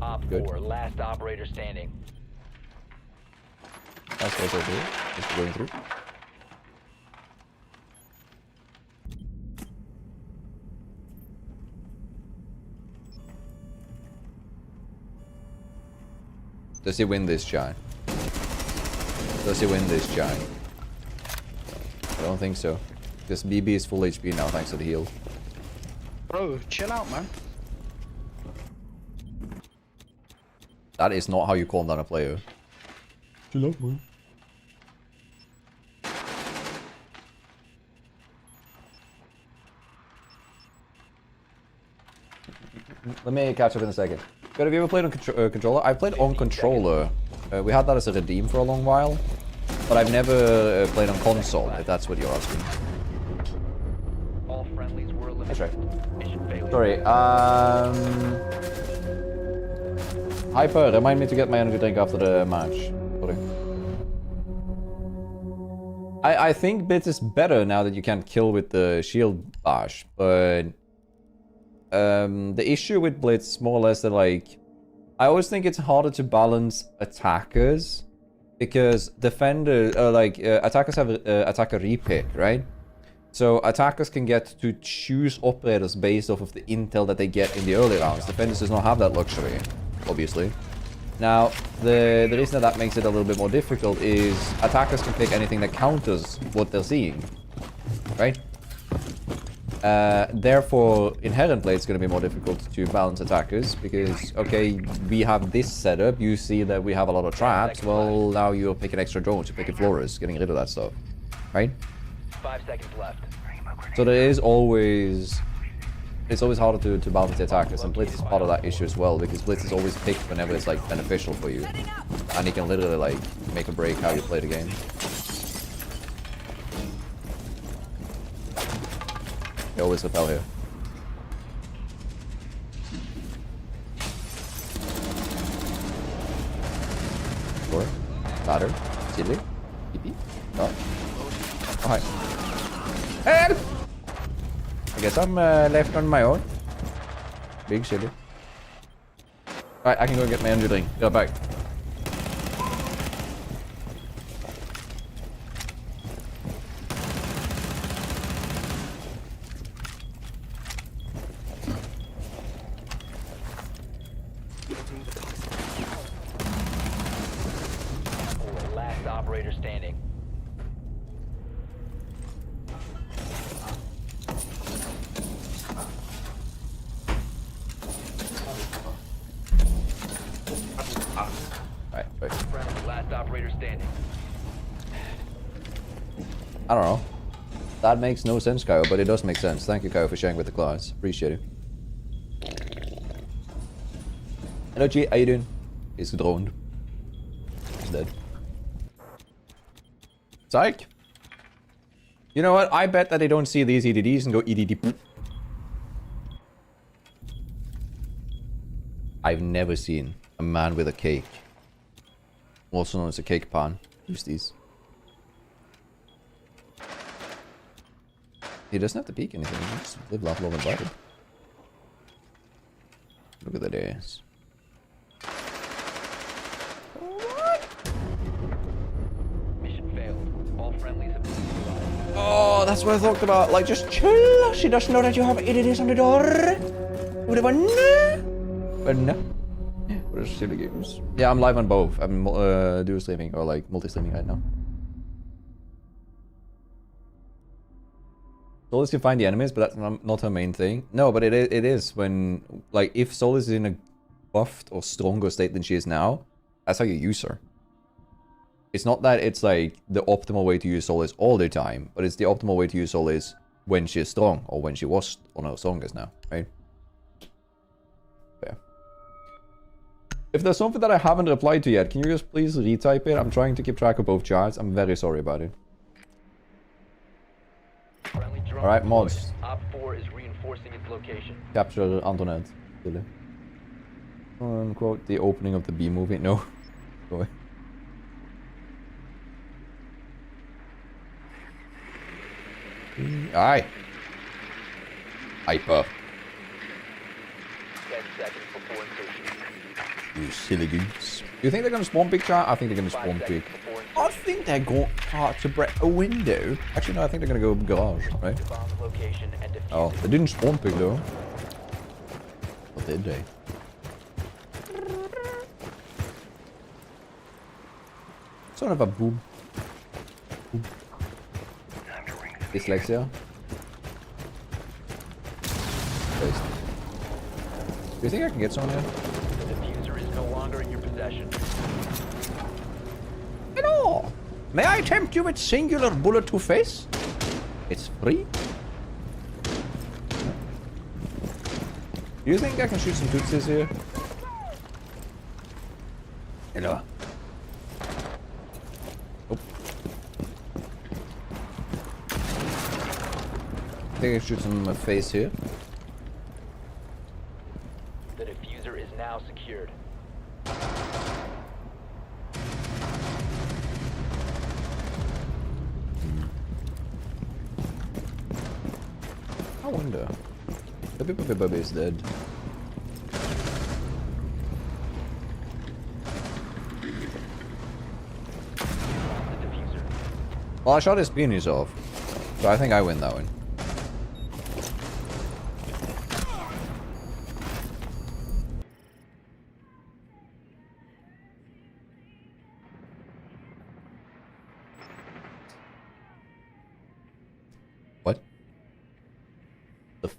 Op Good. 4, last operator standing. That's also good. Just going through. Does he win this giant? Does he win this giant? I don't think so. Because BB is full HP now thanks to the heal. Bro, chill out, man. That is not how you calm down a player. Chill out, man. Let me catch up in a second. Have you ever played on controller? I played on controller. We had that as a redeem for a long while. But I've never played on console, if that's what you're asking. All friendlies were That's right. eliminated. Mission failure. Sorry, Hyper, remind me to get my energy drink after the match. Sorry. I think Blitz is better now that you can't kill with the shield bash, but the issue with Blitz more or less that like I always think it's harder to balance attackers because defenders attackers have attacker repick, right? So attackers can get to choose operators based off of the intel that they get in the early rounds. Defenders does not have that luxury, obviously. Now, the reason that makes it a little bit more difficult is attackers can pick anything that counters what they're seeing, right? Therefore, inherently, it's going to be more difficult to balance attackers because, okay, we have this setup. You see that we have a lot of traps. Well, now you're picking extra drones, you're picking floors, getting rid of that stuff, right? 5 seconds left. So there is always... It's always harder to balance the attackers, and Blitz is part of that issue as well, because Blitz is always picked whenever it's, like, beneficial for you. And he can literally, like, make or break how you play the game. They always repel here. Door. Ladder. Silly. TP. Oh. Oh, hi. Help! I guess I'm left on my own. Big silly. Alright, I can go and get my energy drink. Go back. Last operator standing. Right. Friendly, last operator standing. I don't know. That makes no sense, Kyle, but it does make sense. Thank you, Kyle, for sharing with the class. Appreciate it. Hello, G. How you doing? He's droned. He's dead. Psych. You know what? I bet that they don't see these EDDs and go EDD. I've never seen a man with a cake, also known as a cake pan, use these. He doesn't have to peek anything, he just live, laugh, love, and body. Look at that ass. Mission failed. All friendlies have been neutralized. Oh, that's what I talked about. Like, just chill. She doesn't know that you have EDDs on the door. Whatever. But no. What are silly games? Yeah, I'm live on both. I'm dual streaming or like multi-streaming right now. Solis can find the enemies, but that's not her main thing. No, but it is when, like, if Solis is in a buffed or stronger state than she is now, that's how you use her. It's not that it's like the optimal way to use Solis all the time, but it's the optimal way to use Solis when she is strong or when she was on her strongest now, right? Fair. If there's something that I haven't replied to yet, can you just please retype it? I'm trying to keep track of both chats. I'm very sorry about it. Alright, mods. Op 4 is reinforcing its location. Capture Antoinette. Really. Unquote, the opening of the B movie. No. Go away. Aye. Hyper. 10 seconds before insertion. You silly goose. Do you think they're gonna spawn pick, chat? I think they're gonna 5 spawn seconds pick. before insertion. I think they're going to break a window. Actually, no, I think they're gonna go garage, right? Bomb's location and defuse Oh, it. they didn't spawn pick though. Or did they? Son of a boom. Dyslexia. Based. Do you think I can get someone here? The diffuser is no longer in your possession. Hello! May I tempt you with singular bullet to face? It's free. Do you think I can shoot some Tutsis here? Hello. Nope. I think I can shoot some face here. The diffuser is now secured. I wonder. The baby is dead. The diffuser. Well, I shot his penis off, so I think I win that one. What? The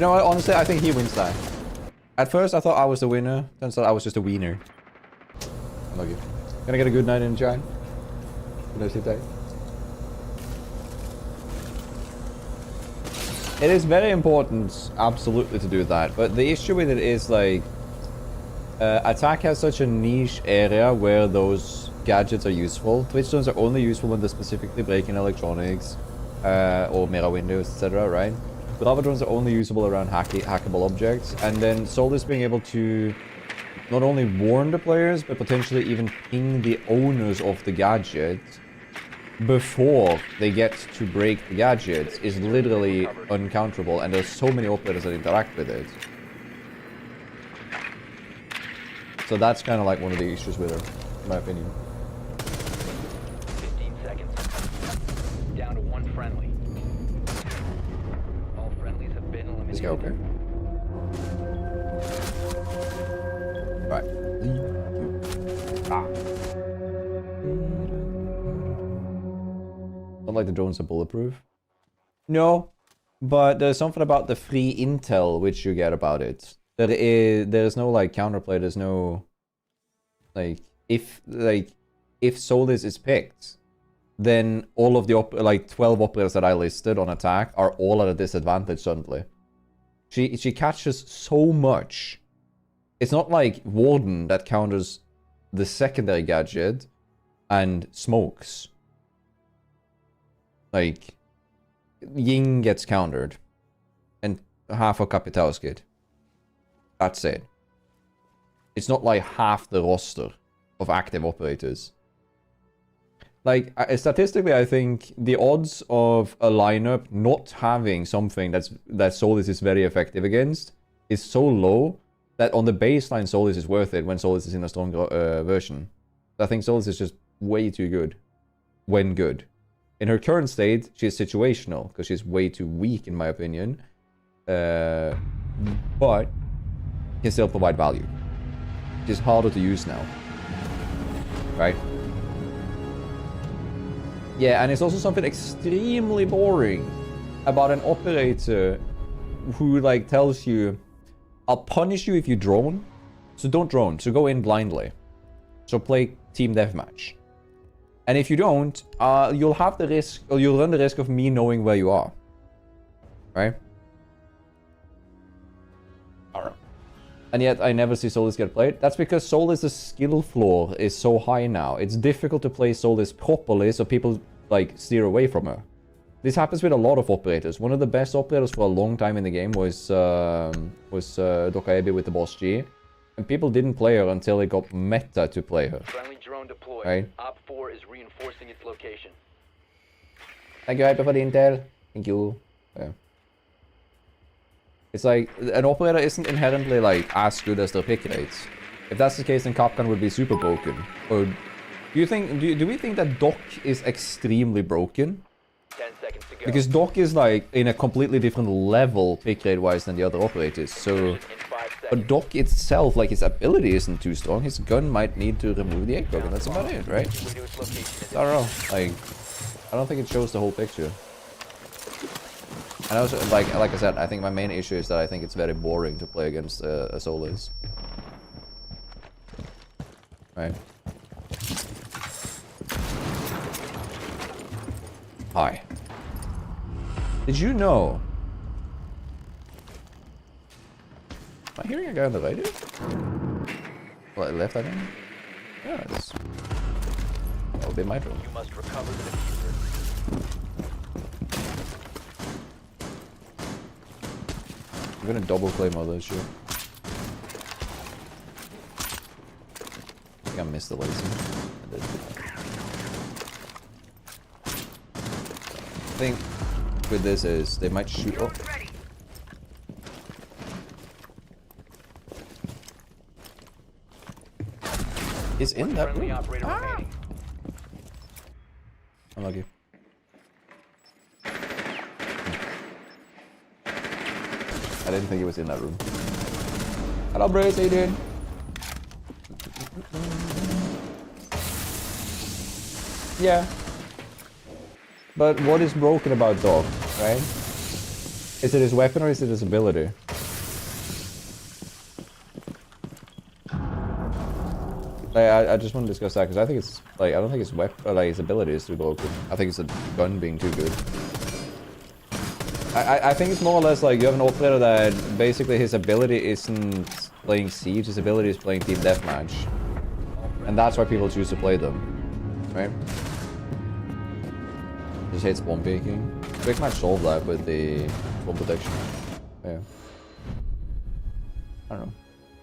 You know what? Honestly, I think he wins that. At first, I thought I was the winner. Turns out I was just a wiener. Unlucky. Gonna get a good night in, John. Good night, sleep tight. It is very important, absolutely, to do that. But the issue with it is, like, attack has such a niche area where those gadgets are useful. Twitch stones are only useful when they're specifically breaking electronics, or mirror windows, etc., right? Bravo drones are only usable around hackable objects, and then Solus being able to not only warn the players, but potentially even ping the owners of the gadget before they get to break the gadget is literally uncounterable, and there's so many operators that interact with it. So that's kind of like one of the issues with her, in my opinion. 15 seconds. Down to one friendly. All friendlies have been eliminated. Is this guy okay? Right. Ah. Not like the drones are bulletproof. No, but there's something about the free intel which you get about it. There's no like counterplay. There's no like if Solus is picked, then all of the 12 operators that I listed on attack are all at a disadvantage suddenly. She catches so much. It's not like Warden that counters the secondary gadget and smokes. Like, Ying gets countered. And half of Capitals get. That's it. It's not like half the roster of active operators. Like, statistically, I think the odds of a lineup not having something that Solus is very effective against is so low that on the baseline, Solus is worth it when Solus is in a stronger version. I think Solus is just way too good. When good. In her current state, she is situational, because she's way too weak, in my opinion. But can still provide value. She's harder to use now. Right? Yeah, and it's also something extremely boring about an operator who, like, tells you, I'll punish you if you drone, so don't drone, so go in blindly. So play team deathmatch. And if you don't, you'll have the risk, or you'll run the risk of me knowing where you are. Right? Alright. And yet, I never see Solus get played. That's because Solus' skill floor is so high now. It's difficult to play Solus properly, so people, like, steer away from her. This happens with a lot of operators. One of the best operators for a long time in the game was Dokaebi with the Boss G. And people didn't play her until it got meta to play her. Friendly drone deployed. Right? Op 4 is reinforcing its location. Thank you, Hyper, for the intel. Thank you. Yeah. It's like, an operator isn't inherently, like, as good as their pick rates. If that's the case, then Capcan would be super broken. Or, do we think that Doc is extremely broken? 10 seconds to go. Because Doc is, like, in a completely different level pick rate-wise than the other operators, so... In 5 seconds. But Doc itself, like, his ability isn't too strong. His gun might need to remove the egg bug, and that's about it, right? To its location. I don't know. Like, I don't think it shows the whole picture. And also, like I said, I think my main issue is that I think it's very boring to play against a Solis. Right. Hi. Did you know? Am I hearing a guy on the radio? Well, left, I think. Yeah, it's... That would be my drone. You must recover the diffuser. I'm gonna double claim all that shit. I think I missed the laser. I did. I think with this is they might shoot. Oh. He's in that Friendly room. operator remaining. Unlucky. I didn't think he was in that room. Hello, Brace, how you doing? Yeah. But what is broken about Doc, right? Is it his weapon or is it his ability? I just want to discuss that because I think it's like I don't think his weapon, like his ability is too broken. I think it's a gun being too good. I think it's more or less like you have an operator that basically his ability isn't playing Siege, his ability is playing Team Deathmatch. And that's why people choose to play them. Right? Just hate spawn peeking. Quick match solved that with the spawn protection. Yeah. I don't know.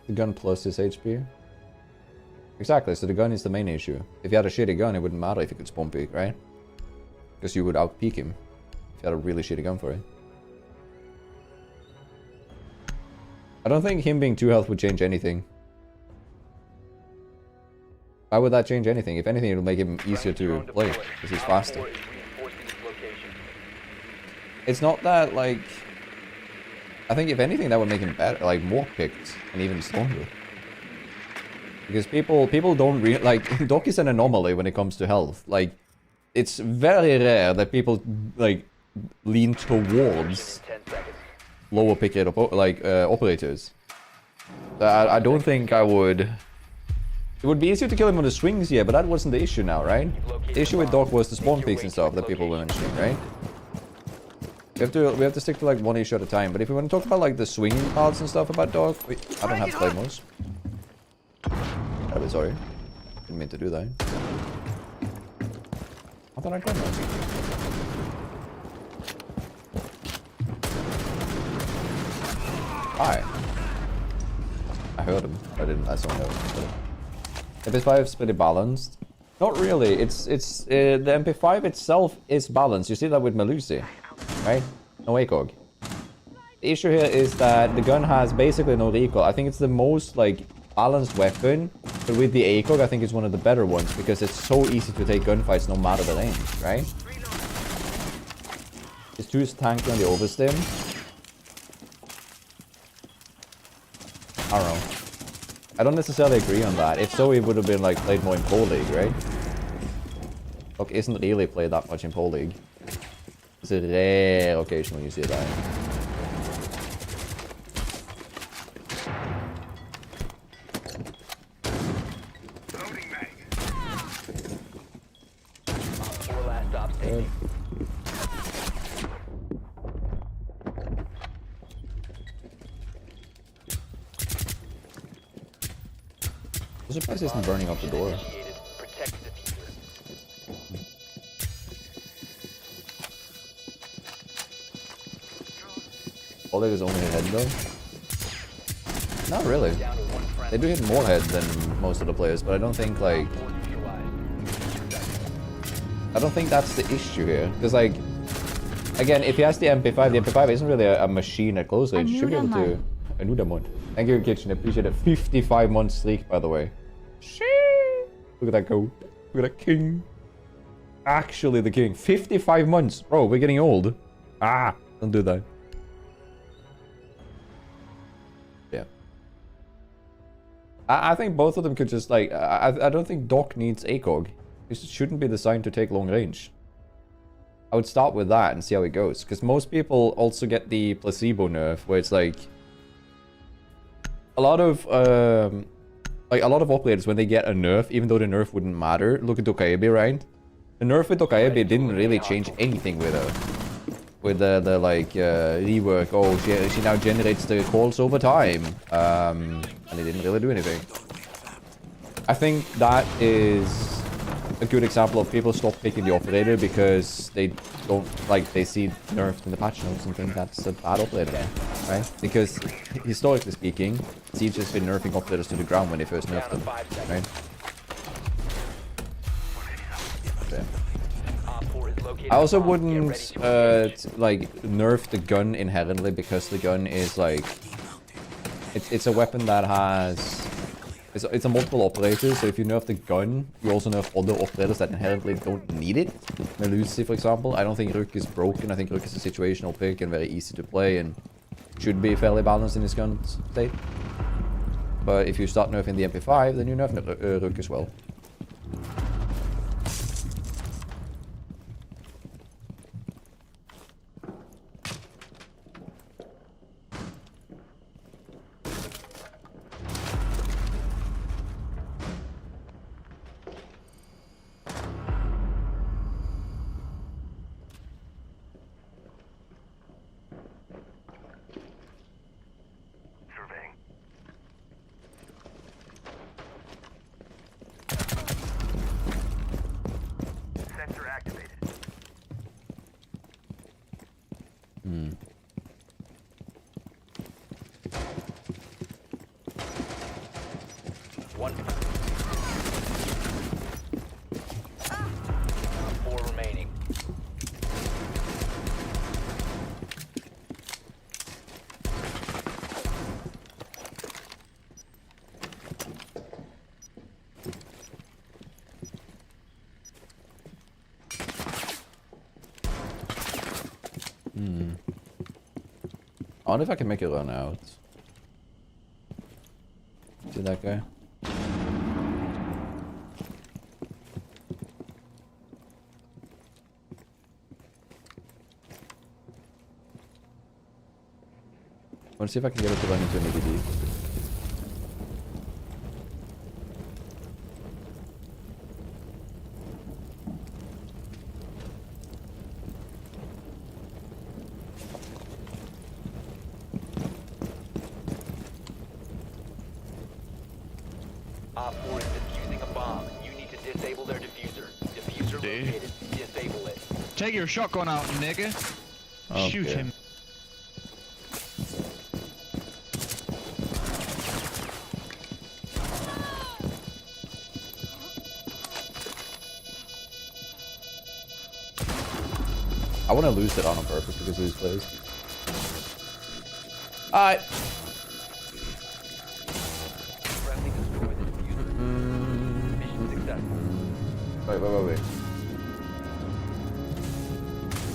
The gun plus his HP. Exactly, so the gun is the main issue. If you had a shitty gun, it wouldn't matter if you could spawn peek, right? Because you would out-peek him if you had a really shitty gun for it. I don't think him being 2 health would change anything. Why would that change anything? If anything, it'll make him easier to play, because he's faster. It's not that, like... I think if anything, that would make him better, like more picked, and even stronger. Because people don't really... Like, Doc is an anomaly when it comes to health. Like, it's very rare that people, like, lean towards lower pick rate operators. I don't think I would... It would be easier to kill him on the swings, yeah, but that wasn't the issue now, right? The issue with Doc was the spawn peaks and stuff that people were mentioning, right? We have to stick to like one issue at a time. But if we want to talk about like the swinging parts and stuff about Doc, wait, I don't have claymores. I'm sorry. Didn't mean to do that. I thought I claymores. Hi. I heard him. I saw him. MP5 is pretty balanced. Not really. It's the MP5 itself is balanced. You see that with Melusi, right? No ACOG. The issue here is that the gun has basically no recoil. I think it's the most like balanced weapon, but with the ACOG, I think it's one of the better ones because it's so easy to take gunfights no matter the range, right? It's too tanky on the overstim. I don't know. I don't necessarily agree on that. If so, he would have been like played more in Pro League, right? Doc isn't really played that much in Pro League. It's a rare occasion when you see that. Loading mag. 4 last stops standing. I'm surprised he isn't burning up the door. Protect the diffuser. Oleg is only a head though? Not really. Down to 1 friendly. They do hit more head than most of the players, but I don't think like... I don't think that's the issue here. Because like... Again, if he has the MP5 isn't really a machine at close range. You should be able to... Anudamon. Thank you, Kitchen. Appreciate it. 55-month streak, by the way. Look at that goat. Look at that king. Actually the king. 55 months. Bro, we're getting old. Ah, don't do that. Yeah. I think both of them could just like... I don't think Doc needs ACOG. It shouldn't be designed to take long range. I would start with that and see how it goes. Because most people also get the placebo nerf, where it's like a lot of operators, when they get a nerf, even though the nerf wouldn't matter. Look at Tokaebe, right? The nerf with Tokaebe didn't really change anything with her. With the rework. Oh, she now generates the calls over time. And it didn't really do anything. I think that is a good example of people stop picking the operator because they don't, like, they see nerfed in the patch notes and think that's a bad operator, right? Because historically speaking, Siege has been nerfing operators to the ground when they first nerfed them, right? Okay. I also wouldn't like nerf the gun inherently, because the gun is like it's a weapon that has it's a multiple operator, so if you nerf the gun, you also nerf other operators that inherently don't need it. Melusi, for example. I don't think Rook is broken. I think Rook is a situational pick and very easy to play and should be fairly balanced in his gun state. But if you start nerfing the MP5, then you nerf Rook as well. Surveying. Sensor activated. One. 4 remaining. I wonder if I can make it run out. See that guy? I want to see if I can get it to run into an EDD. R.O.R is defusing a bomb. You need to disable their diffuser. Diffuser located. Disable it. Take your shotgun out, nigga. Shoot Okay. him. I want to lose it on purpose because of these plays. Alright. Friendly destroy the diffuser. Mission successful. Wait.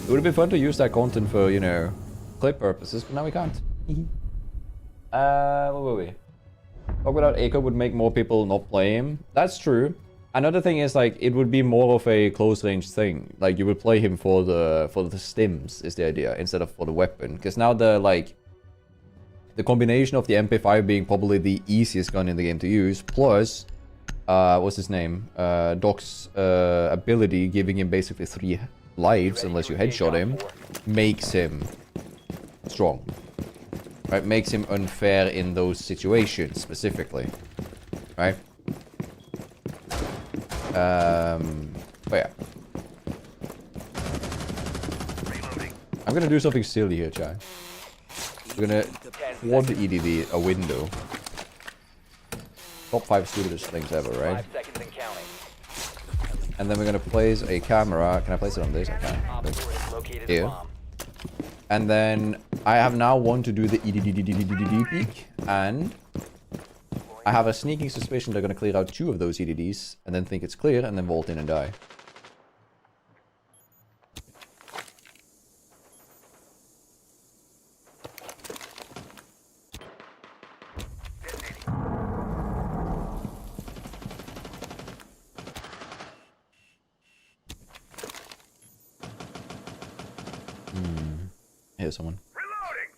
It would have been fun to use that content for, you know, clip purposes, but now we can't. Wait. Talk without Echo would make more people not play him. That's true. Another thing is, like, it would be more of a close range thing. Like, you would play him for the stims is the idea, instead of for the weapon. Because now the combination of the MP5 being probably the easiest gun in the game to use, plus what's his name? Doc's ability giving him basically 3 lives unless you headshot him, makes him strong. Right? Makes him unfair in those situations specifically. Right? But yeah. I'm gonna do something silly here, Chai. We're gonna quad EDD a window. Top 5 stupidest things ever, right? 5 seconds and counting. And then we're gonna place a camera. Can I place it on this? I can. R.O.R has located a Here. bomb. And then I have now one to do the EDD peek, and I have a sneaking suspicion they're gonna clear out 2 of those EDDs, and then think it's clear, and then vault in and die. Here's someone.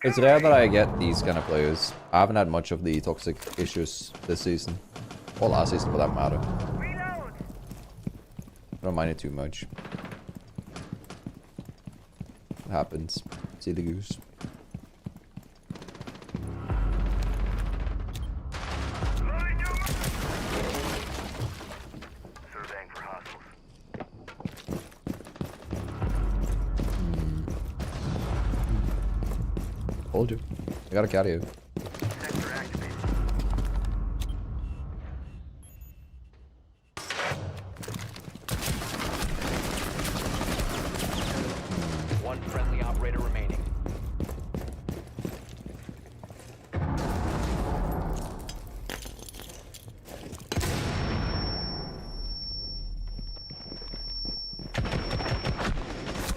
It's rare that I get these kind of players. I haven't had much of the toxic issues this season. Or last season for that matter. I don't mind it too much. It happens. See the goose. Surveying for hostiles. Told you. I gotta carry you. Sector activated. One friendly operator remaining.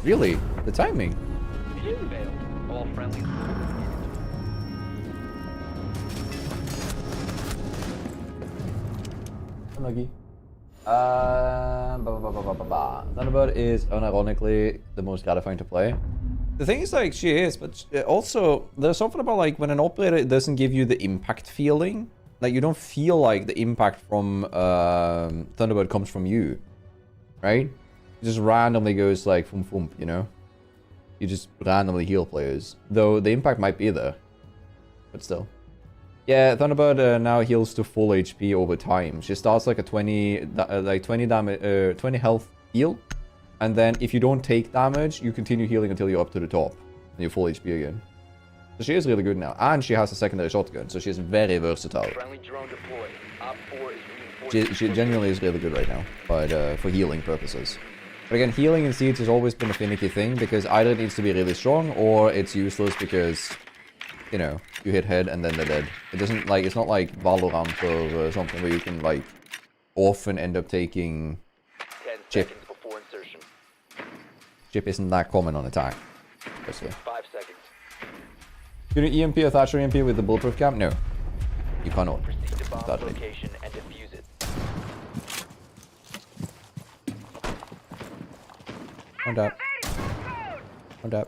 Really? The timing? Mission failed. All friendlies. Unlucky. Thunderbird is unironically the most gratifying to play. The thing is, like, she is, but also there's something about like when an operator doesn't give you the impact feeling. Like you don't feel like the impact from Thunderbird comes from you, right? It just randomly goes like thump thump, you know. You just randomly heal players, though the impact might be there, but still. Yeah, Thunderbird now heals to full HP over time. She starts like a 20 damage, 20 health heal, and then if you don't take damage, you continue healing until you're up to the top, and you're full HP again. So she is really good now, and she has a secondary shotgun, so she's very versatile. Friendly drone deployed. Op 4 is reinforcing. She genuinely is really good right now, but for healing purposes. But again, healing in Siege has always been a finicky thing, because either it needs to be really strong, or it's useless because, you know, you hit head and then they're dead. It doesn't, like, it's not like Valorant or something where you can, like, often end up taking 10 chip. seconds before insertion. Chip isn't that common on attack, especially. 5 seconds. Can you EMP or Thatcher EMP with the bulletproof cap? No. You cannot. Proceed to bomb Sadly. location and defuse it. One tap. One tap.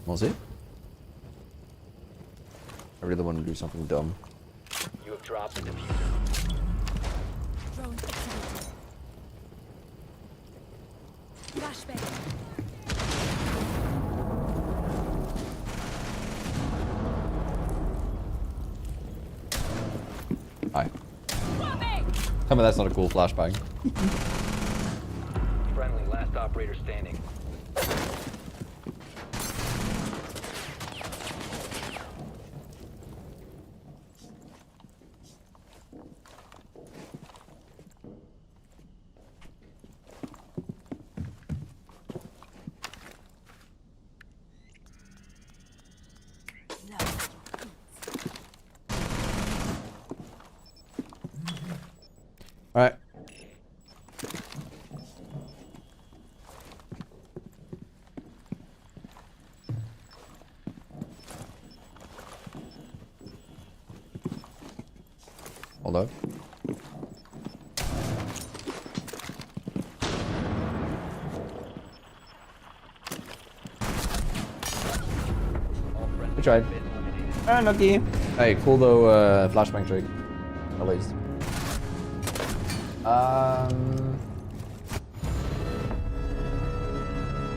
Was it? I really want to do something dumb. You have dropped the diffuser. Drone activated. Flashbang. Hi. Tell me that's not a cool flashbang. Friendly, last operator standing. Alright. Hold up. Good try. Unlucky. Hey, cool though, flashbang trick. At least.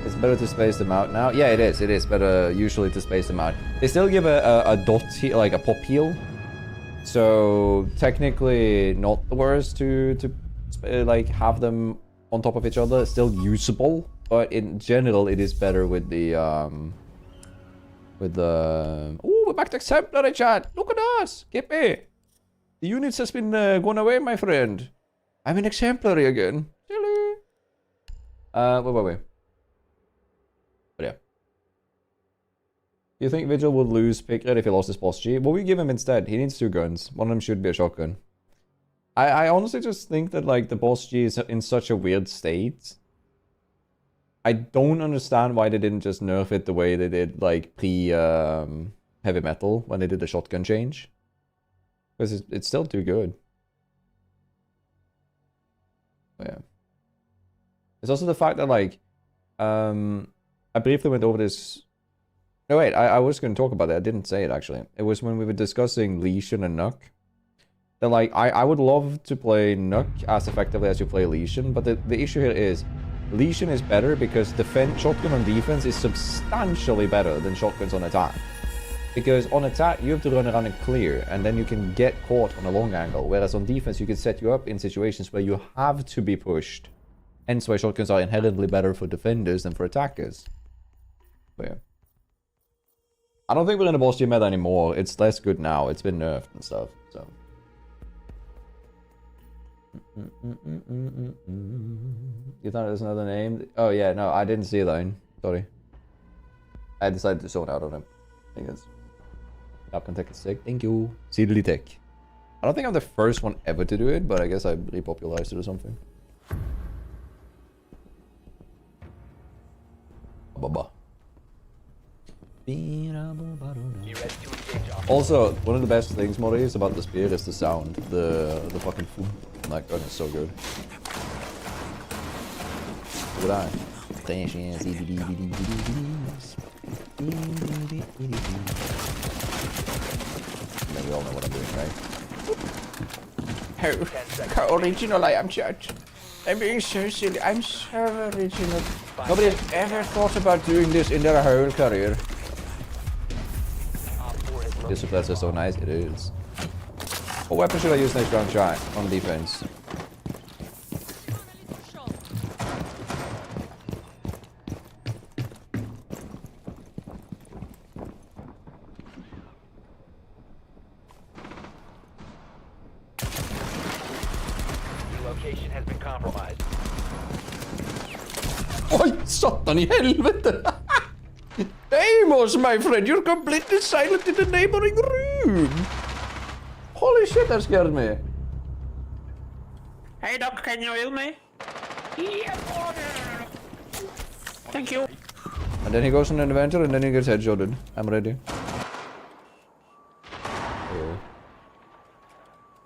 It's better to space them out now. Yeah, it is. It is better usually to space them out. They still give a dot heal, like a pop heal. So technically not the worst to like have them on top of each other. It's still usable, but in general it is better with the oh, we're back to exemplary chat. Look at us, Kippy. The units has been gone away, my friend. I'm in exemplary again. Silly. Wait. But yeah. You think Vigil would lose pick rate if he lost his boss G? What will we give him instead? He needs 2 guns. One of them should be a shotgun. I honestly just think that like the boss G is in such a weird state. I don't understand why they didn't just nerf it the way they did like pre heavy metal when they did the shotgun change. Because it's still too good. But yeah. It's also the fact that like I briefly went over this. No wait, I was going to talk about it. I didn't say it actually. It was when we were discussing Lesion and Nuck. That like I would love to play Nuck as effectively as you play Lesion, but the issue here is Lesion is better because shotgun on defense is substantially better than shotguns on attack. Because on attack you have to run around and clear, and then you can get caught on a long angle, whereas on defense you can set you up in situations where you have to be pushed. Hence why shotguns are inherently better for defenders than for attackers. But yeah. I don't think we're in the boss G meta anymore. It's less good now. It's been nerfed and stuff, so. You thought it was another name? Oh yeah, no, I didn't see that. Sorry. I decided to zone out on him. I guess. Captain Tech is sick. Thank you. Seedly Tech. I don't think I'm the first one ever to do it, but I guess I repopularized it or something. Baba. Also, one of the best things, Mori, about the spear is the sound. The fucking foom. That gun is so good. Look at that. Then we all know what I'm doing, right? How original I am, Church. I'm being so silly. I'm so original. Nobody has ever thought about doing this in their whole career. This suppressor is so nice. It is. What weapon should I use next round? Try on defense. Location has been compromised. Oj, satan I helvete! Amos, my friend, you're completely silent in the neighboring room! Holy shit, that scared me! Hey Doc, can you heal me? Thank you. And then he goes on an adventure and then he gets headshotted. I'm ready.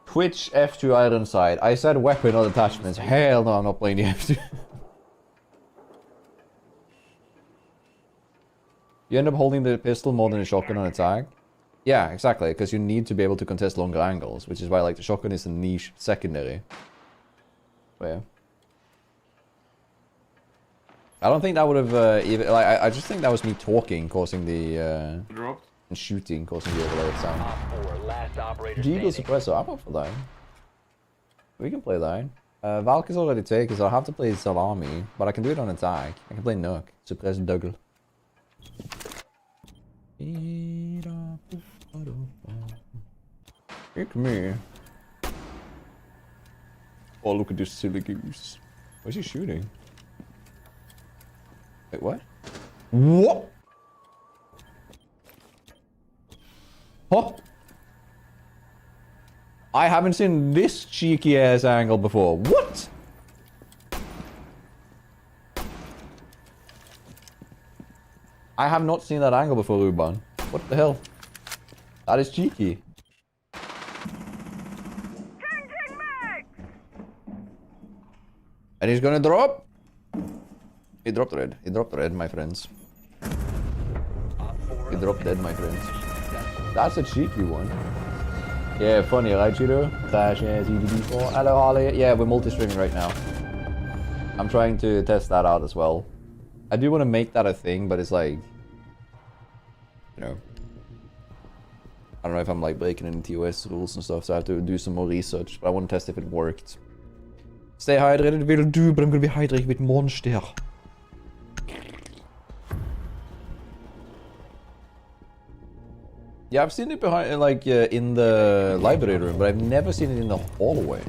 Twitch F2 Iron Sight. I said weapon, not attachments. Hell no, I'm not playing the F2. You end up holding the pistol more than a shotgun on attack. Yeah, exactly, because you need to be able to contest longer angles, which is why like the shotgun is a niche secondary. But yeah. I don't think that would have even like I just think that was me talking causing the Dropped. and shooting causing the overload sound. Last operator Jeegle standing. suppressor, I'm up for that. We can play that. Valk is already taken, so I'll have to play Salami, but I can do it on attack. I can play Nook, suppress Dougal. Pick me. Oh, look at this silly goose. Where's he shooting? Wait, what? What? Huh? I haven't seen this cheeky ass angle before. What? I have not seen that angle before, Ruban. What the hell? That is cheeky. And he's gonna drop. He dropped red. He dropped red, my friends. He dropped dead, my friends. That's a cheeky one. Yeah, funny, right, Cheeto? Clash as EDB4. Hello, Harley. Yeah, we're multi-streaming right now. I'm trying to test that out as well. I do want to make that a thing, but it's like, you know, I don't know if I'm like breaking any TOS rules and stuff, so I have to do some more research. But I want to test if it worked. Stay hydrated, will do, but I'm gonna be hydrated with Monster. Yeah, I've seen it behind, like, in the library room, but I've never seen it in the hallway.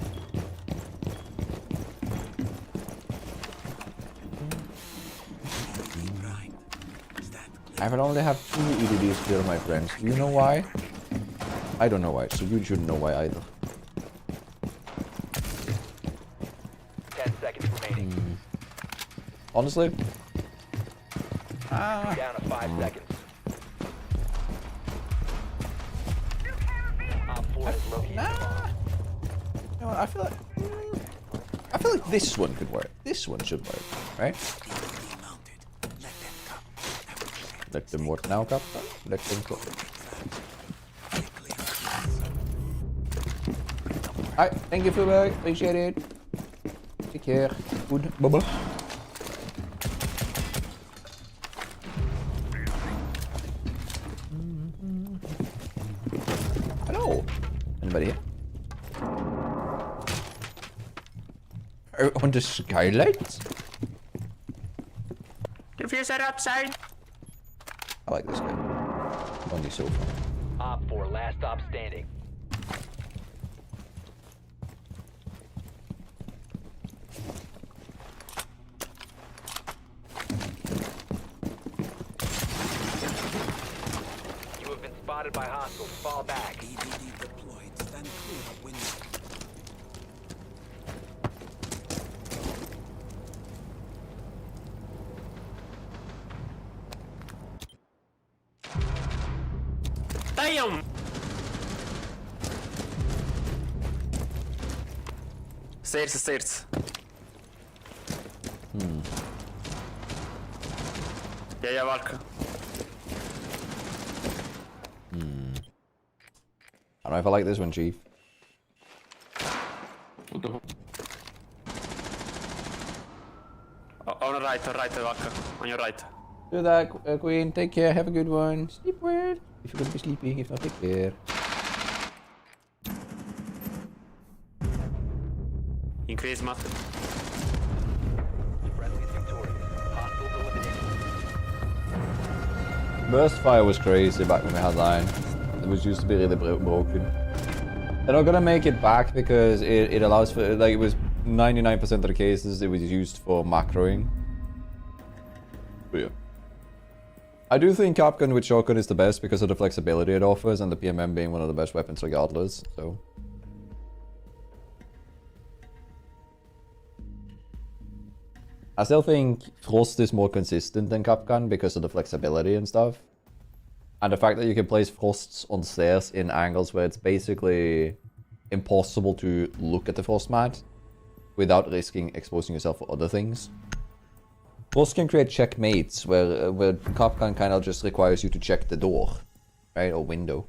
I will only have 2 EDDs here, my friends. Do you know why? I don't know why, so you shouldn't know why either. 10 seconds remaining. Honestly? Down to 5 seconds. Op 4 has located the bomb. You know what, I feel like this one could work. This one should work, right? Let them work now, Captain. Let them go. Alright, thank you, Fullback. Appreciate it. Take care. Good. Bye-bye. Hello. Anybody here? On the skylights? Diffuser outside. I like this guy. Only so far. Op 4, last stop standing. You have been spotted by hostiles. Fall back. Damn! Stairs. Я валка. I don't know if I like this one, Chief. On the right, Valka. On your right. Do that, Queen. Take care. Have a good one. Sleep well. If you're going to be sleeping, if not, take care. Increase math. Friendly's victorious. Hostiles eliminated. Burst fire was crazy back when we had line. It was used to be really broken. They're not gonna make it back because it allows for, like, it was 99% of the cases it was used for macroing. But yeah. I do think Capgun with shotgun is the best because of the flexibility it offers and the PMM being one of the best weapons regardless, so. I still think Frost is more consistent than Capgun because of the flexibility and stuff. And the fact that you can place Frosts on stairs in angles where it's basically impossible to look at the Frost mat without risking exposing yourself for other things. Frost can create checkmates where Capgun kind of just requires you to check the door, right, or window.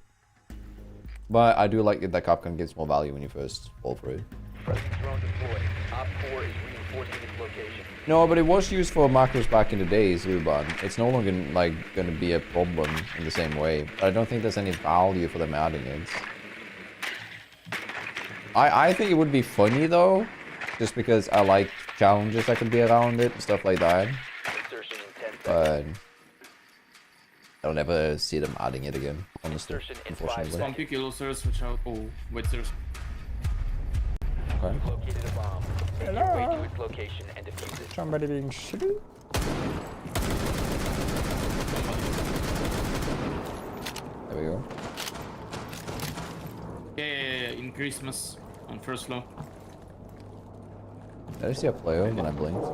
But I do like that Capgun gives more value when you first fall for it. Friendly drone deployed. Op 4 is reinforcing its location. No, but it was used for macros back in the days, Ruban. It's no longer like going to be a problem in the same way. But I don't think there's any value for them adding it. I think it would be funny though, just because I like challenges that could be around it and stuff like that. Insertion in 10 But seconds. I'll never see them adding it again, honestly, Insertion in 5 unfortunately. seconds. Pick yellow stairs, watch out. Oh, wait stairs. Okay. Located a bomb. Make your way to its location and defuse it. Somebody being shitty? There we go. Yeah, in Christmas on first floor. Did I see a player when I blinked?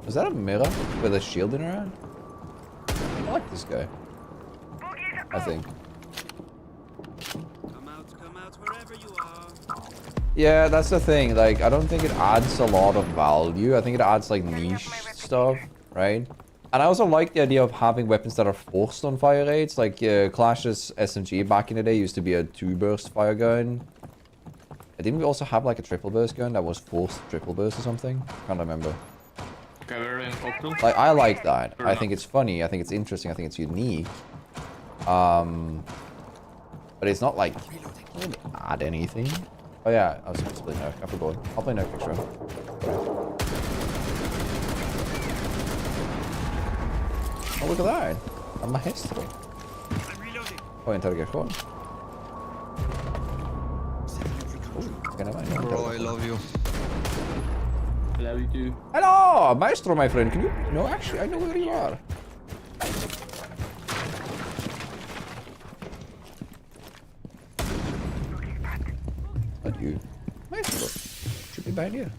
Is that a mirror with a shield in her hand? I like this guy. I think. Come out wherever you are. Yeah, that's the thing. Like, I don't think it adds a lot of value. I think it adds like niche stuff, right? And I also like the idea of having weapons that are forced on fire rates. Like Clash's SMG back in the day used to be a 2-burst fire gun. Didn't we also have like a triple burst gun that was forced triple burst or something? Can't remember. Okay, we're in Oakville. Like, I like that. I think it's funny. I think it's interesting. I think it's unique. But it's not like really add anything. Oh yeah, I was supposed to play Nerf. I forgot. I'll play Nerf next round. Oh, look at that. I'm a history. I'm reloading. Oh, interrogation. Bro, I love you. I love you too. Hello, Maestro, my friend. Can you? No, actually, I know where you are. Not you, Maestro. Should be behind here.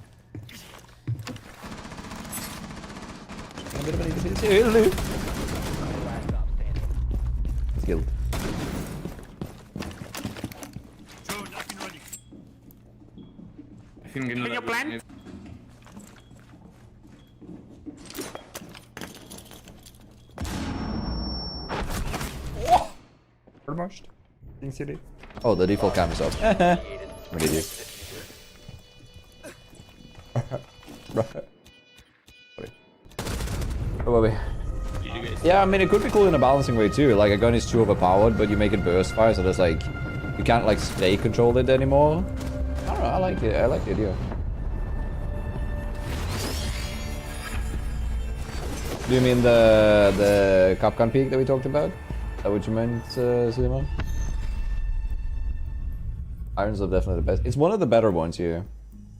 Skilled. I can get Can you plant? Almost. Oh, the default cam is off. I'm an idiot. Sorry. Where were we? Yeah, I mean, it could be cool in a balancing way too. Like, a gun is too overpowered, but you make it burst fire, so there's like, you can't like spray control it anymore. I don't know, I like it. I like the idea. Do you mean the Capcom peak that we talked about? Is that what you meant, Simon? Irons are definitely the best. It's one of the better ones here.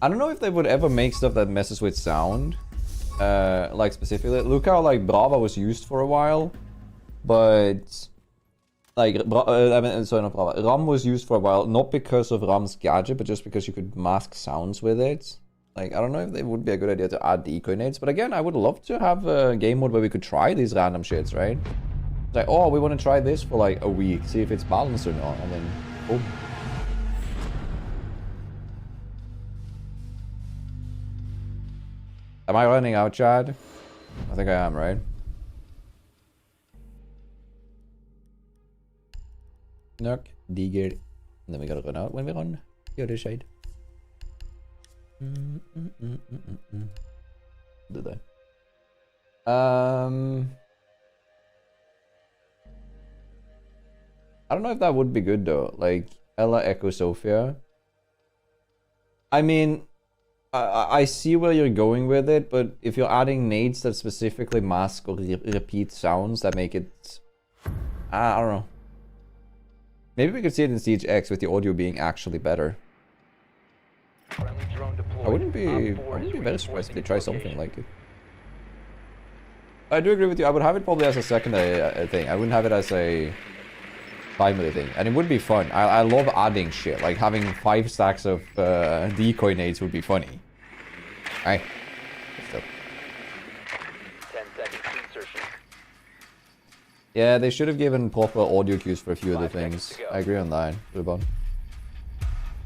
I don't know if they would ever make stuff that messes with sound. Like specifically, look how like Brava was used for a while, but like I mean, sorry, not Brava. RAM was used for a while, not because of RAM's gadget, but just because you could mask sounds with it. Like, I don't know if it would be a good idea to add decoy nades, but again, I would love to have a game mode where we could try these random shits, right? It's like, oh, we want to try this for like a week, see if it's balanced or not, and then boom. Am I running out, Chad? I think I am, right? Knock, digger. And then we gotta run out when we run the other side. Did I? I don't know if that would be good though. Like Ella Echo Sophia. I mean, I see where you're going with it, but if you're adding nades that specifically mask or repeat sounds that make it, I don't know. Maybe we could see it in Siege X with the audio being actually better. I wouldn't be very surprised if they try something like it. I do agree with you. I would have it probably as a secondary thing. I wouldn't have it as a primary thing. And it would be fun. I love adding shit. Like having 5 stacks of decoy nades would be funny. Right? 10 seconds to insertion. Yeah, they should have given proper audio cues for a few of the 5 seconds things. to go. I agree on that. Rubon.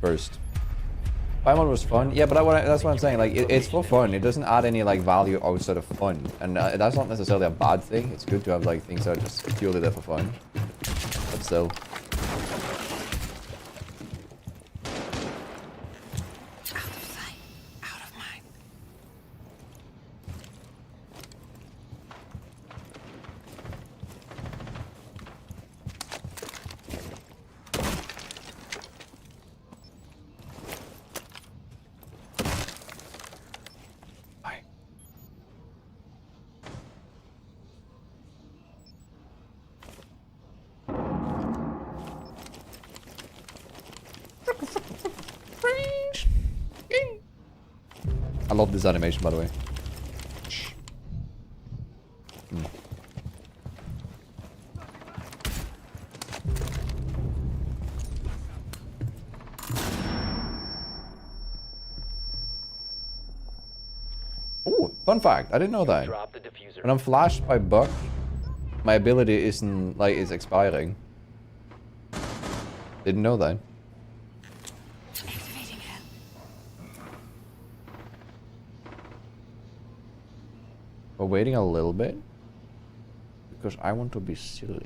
First. Paimon was fun. Yeah, but that's what I'm saying. Like, it's for fun. It doesn't add any, like, value outside of fun. And that's not necessarily a bad thing. It's good to have, like, things that are just purely there for fun. But still. Out of sight, out of mind. I love this animation, by the way. Oh, fun fact. I didn't know that. Drop the diffuser. When I'm flashed by Buck, my ability isn't, like, is expiring. Didn't know that. Activating it. We're waiting a little bit. Because I want to be silly.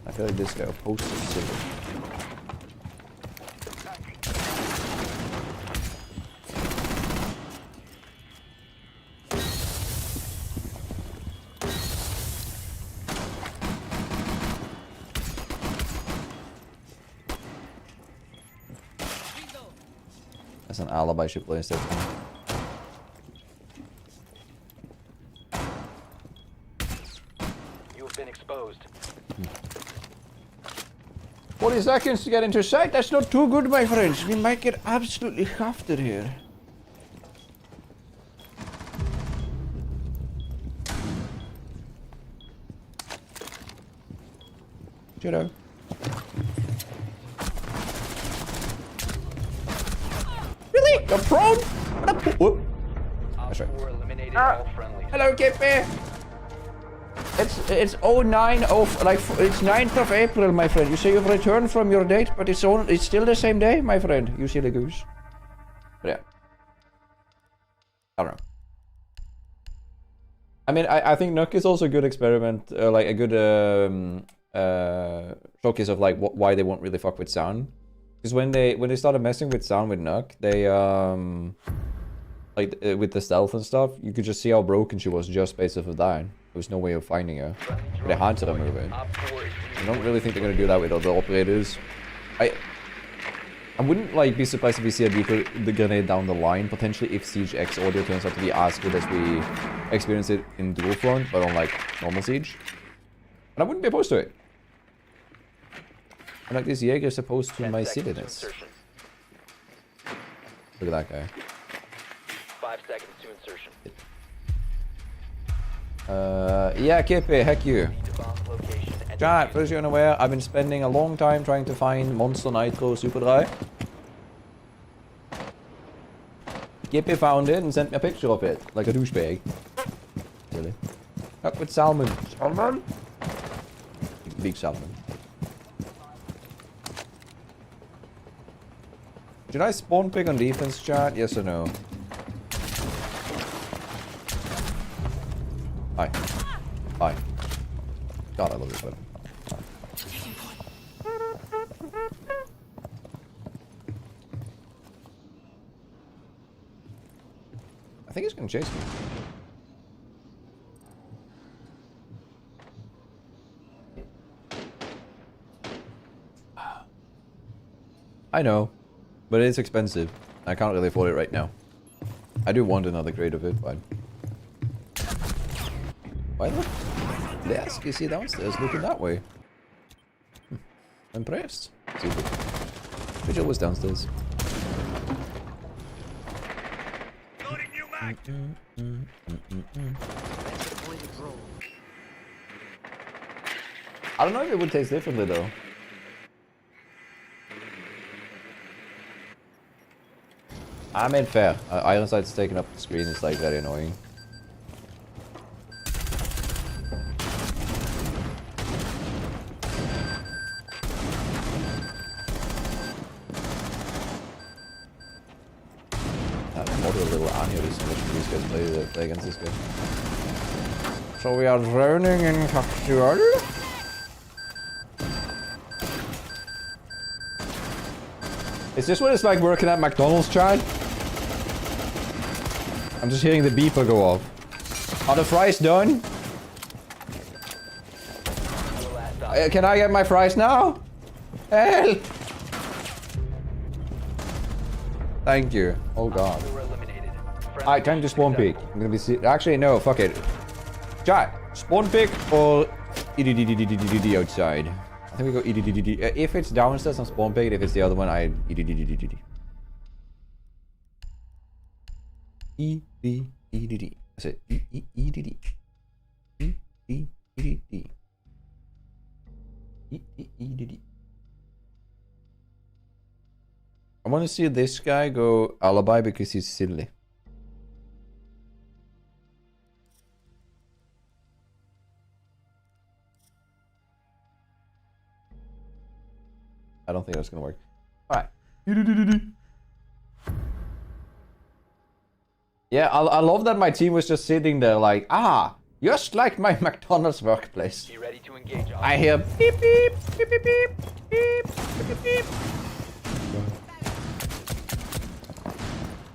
I feel like this guy opposed to silly. That's an alibi she plays that. You have been exposed. 40 seconds to get into sight. That's not too good, my friends. We might get absolutely shafted here. Judo. Really? You're prone? Whoop. That's right. Hello, Kippy. It's 09 of like it's 9th of April, my friend. You say you've returned from your date, but it's still the same day, my friend. You silly goose. But yeah, I don't know. I mean, I think Nook is also a good experiment, like a good showcase of like why they won't really fuck with sound. Because when they started messing with sound with Nook, they like with the stealth and stuff, you could just see how broken she was just based off of that. There was no way of finding her. They had to remove it. I don't really think they're gonna do that with other operators. I wouldn't like be surprised if we see a deeper the grenade down the line, potentially if Siege X audio turns out to be as good as we experienced it in Dual Front, but on like normal Siege. And I wouldn't be opposed to it. And like this Jaeger is opposed to my silliness. Look at that guy. 5 seconds to insertion. Yeah, Kippy, heck you. Chat, for those you're unaware, I've been spending a long time trying to find Monster Nitro Super Dry. Kippy found it and sent me a picture of it, like a douchebag. Really? Up with salmon. Salmon? Big salmon. Should I spawn pick on defense, chat? Yes or no? Hi. Hi. God, I love this weapon. I think he's gonna chase me. I know, but it's expensive. I can't really afford it right now. I do want another crate of it, but... Why the desk is he downstairs looking that way? Impressed. Super. Vigil was downstairs. I don't know if it would taste differently though. I made fair. Ironsight's taking up the screen, it's like very annoying. Play against this guy. So we are drowning in capsule. Is this what it's like working at McDonald's, Chad? I'm just hearing the beeper go off. Are the fries done? Can I get my fries now? Help! Thank you. Oh god. Alright, time to spawn pick. I'm gonna be actually no, fuck it. Chat, spawn pick or EDDDDDD outside. I think we go EDDDD. If it's downstairs, I'm spawn pick. If it's the other one, I EDDDDD. EDDD. That's it. EDD. EDD. EDD. I want to see this guy go alibi because he's silly. I don't think that's gonna work. Alright. Yeah, I love that my team was just sitting there like, ah, just like my McDonald's workplace. Be ready to engage. I hear beep beep, beep beep beep, beep, beep beep.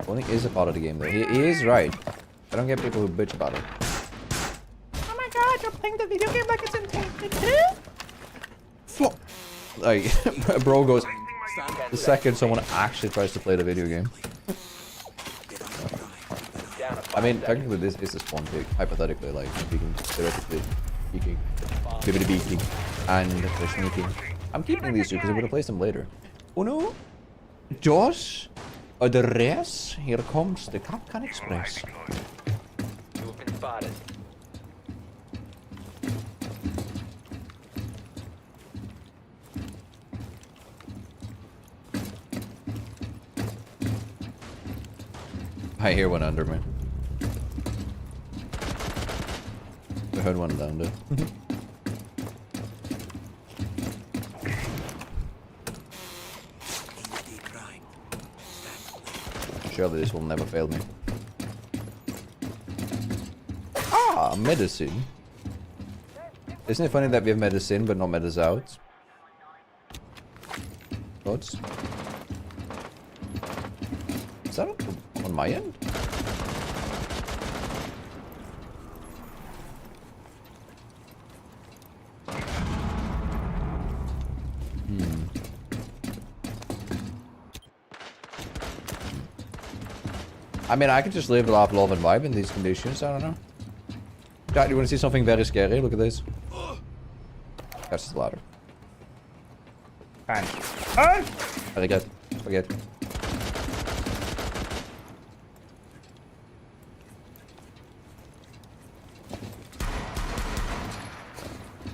Bowling is a part of the game though. He is right. I don't get people who bitch about it. Oh my god, you're playing the video game like it's intended to? Fuck. Like, bro goes, the second someone actually tries to play the video game. I mean, technically this is a spawn pick, hypothetically, like, speaking, theoretically speaking, bibbidi beaking, and they're sneaking, I'm keeping these two because I'm going to place them later. Uno, dos, tres. Here comes the Capcan Express. You have been spotted. I hear one under me. I heard one down there. Surely this will never fail me. Ah, medicine. Isn't it funny that we have medicine but not medicine out? Thoughts? Is that on my end? I mean, I could just live life, love, and vibe in these conditions. I don't know. Dad, you want to see something very scary? Look at this. That's the ladder. Very good. Forget.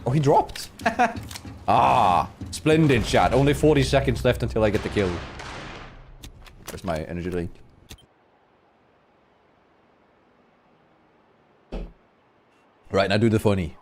Oh, he dropped. Ah, splendid chat. Only 40 seconds left until I get the kill. Where's my energy drink? Right, now do the funny.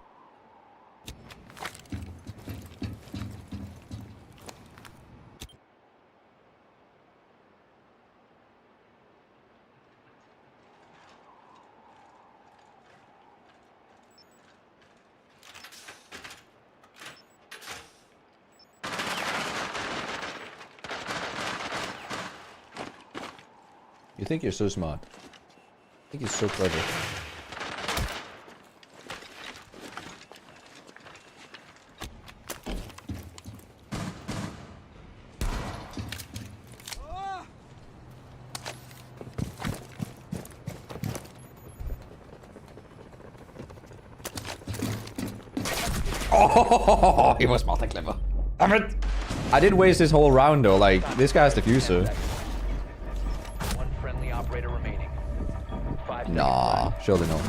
You think you're so smart. I think you're so clever. Oh, he was multi clever. Damn it! I did waste this whole round though. Like, this guy's diffuser. One friendly operator remaining. 5 seconds Nah, left. surely not.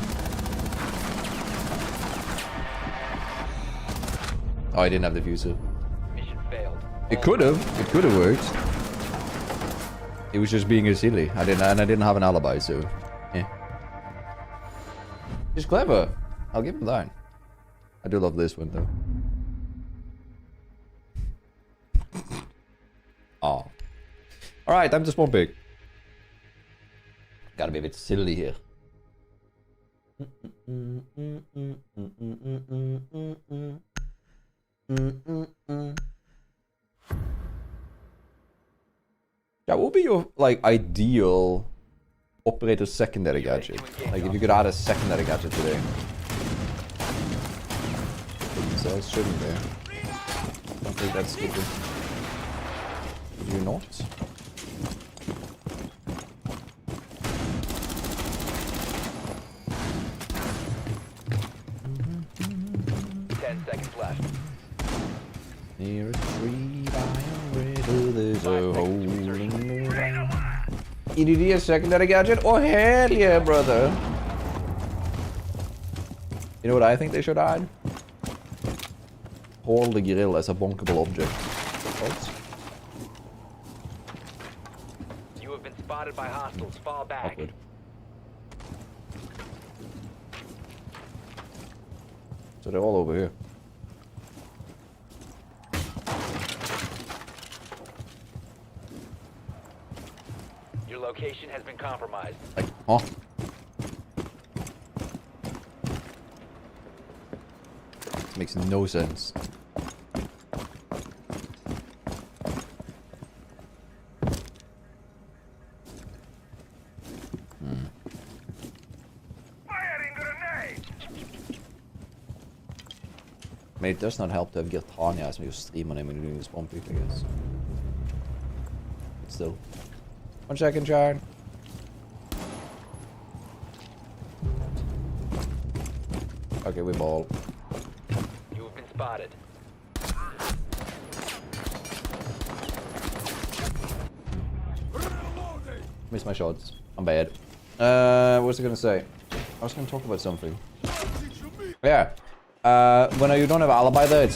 Oh, I didn't have diffuser. Mission failed. It could have. It could have worked. It was just being a silly. I didn't have an alibi, so yeah. He's clever. I'll give him that. I do love this one though. Oh. Alright, time to spawn pick. Gotta be a bit silly here. That would be your like ideal operator secondary gadget. Like if you could add a secondary gadget today. So it shouldn't be. I don't think that's stupid. Do you not? Ten seconds left. Near a tree by a river, there's a hole in the ground. EDD a secondary gadget? Oh hell yeah, brother! You know what I think they should add? Hold the grill as a bonkable object. What? You have been spotted by hostiles. Fall back. Awkward. So they're all over here. Your location has been compromised. Like, huh? Makes no sense. I mean, it does not help to have Girtania as your streamer name when you're doing the spawn pick, I guess. But still. 1 second, Sharon. Okay, we ball. You have been spotted. Missed my shots. I'm bad. What was I gonna say? I was gonna talk about something. Yeah. When you don't have alibi there, it's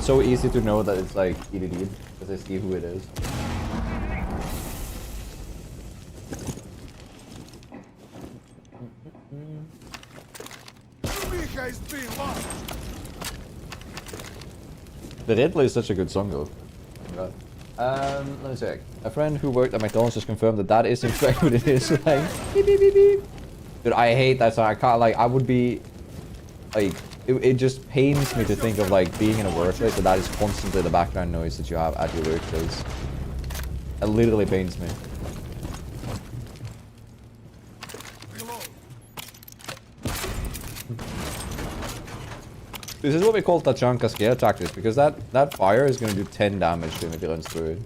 so easy to know that it's like EDD because I see who it is. The Red Play is such a good song though. Oh let me check. A friend who worked at McDonald's just confirmed that that is in fact what it is. Like, beep, beep, beep, beep. Dude, I hate that song. I can't, like, I would be, like, it just pains me to think of, like, being in a workplace that is constantly the background noise that you have at your workplace. It literally pains me. This is what we call Tachanka scare tactics, because that fire is going to do 10 damage to him if he runs through it.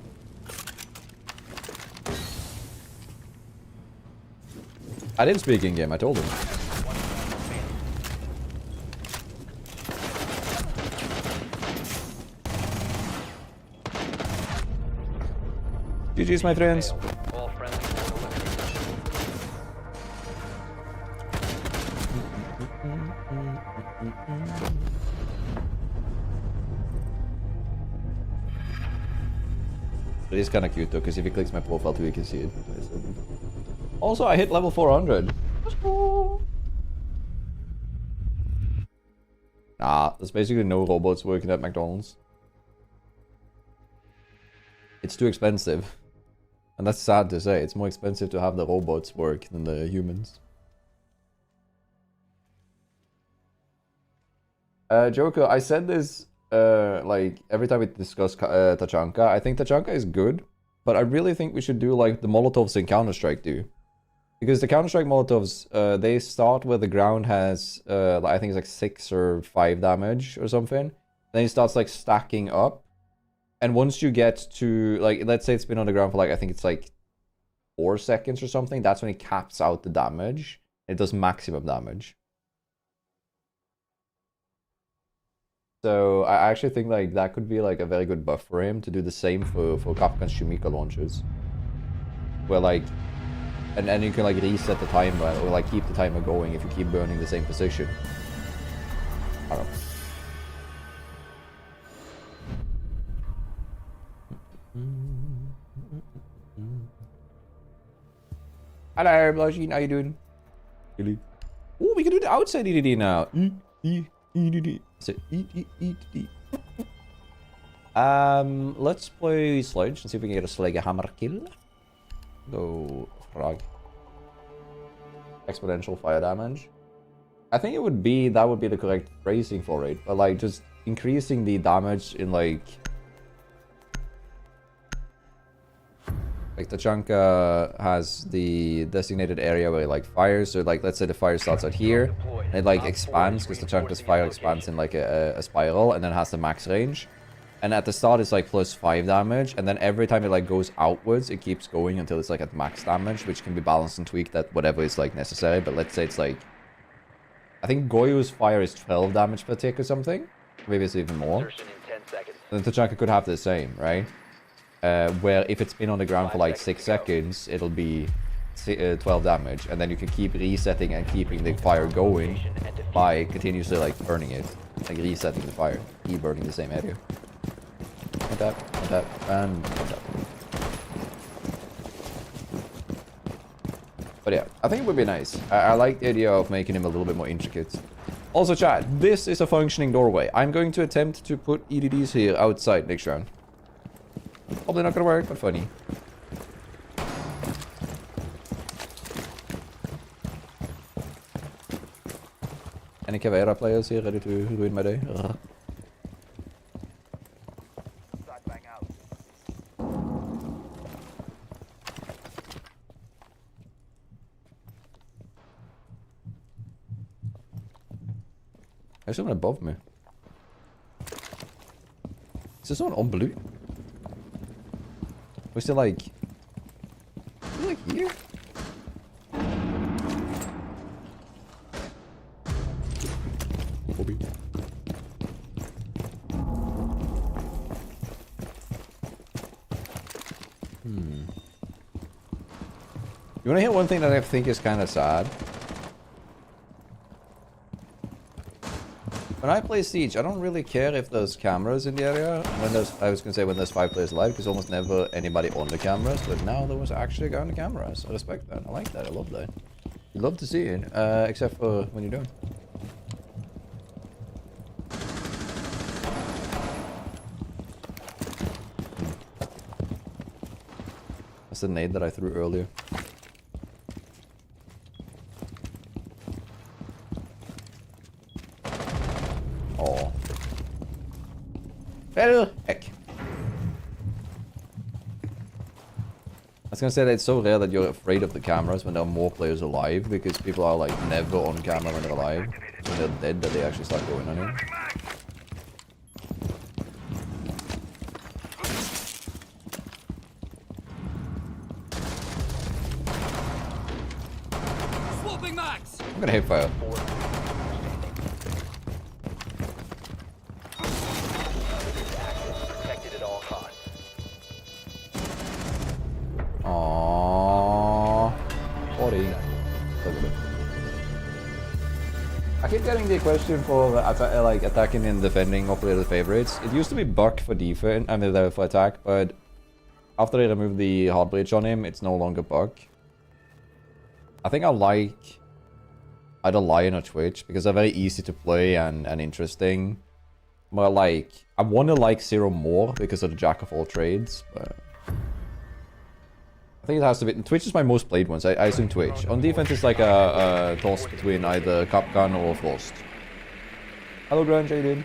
I didn't speak in game, I told him. GG's, my friends. All friendly were eliminated. It is kind of cute though, because if he clicks my profile too, you can see it. Also, I hit level 400. Nah, there's basically no robots working at McDonald's. It's too expensive. And that's sad to say. It's more expensive to have the robots work than the humans. Joker, I said this like every time we discuss Tachanka. I think Tachanka is good, but I really think we should do like the Molotovs in Counter-Strike do. Because the Counter-Strike Molotovs, they start where the ground has, I think it's like 6 or 5 damage or something. Then it starts like stacking up. And once you get to, like, let's say it's been on the ground for like, I think it's like 4 seconds or something. That's when it caps out the damage. It does maximum damage. So I actually think like that could be like a very good buff for him to do the same for Kapkan's Shumika launches. Where like, and then you can like reset the timer or like keep the timer going if you keep burning the same position. I don't know. Hello, Blasheen, how you doing? Really? Oh, we can do the outside EDD now. EDD. So EDD. Let's play Sledge and see if we can get a Sledge hammer kill. Go frog. Exponential fire damage. I think it would be, that would be the correct phrasing for it, but like just increasing the damage in like Tachanka has the designated area where it like fires. So like let's say the fire starts out here and it like expands because Tachanka's fire expands in like a spiral and then has the max range. And at the start it's like +5 damage, and then every time it like goes outwards it keeps going until it's like at max damage, which can be balanced and tweaked at whatever is like necessary. But let's say it's like, I think Goyu's fire is 12 damage per tick or something. Maybe it's even more. Then Tachanka could have the same, right? Where if it's been on the ground for like 6 seconds, it'll be 12 damage, and then you can keep resetting and keeping the fire going by continuously like burning it, like resetting the fire, keep burning the same area. Like that, and like that. But yeah, I think it would be nice. I like the idea of making him a little bit more intricate. Also, chat, this is a functioning doorway. I'm going to attempt to put EDDs here outside next round. Probably not gonna work, but funny. Any Caveira players here ready to ruin my day? There's someone above me. Is there someone on blue? We're still like here? Bobby. You wanna hear one thing that I think is kind of sad? When I play Siege, I don't really care if there's cameras in the area. I was gonna say when there's 5 players live, because almost never anybody on the cameras. But now there was actually a guy on the cameras. I respect that. I like that. I love that. You love to see it, except for when you don't. That's the nade that I threw earlier. Oh. Well, heck. I was gonna say that it's so rare that you're afraid of the cameras when there are more players alive, because people are like never on camera when they're alive. So when they're dead that they actually start going on you. Swapping max. I'm gonna hit fire. Protected at all costs. Aww. 40. Look at it. I keep getting the question for like attacking and defending operator favorites. It used to be buck for defense, I mean for attack, but after they removed the hard bridge on him, it's no longer buck. I think I like either Lion or Twitch because they're very easy to play and interesting. But like, I want to like Zero more because of the jack of all trades. But I think it has to be. Twitch is my most played one, so I assume Twitch. On defense, it's like a toss between either Capcan or Frost. Hello, Grand Jaded.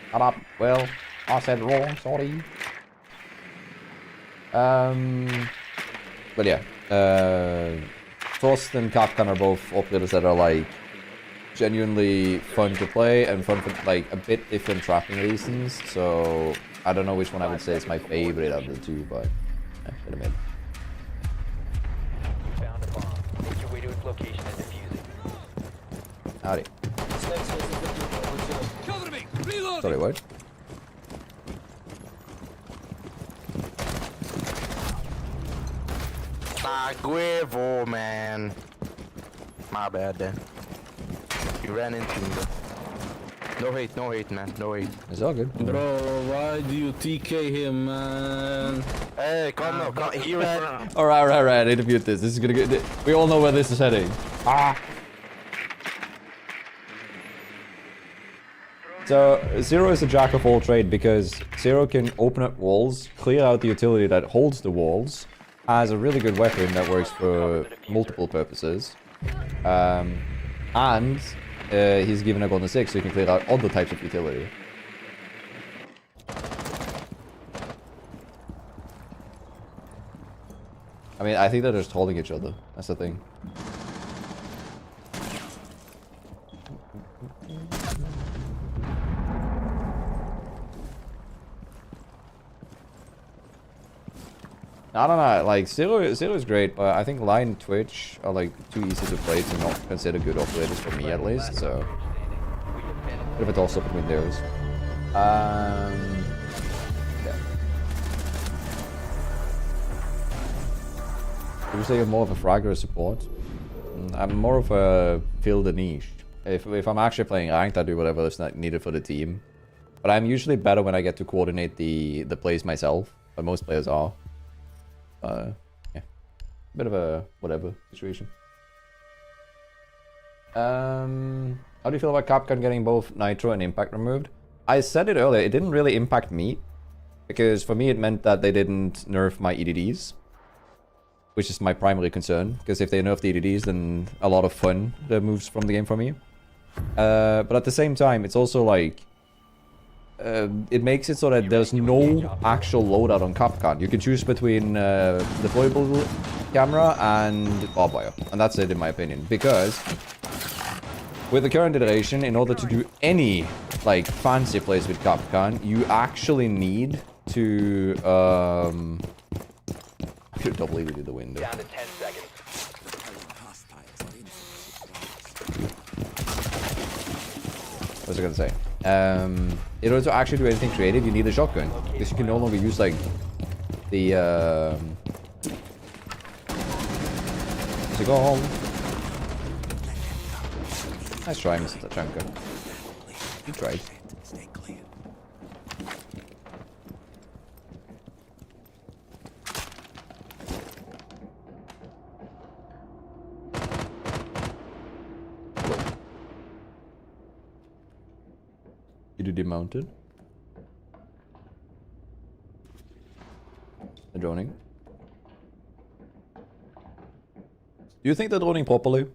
Shut up. Well, I said wrong. Sorry. But yeah, Frost and Capcan are both operators that are like genuinely fun to play and fun for like a bit different trapping reasons. So I don't know which one I would say is my favorite of the two, but in a minute. Found a bomb. Make your way to its location and defuse it. Howdy. Cover me. Reload. Sorry, what? Huevo, man. My bad then. You ran into me. No hate, man. No hate. It's all good. Bro, why do you TK him, man? Hey, come on, come. He ran. Alright, I need to mute this. This is gonna get. We all know where this is heading. Ah. So Zero is a jack of all trade because Zero can open up walls, clear out the utility that holds the walls, has a really good weapon that works for multiple purposes, and he's given a golden 6 so he can clear out other types of utility. I mean, I think they're just holding each other. That's the thing. I don't know, like, Zero is great, but I think Lion and Twitch are, like, too easy to play to not consider good operators for me, at least, so... Bit of a toss-up between those. Yeah. Would you say you're more of a fragger or support? I'm more of a fill the niche. If I'm actually playing ranked, I do whatever is not needed for the team. But I'm usually better when I get to coordinate the plays myself, but most players are. Yeah, bit of a whatever situation. How do you feel about Capcom getting both Nitro and Impact removed? I said it earlier, it didn't really impact me, because for me it meant that they didn't nerf my EDDs, which is my primary concern, because if they nerf the EDDs, then a lot of fun moves from the game for me. But at the same time, it's also like, it makes it so that there's no actual loadout on Capcom. You can choose between deployable camera and barbed wire, and that's it in my opinion. Because with the current iteration, in order to do any like fancy plays with Capcom, you actually need to I should double EDD the window. Down to 10 seconds. What was I gonna say? In order to actually do anything creative, you need a shotgun, because you can no longer use like the Is he gone? Nice try, Mr. Tachanka. You tried. You do demounted. They're droning. Do you think they're droning properly?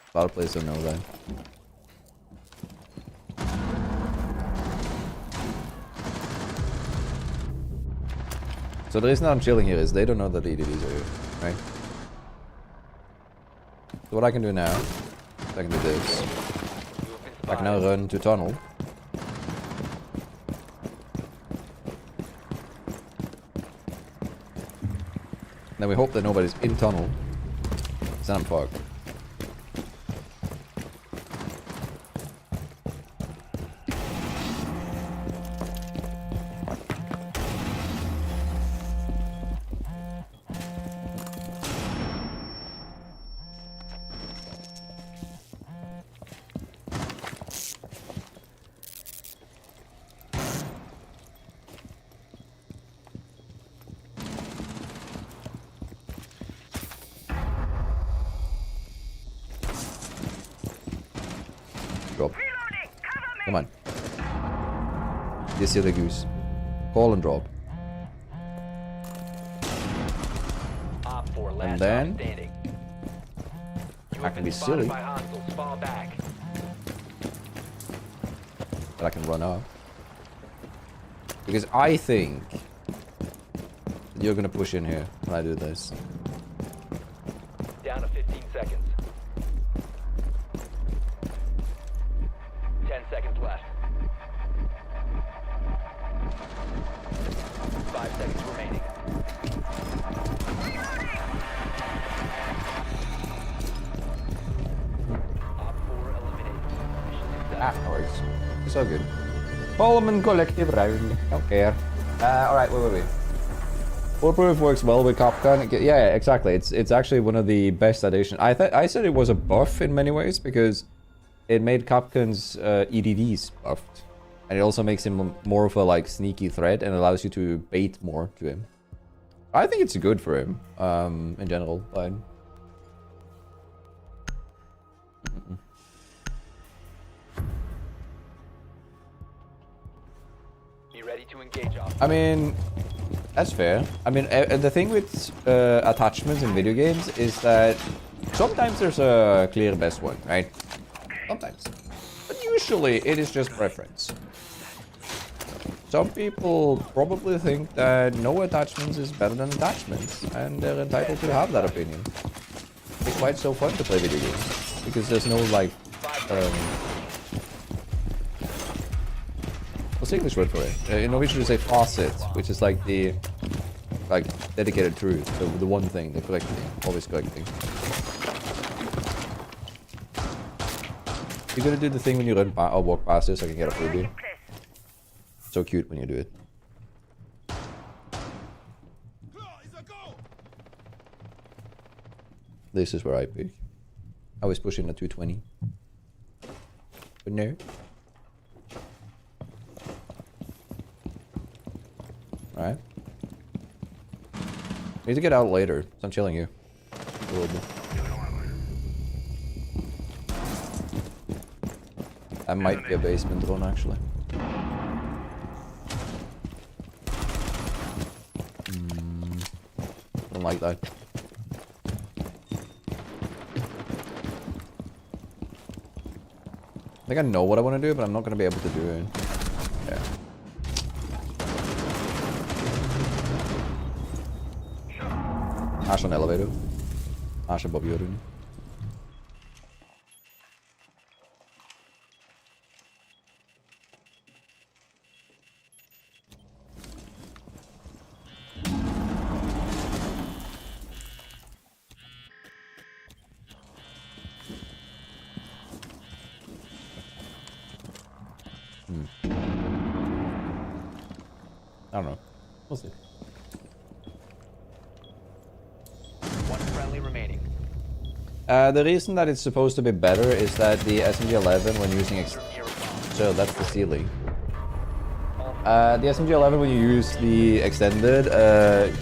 A lot of players don't know that. So the reason I'm chilling here is they don't know that the EDDs are here, right? So what I can do now, I can do this. I can now run to tunnel. Then we hope that nobody's in tunnel. Because then I'm fucked. Drop. Come on. This is the goose. Call and drop. And then I can be silly. But I can run up. Because I think you're gonna push in here when I do this. Down to 15 seconds. 10 seconds left. 5 seconds remaining. Op 4 eliminated. Afterwards. It's all good. Coleman collective round. Don't care. Alright, wait. Foolproof works well with Capcom. Yeah, exactly. It's actually one of the best additions. I said it was a buff in many ways because it made Capcom's EDDs buffed. And it also makes him more of a like sneaky threat and allows you to bait more to him. I think it's good for him, in general, but... Be ready to engage off. I mean, that's fair. I mean, the thing with attachments in video games is that sometimes there's a clear best one, right? Sometimes. But usually it is just preference. Some people probably think that no attachments is better than attachments, and they're entitled to have that opinion. It's quite so fun to play video games, because there's no, like, what's the English word for it? In Norwegian you say facet, which is like the, dedicated truth, the one thing, the correct thing, always correct thing. You're gonna do the thing when you run or walk past this, so I can get a freebie. So cute when you do it. This is where I pick. I was pushing a 220. But no. Alright. Need to get out later, so I'm chilling you. A little bit. That might be a basement drone actually. I don't like that. I think I know what I want to do, but I'm not going to be able to do it. Yeah. Ash on elevator. Ash above your room. I don't know. We'll see. One friendly remaining. The reason that it's supposed to be better is that the SMG-11 when using so that's the ceiling. The SMG-11 when you use the extended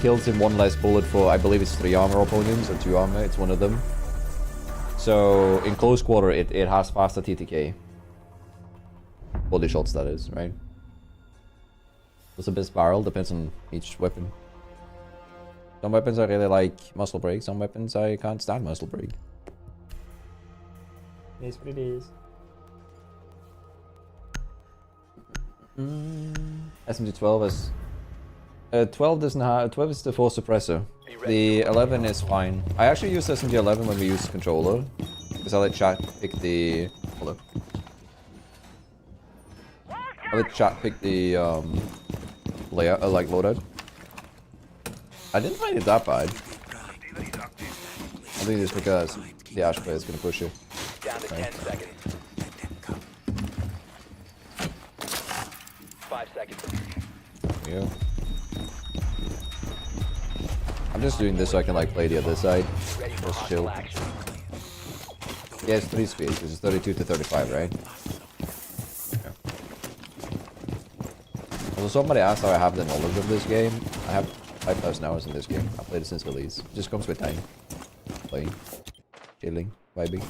kills in one less bullet for I believe it's 3 armor opponents or 2 armor. It's one of them. So in close quarter it has faster TTK. Body shots that is, right? What's the best barrel? Depends on each weapon. Some weapons I really like muscle break. Some weapons I can't stand muscle break. It's what it is. SMG-12 is 12 doesn't have 12 is the force suppressor. The 11 is fine. I actually use SMG-11 when we use controller because I let chat pick the hold up. I let chat pick the layout like loadout. I didn't find it that bad. I think it's because the Ash player is gonna push it. Down to 10 seconds. 5 seconds. There we go. I'm just doing this so I can like play the other side. Ready for Just chill. hostile action. Yeah, it's 3 speeds, which is 32 to 35, right? Yeah. Also, somebody asked how I have the knowledge of this game. I have 5,000 hours in this game. I played it since release. It just comes with time. Playing. Chilling. Vibing.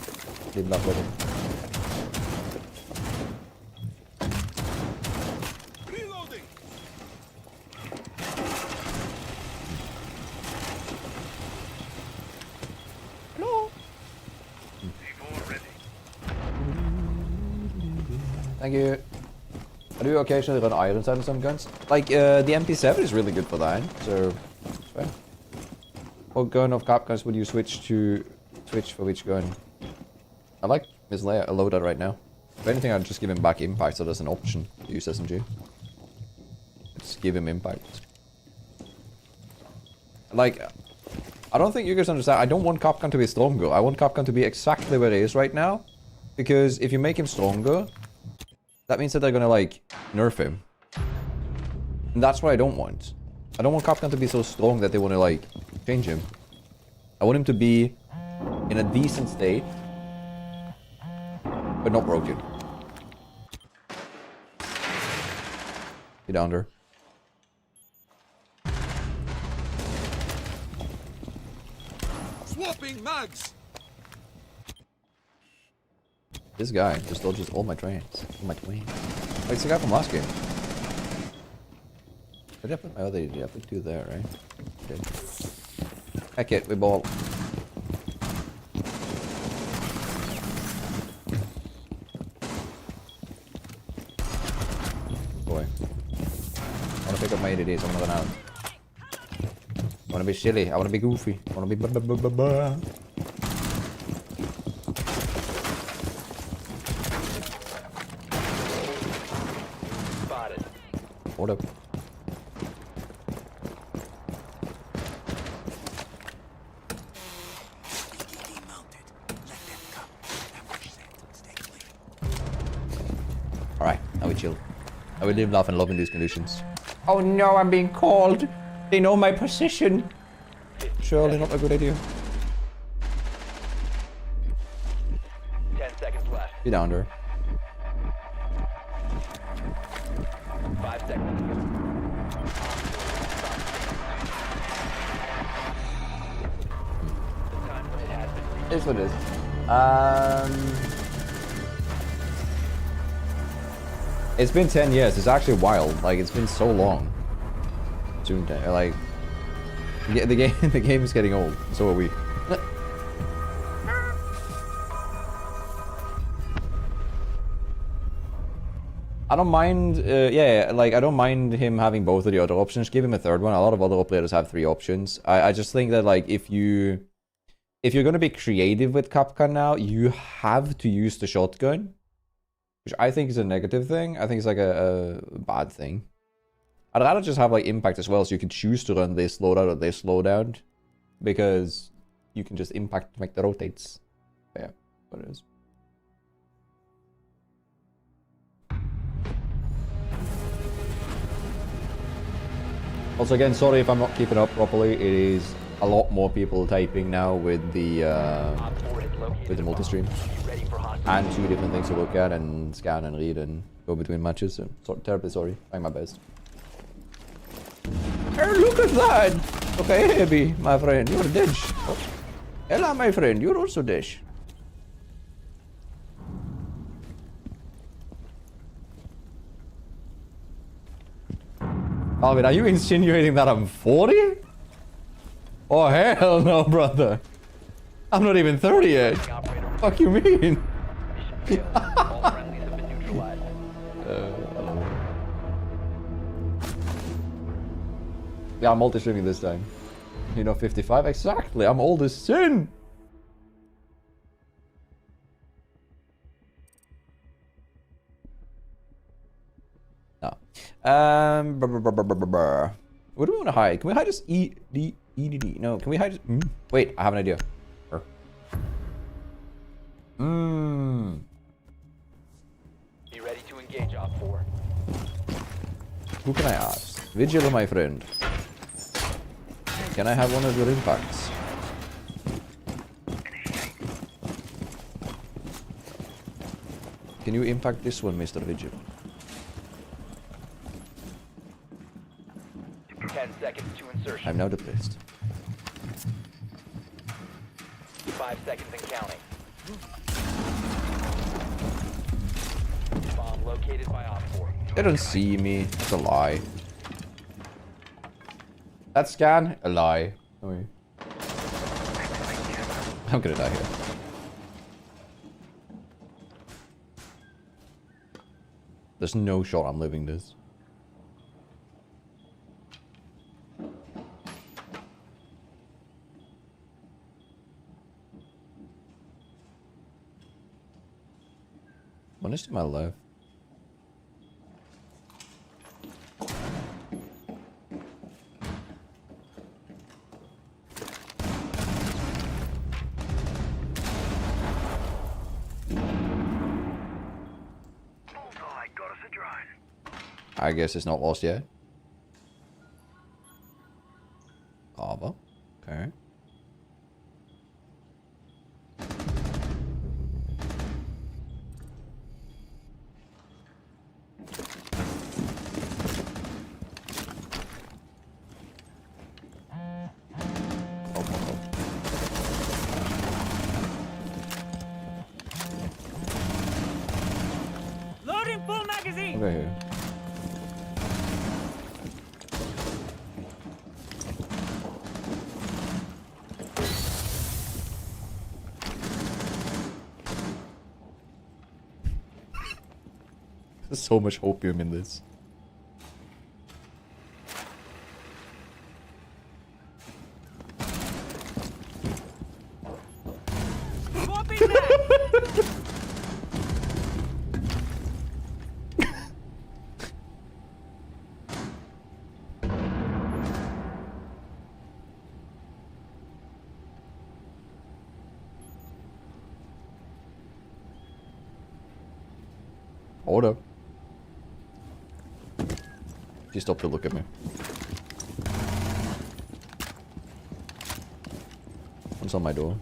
Live that wedding. Reloading. Thank you. I do occasionally run iron sight on some guns. Like, the MP7 is really good for that, so it's fair. What gun of Capcom's would you switch for which gun? I like his loadout right now. If anything, I'd just give him back impact so there's an option to use SMG. Just give him impact. Like, I don't think you guys understand. I don't want Capcom to be stronger. I want Capcom to be exactly where he is right now. Because if you make him stronger, that means that they're gonna, like, nerf him. And that's what I don't want. I don't want Capcom to be so strong that they want to, like, change him. I want him to be in a decent state, but not broken. Get down there. Swapping mags. This guy just dodges all my trains. All my twins. Wait, it's the guy from last game. Where did I put my other idiot? I put 2 there, right? Okay. Heck it, we ball. Boy. I wanna pick up my ADDs, I wanna run out. I wanna be silly, I wanna be goofy, I wanna be ba-ba-ba-ba-ba. Spotted. Hold up. Alright, now we chill. I will live, laugh, and love in these conditions. Oh no, I'm being called! They know my position! Surely not a good idea. 10 seconds left. Get down there. 5 seconds to go. The time limit has been reached. It's what it is. It's been 10 years. It's actually wild. Like, it's been so long. Soon, like, the game is getting old. So are we. I don't mind, like, I don't mind him having both of the other options. Give him a third one. A lot of other operators have 3 options. I just think that, like, if you're gonna be creative with Capcom now, you have to use the shotgun. Which I think is a negative thing. I think it's like a bad thing. I'd rather just have like impact as well, so you can choose to run this loadout or this loadout. Because you can just impact to make the rotates. But yeah, what it is. Also, again, sorry if I'm not keeping up properly. It is a lot more people typing now with the multi-stream. And 2 different things to look at and scan and read and go between matches. So, terribly sorry. Trying my best. Hey, look at that! Okay, Abby, my friend, you're a dish. Oh. Ella, my friend, you're also dish. Alvin, are you insinuating that I'm 40? Oh, hell no, brother. I'm not even 30 yet. Fuck you mean? Yeah, I'm multi-streaming this time. You know, 55? Exactly, I'm old as sin! No. What do we want to hide? Can we hide this EDD? No, can we hide this? Wait, I have an idea. Be ready to engage, Op 4. Who can I ask? Vigil, my friend. Can I have one of your impacts? Can you impact this one, Mr. Vigil? 10 seconds to insertion. I'm now depressed. 5 seconds and counting. Bomb located by Op 4. They don't see me. It's a lie. That scan? A lie. Oh, wait. I'm gonna die here. There's no shot I'm living this. One is to my left. I guess it's not lost yet. Lava. Okay. Loading full magazine. Over here. There's so much opium in this. Hold up. She stopped to look at me. One's on my door.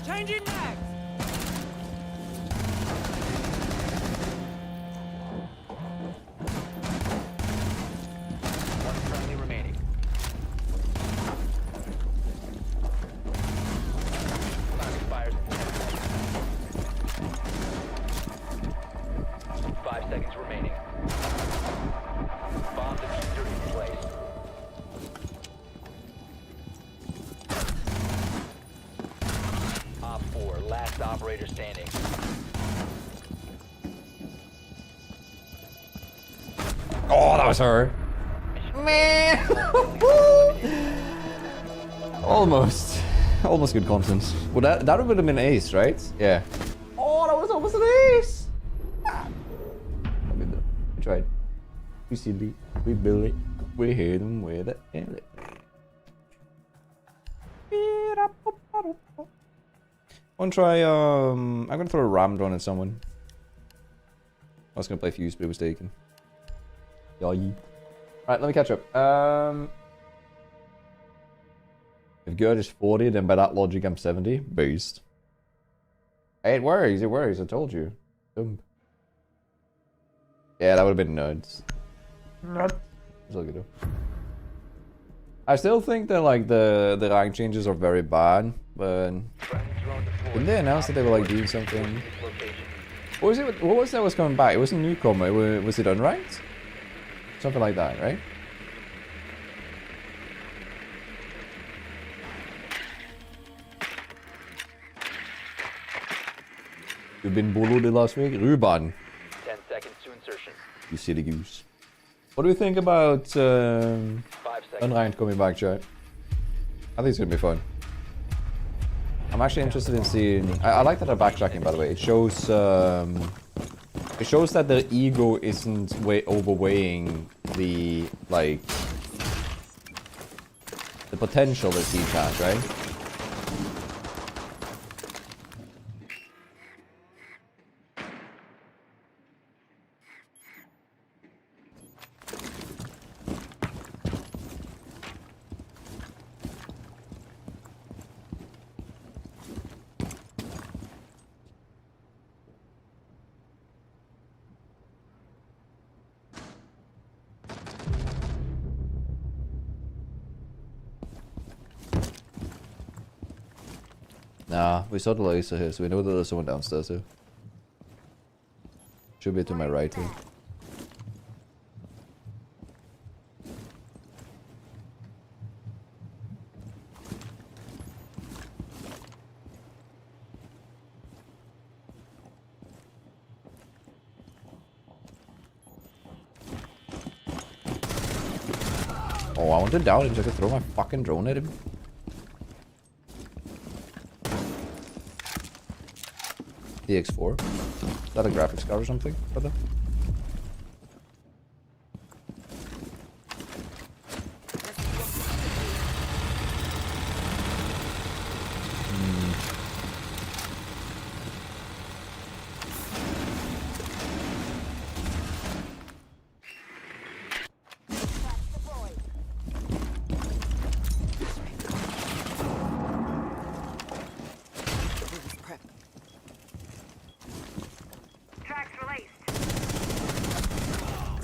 Changing mags. One friendly remaining. Time expires in 10 seconds. 5 seconds remaining. Bomb diffuser in place. Op 4, last operator standing. Oh, that was her. Man. Almost. Almost good content. Well, that would have been an ace, right? Yeah. Oh, that was almost an ace. We tried. We silly. We Billy. We hit him with it. Want to try, I'm gonna throw a ram drone at someone. I was gonna play Fuse, but it was taken. Yay. Right, let me catch up. If Gert is 40, then by that logic I'm 70. Beast. Hey, it works, I told you. Dumb. Yeah, that would have been nuts. Nuts. It's all good though. I still think that like the rank changes are very bad, but didn't they announce that they were like doing something? What was it? What was that was coming back? It wasn't newcomer. Was it unranked? Something like that, right? You've been bullied last week, Ruban. 10 seconds to insertion. You silly goose. What do you think about 5 seconds. unranked coming back, chat? I think it's gonna be fun. I'm actually interested in seeing. I like that they're backtracking, by the way. It shows that their ego isn't overweighing the like the potential that Siege has, right? Nah, we saw the laser here, so we know that there's someone downstairs here. Should be to my right here. Oh, I want to down him so I can throw my fucking drone at him. The X4. Is that a graphics card or something, brother?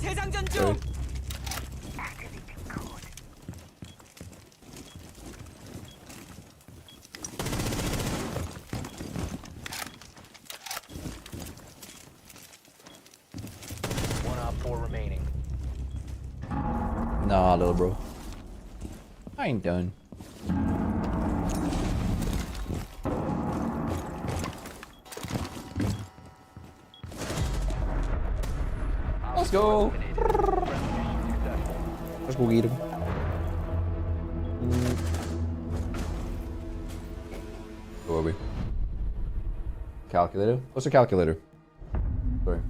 재장전 중. One op 4 remaining. Nah, little bro. I ain't done. Let's go. Let's go get him. Who are we? Calculator? What's a calculator? Sorry.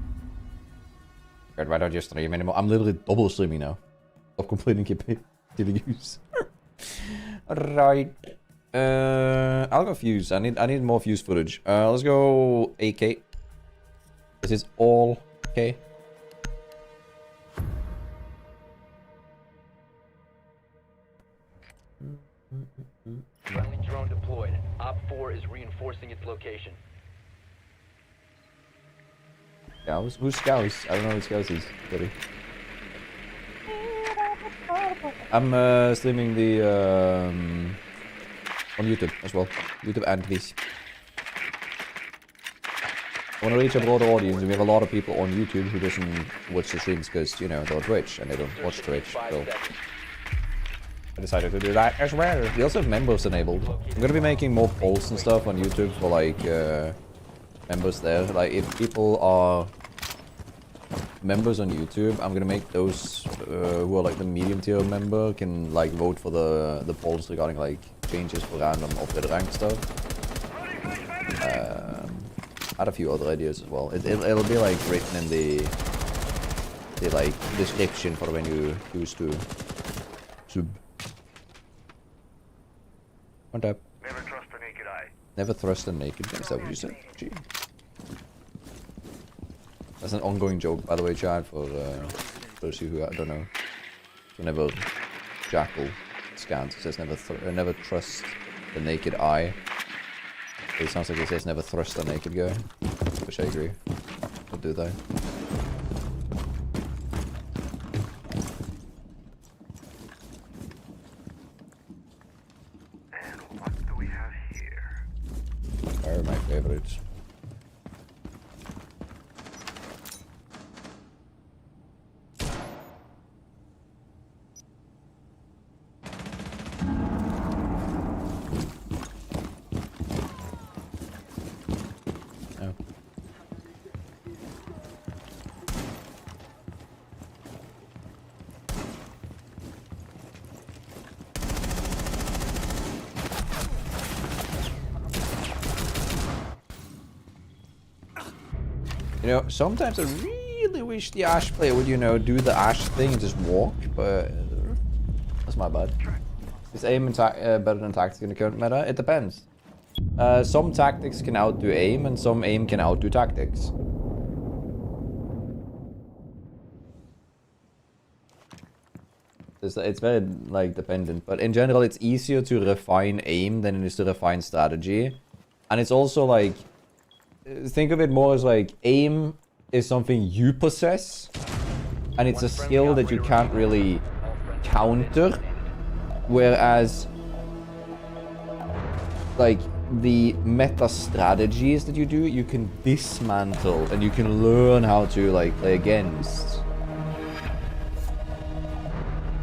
God, why don't you stream anymore? I'm literally double streaming now. Stop complaining, get paid to the use. Alright. I'll go fuse. I need more fuse footage. Let's go AK. This is all okay. Friendly drone deployed. Op 4 is reinforcing its location. Scouse? Who's Scouse? I don't know who Scouse is. Sorry. I'm streaming the on YouTube as well. YouTube and Twitch. I want to reach a broader audience, and we have a lot of people on YouTube who doesn't watch the streams because, you know, they're on Twitch and they don't watch Twitch. So I decided to do that as well. We also have members enabled. I'm gonna be making more polls and stuff on YouTube for like members there. Like if people are members on YouTube, I'm gonna make those who are like the medium tier member can like vote for the polls regarding like changes for random off the rank stuff. I had a few other ideas as well. It'll be like written in the like description for when you choose to sub. One tap. Never trust the naked eye. Never thrust a naked guy. Is that what you said? Gee. That's an ongoing joke, by the way, Chad, for those of you who I don't know. Whenever Jackal scans, it says never trust the naked eye. It sounds like it says never thrust a naked guy. Which I agree. What do they? And what do we have here? Fire, my favorites. You know, sometimes I really wish the Ash player would, you know, do the Ash thing and just walk, but that's my bad. Is aim and better than tactics in the current meta? It depends. Some tactics can outdo aim, and some aim can outdo tactics. It's very, like, dependent, but in general, it's easier to refine aim than it is to refine strategy. And it's also, like, think of it more as like aim is something you possess and it's a skill that you can't really counter, whereas like the meta strategies that you do, you can dismantle and you can learn how to like play against.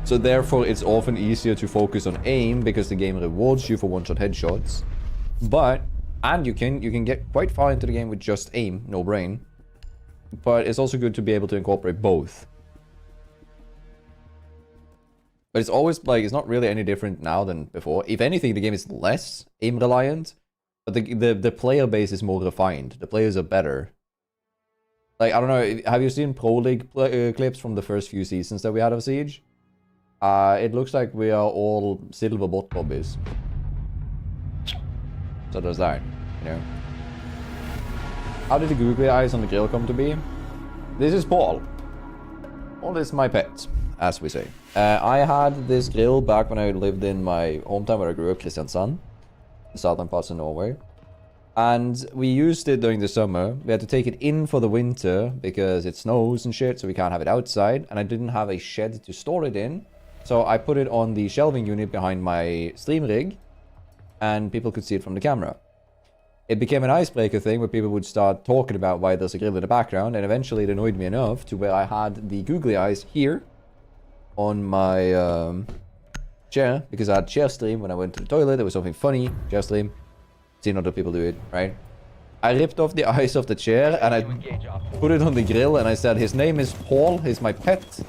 So therefore it's often easier to focus on aim because the game rewards you for one-shot headshots, and you can get quite far into the game with just aim, no brain. But it's also good to be able to incorporate both. But it's always like, it's not really any different now than before. If anything, the game is less aim reliant, but the player base is more refined. The players are better. Like, I don't know, have you seen Pro League clips from the first few seasons that we had of Siege? It looks like we are all silver bot lobbies. So there's that, you know. How did the googly eyes on the grill come to be? This is Paul. Paul is my pet, as we say. I had this grill back when I lived in my hometown where I grew up, Kristiansand, the southern parts of Norway. And we used it during the summer. We had to take it in for the winter because it snows and shit, so we can't have it outside. And I didn't have a shed to store it in. So I put it on the shelving unit behind my stream rig, and people could see it from the camera. It became an icebreaker thing where people would start talking about why there's a grill in the background, and eventually it annoyed me enough to where I had the googly eyes here on my chair, because I had chair stream when I went to the toilet. There was something funny, chair stream, seen other people do it, right? I ripped off the eyes of the chair and I put it on the grill and I said, his name is Paul, he's my pet,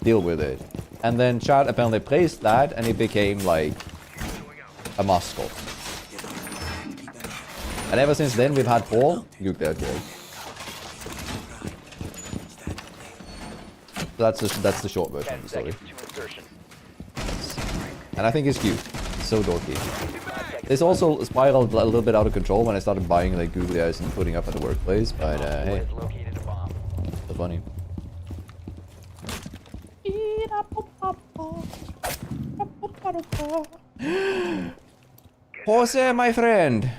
deal with it. And then Chad apparently praised that and it became like a mascot. And ever since then we've had Paul, googly eyed grill. That's the short version of the story. And I think it's cute. It's so dorky. This also spiraled a little bit out of control when I started buying like googly eyes and putting up at the workplace, but hey, so funny. Jose, my friend!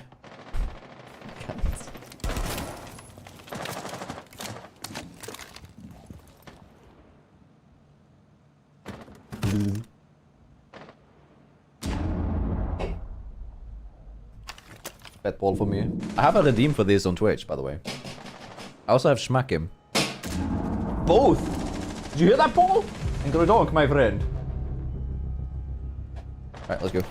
Bet Paul for me. I have a redeem for this on Twitch, by the way. I also have Smack him. Both! Did you hear that, Paul? And go donk, my friend. Alright, let's go.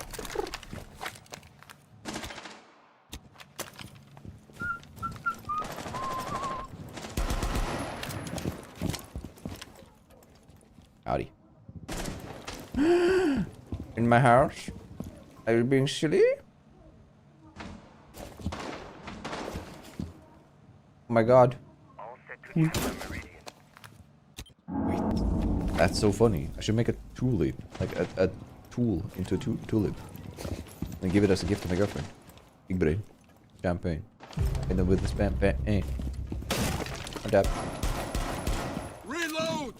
Howdy. In my house? Are you being silly? Oh my god. Wait, that's so funny. I should make a tulip. Like a tool into a tulip. And give it as a gift to my girlfriend. Big brain. Champagne. And then with the spam pan. Adapt. Reload!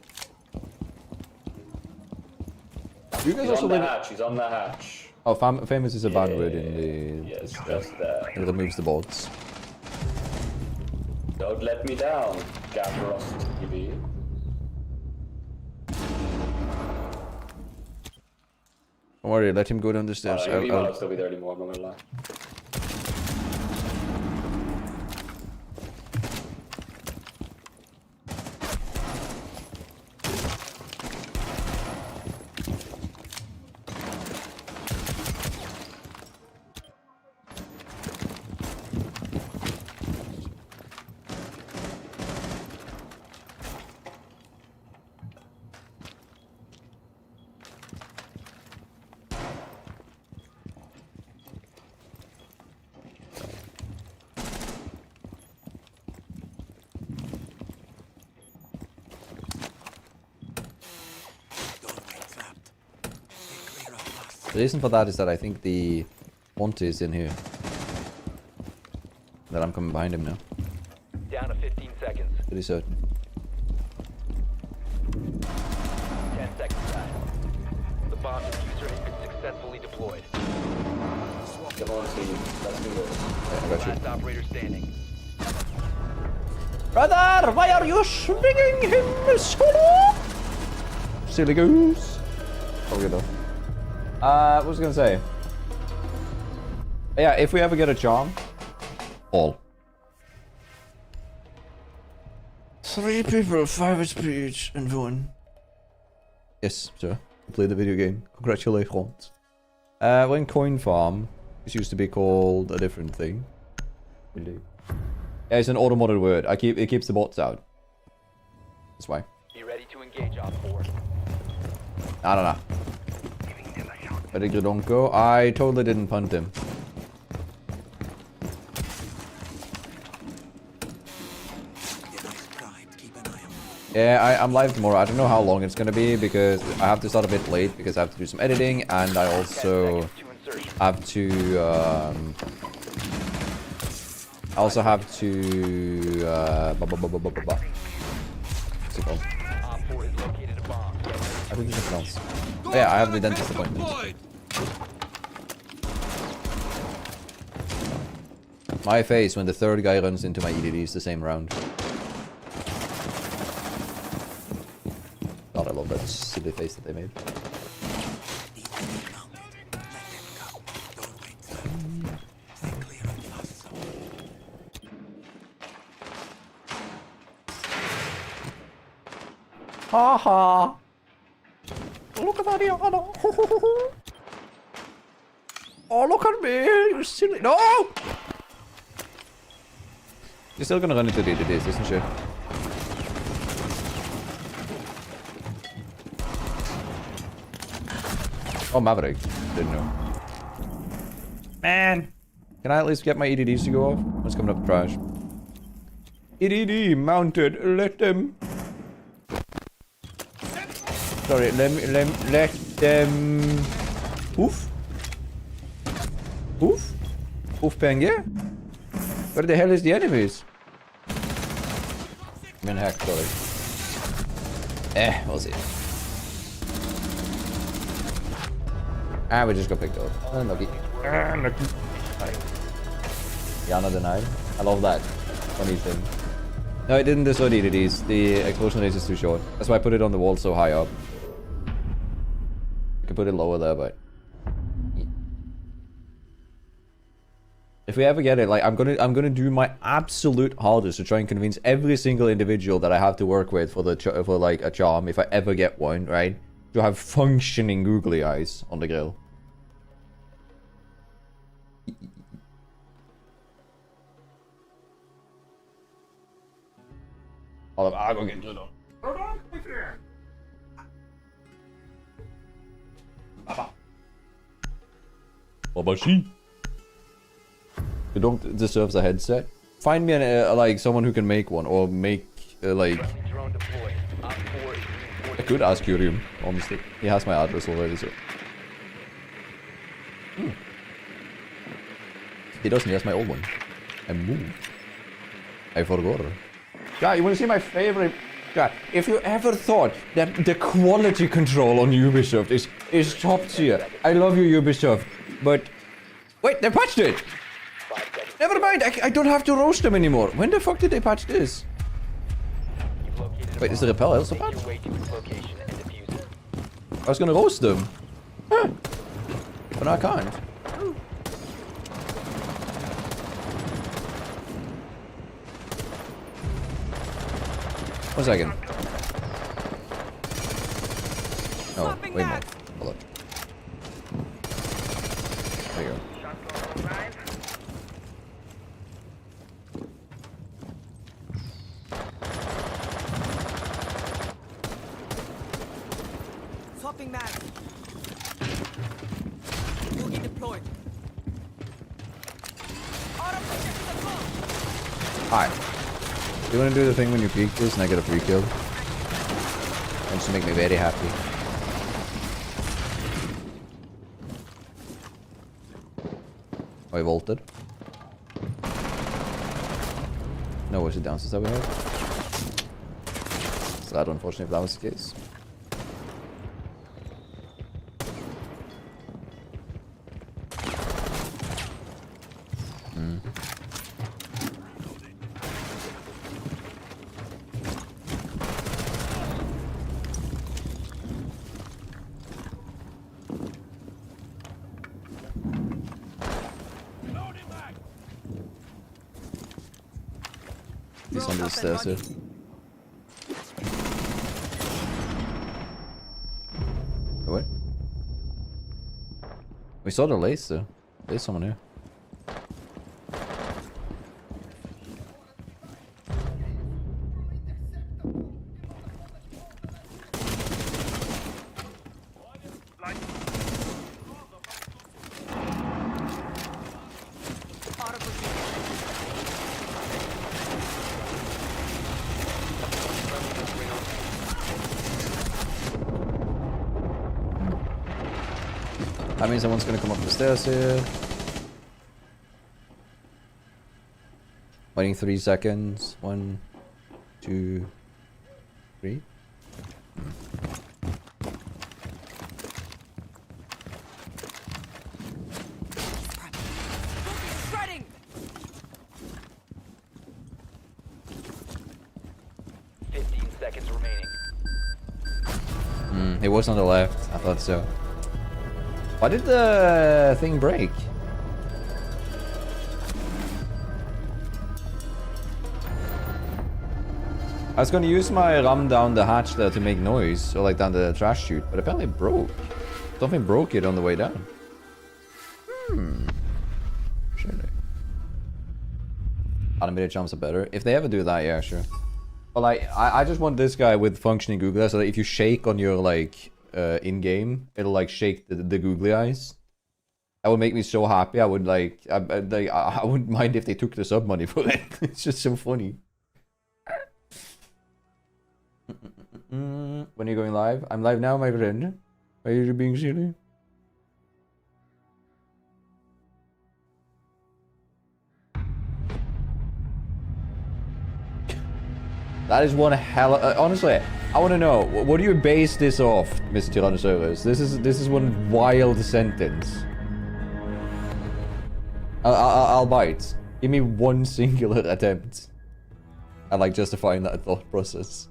You guys also live. hatch, he's on the hatch. Oh, famous is a bad word in the. Yes, just there. It removes the bots. Don't let me down, Gamros TV. Don't worry, let him go down the stairs. I'll still be there anymore, I'm not gonna lie. The reason for that is that I think the Monty is in here. That I'm coming behind him now. Down to 15 seconds. Pretty certain. 10 seconds left. The bomb diffuser has been successfully deployed. Come on, team. Let's do this. I got you. Last operator standing. Brother, why are you swinging him solo? Silly goose. Oh, good though. What was I gonna say? Yeah, if we ever get a charm, all. 3 people, 5 speech, and 1. Yes, sir. Play the video game. Congratulations. When coin farm, this used to be called a different thing. Really? Yeah, it's an automated word. It keeps the bots out. That's why. Be ready to engage OP4. I don't know. Very good, Onko. I totally didn't punt him. Yeah, I'm live tomorrow. I don't know how long it's gonna be because I have to start a bit late because I have to do some editing and I also have to what's it called? OP4 has located a bomb. I did something else. Oh, yeah, I have the dentist appointment. My face when the third guy runs into my EDDs the same round. God, I love that silly face that they made. Haha! Look at that, Yana! Oh, look at me! You silly. No! You're still gonna run into the EDDs, isn't she? Oh, Maverick. Didn't know. Man! Can I at least get my EDDs to go off? What's coming up trash? EDD mounted. Let them. Sorry, let them. Oof. Oof. Oof, Penge? Where the hell is the enemies? I'm in hack, sorry. We'll see. Ah, we just got picked up. Unlucky. Unlucky. Alright. Yana denied. I love that. Funny thing. No, it didn't destroy the EDDs. The explosion range is too short. That's why I put it on the wall so high up. I could put it lower there, but... If we ever get it, like, I'm gonna do my absolute hardest to try and convince every single individual that I have to work with for like a charm, if I ever get one, right? To have functioning googly eyes on the grill. Hold up, I'll go get Judo. Babashi. You don't deserve a headset. Find me an like someone who can make one, or make like. I could ask Curium, honestly. He has my address already, so. He doesn't, he has my old one. I moved. I forgot. Yeah, you wanna see my favorite? God, if you ever thought that the quality control on Ubisoft is top tier, I love you, Ubisoft, but wait, they patched it. Never mind, I don't have to roast them anymore. When the fuck did they patch this? Wait, is the repel also patched? I was gonna roast them. Huh. But now I can't. 1 second. Oh, way more. Hold up. There you go. Swapping mag. Boogie deployed. Alright. You wanna do the thing when you peek this and I get a free kill? That should make me very happy. Oh, I vaulted. No, was it downstairs that we had? Sad, unfortunately, if that was the case. He's under the stairs here. What? We saw the lace though. There's someone here. That means someone's gonna come up the stairs here. Waiting 3 seconds. 1, 2, 3. Shredding. 15 seconds remaining. It was on the left. I thought so. Why did the thing break? I was gonna use my ram down the hatch there to make noise, or like down the trash chute, but apparently it broke. Something broke it on the way down. Surely. Animated jumps are better. If they ever do that, yeah, sure. But like, I just want this guy with functioning googly, so that if you shake on your like in-game, it'll like shake the googly eyes. That would make me so happy. I would like, I wouldn't mind if they took the sub money for it. It's just so funny. When are you going live? I'm live now, my friend. Are you being silly? That is one hell of, honestly, I want to know, what do you base this off, Mr. Tyrannosaurus? This is one wild sentence. I'll bite. Give me one singular attempt. I like justifying that thought process.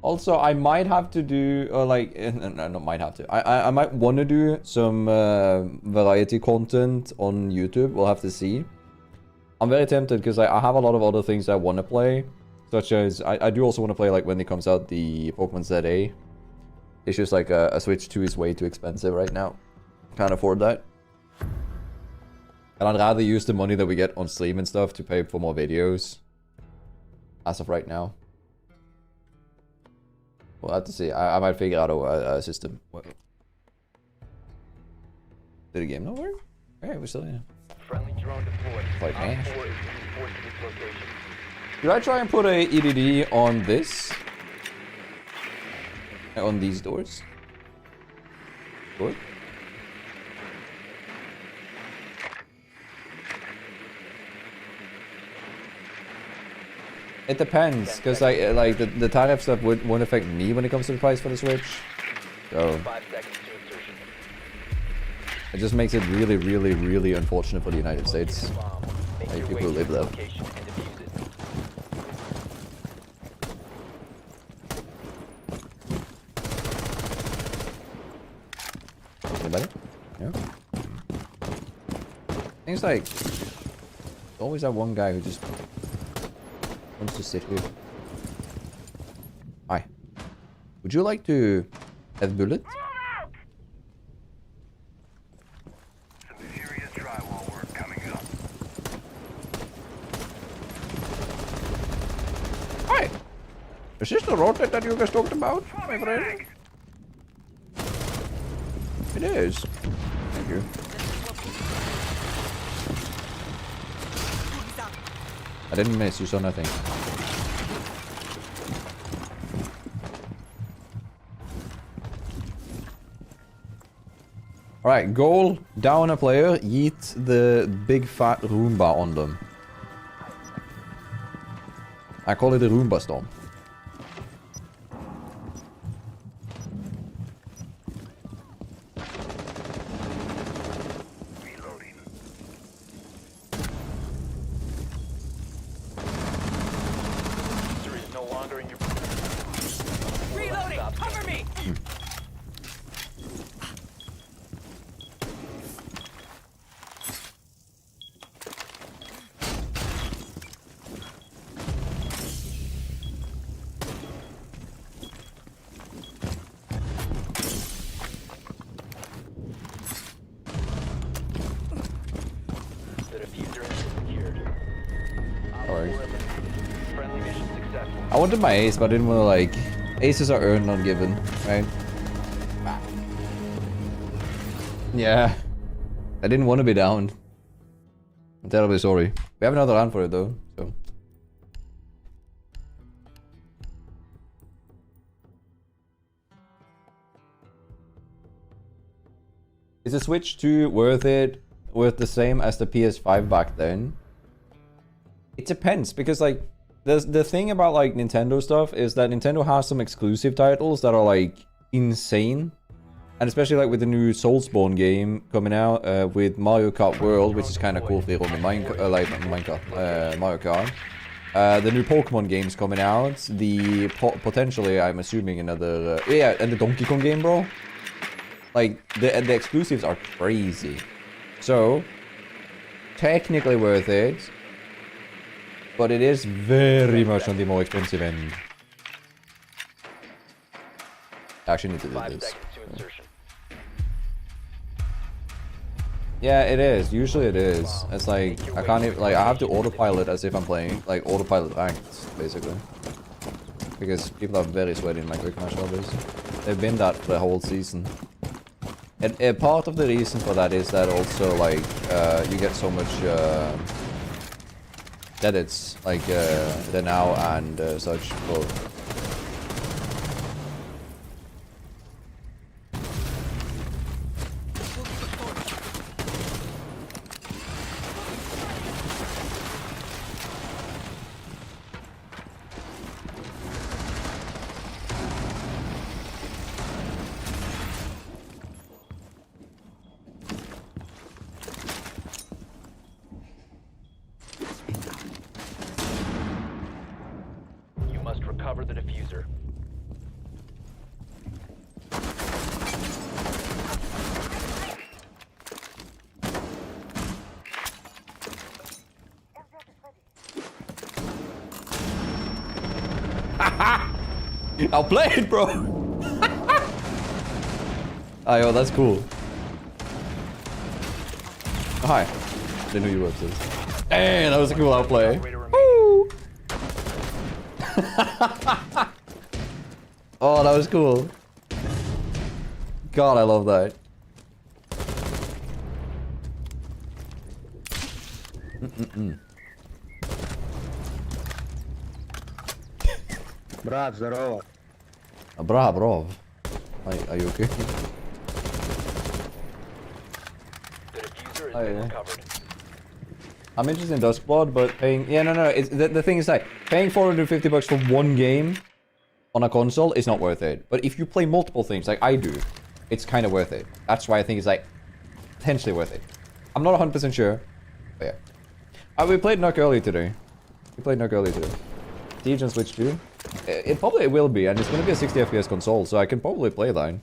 Also, I might have to do, or like, no, not might have to. I might want to do some variety content on YouTube. We'll have to see. I'm very tempted because I have a lot of other things I want to play, such as I do also want to play like when it comes out the Pokemon ZA. It's just like a Switch 2 is way too expensive right now. Can't afford that. And I'd rather use the money that we get on stream and stuff to pay for more videos. As of right now. We'll have to see. I might figure out a system. Did the game not work? Alright, we're still in. Friendly drone deployed. Like Op me. 4 is reinforcing this location. Should I try and put a EDD on this? On these doors? Good. It depends, because like the tariff stuff won't affect me when it comes to the price for the Switch. So 5 seconds to insertion. it just makes it really, really, really unfortunate for the United States. Bomb. Make Like your people way live to there. the location and defuse it. Anybody? Yeah. Things like always that one guy who just wants to sit here. Hi. Would you like to have bullets? Some serious drywall work coming up. Hi. Is this the rotate that you guys talked about, my friend? It is. Thank you. I didn't miss, you saw nothing. Alright, goal, down a player, yeet the big fat Roomba on them. I call it a Roomba storm. Reloading. Diffuser is no longer in your. Reloading! Cover me! The diffuser is secured. Alright. Friendly mission successful. I wanted my ace, but I didn't want to like... Aces are earned, not given, right? Yeah. I didn't want to be down. I'm terribly sorry. We have another round for it though, so... Is the Switch 2 worth it? Worth the same as the PS5 back then? It depends, because like... The thing about like Nintendo stuff is that Nintendo has some exclusive titles that are like insane. And especially like with the new Soulsborne game coming out with Mario Kart World, which is kind of cool for them in Mario Kart. The new Pokemon games coming out. The potentially, I'm assuming another yeah, and the Donkey Kong game, bro. Like the exclusives are crazy. So technically worth it. But it is very much on the more expensive end. I actually need to do 5 this. seconds to insertion. Yeah, it is. Usually it is. It's like, I can't even, like, I have to autopilot as if I'm playing, like, autopilot ranked, basically. Because people are very sweaty in my quick match lobbies. They've been that for the whole season. And part of the reason for that is that also, like, you get so much, edits, like the now and such. Both. Recover the diffuser. I'll play it, bro. Oh, yo, that's cool. Oh, hi. Didn't know you were upstairs. Hey, that was a cool outplay. Oh, that was cool. God, I love that. Брат, здорово. Bra, bro. Are you okay? diffuser has been recovered. I'm interested in Duskblood, but paying... Yeah, no. It's, the thing is like, paying $450 for one game on a console is not worth it. But if you play multiple things, like I do, it's kind of worth it. That's why I think it's like, potentially worth it. I'm not 100% sure, but yeah. We played Nuck earlier today. Siege on Switch 2. It probably will be, and it's going to be a 60 FPS console, so I can probably play that.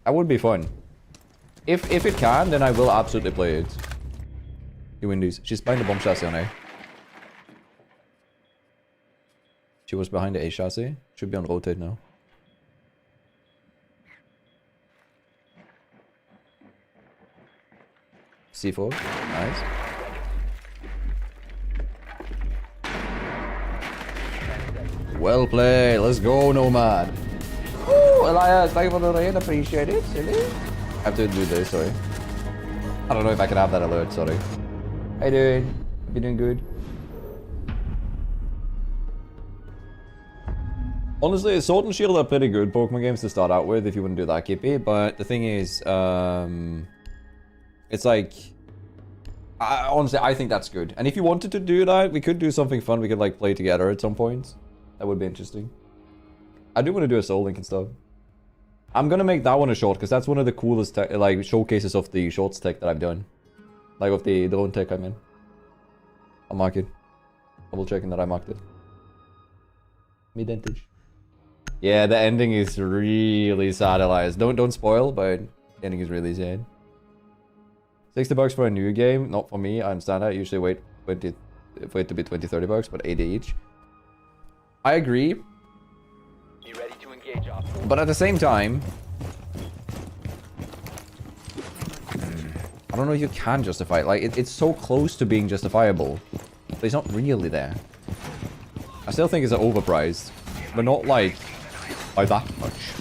That would be fun. If it can, then I will absolutely play it. You win these. She's behind the bomb chassis on A. She was behind the A chassis. Should be on rotate now. C4. Nice. Well played. Let's go, Nomad. Ooh, Elias, thank you for the raid. Appreciate it. Silly. I have to do this, sorry. I don't know if I can have that alert, sorry. How you doing? Hope you're doing good. Honestly, Sword and Shield are pretty good Pokemon games to start out with if you wouldn't do that, Kippy. But the thing is, it's like... honestly, I think that's good. And if you wanted to do that, we could do something fun. We could like play together at some point. That would be interesting. I do want to do a Soul Link and stuff. I'm gonna make that one a short because that's one of the coolest like showcases of the shorts tech that I've done. Like of the drone tech, I mean. I'll mark it. Double checking that I marked it. Mid-dentage. Yeah, the ending is really sad, Elias. Don't spoil, but the ending is really sad. $60 for a new game, not for me. I understand that. I usually wait for it to be $20-30, but 80 each. I agree. Be ready to engage off. But at the same time, I don't know if you can justify it. Like, it's so close to being justifiable, but it's not really there. I still think it's overpriced, but not like by that much.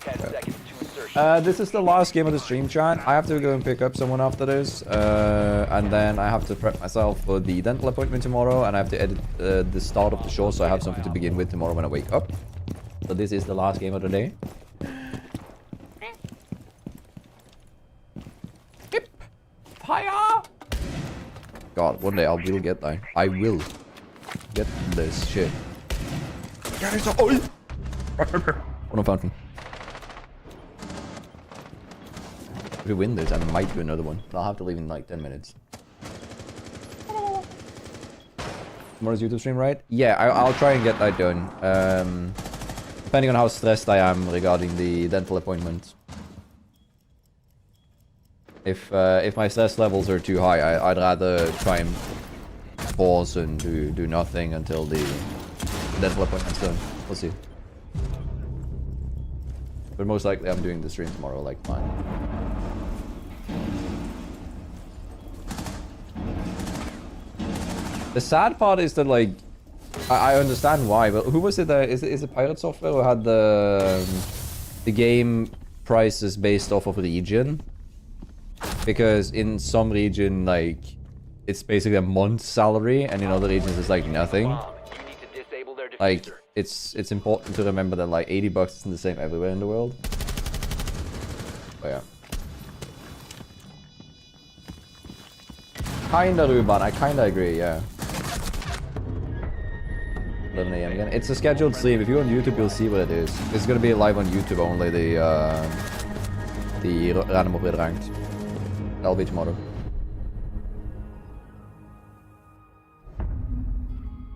10 seconds to insertion. This is the last game of the stream, chat. I have to go and pick up someone after this, and then I have to prep myself for the dental appointment tomorrow, and I have to edit the start of the show, so I have something to begin with tomorrow when I wake up. So this is the last game of the day. Hip! Fire! God, one day I will get that. I will get this shit. Get it! Oh! One fountain. If we win this, I might do another one. I'll have to leave in like 10 minutes. Tomorrow's YouTube stream, right? Yeah, I'll try and get that done. Depending on how stressed I am regarding the dental appointment. If my stress levels are too high, I'd rather try and pause and do nothing until the dental appointment's done. We'll see. But most likely I'm doing the stream tomorrow, like fine. The sad part is that, like, I understand why, but who was it that is it Pirate Software who had the game prices based off of region? Because in some region, like, it's basically a month's salary, and in other regions it's like nothing. Like, it's important to remember that like $80 isn't the same everywhere in the world. But yeah. Kinda, Ruban, I kinda agree, yeah. 11 AM again. It's a scheduled stream. If you're on YouTube, you'll see what it is. It's gonna be live on YouTube only, the random upgrade ranked. That'll be tomorrow.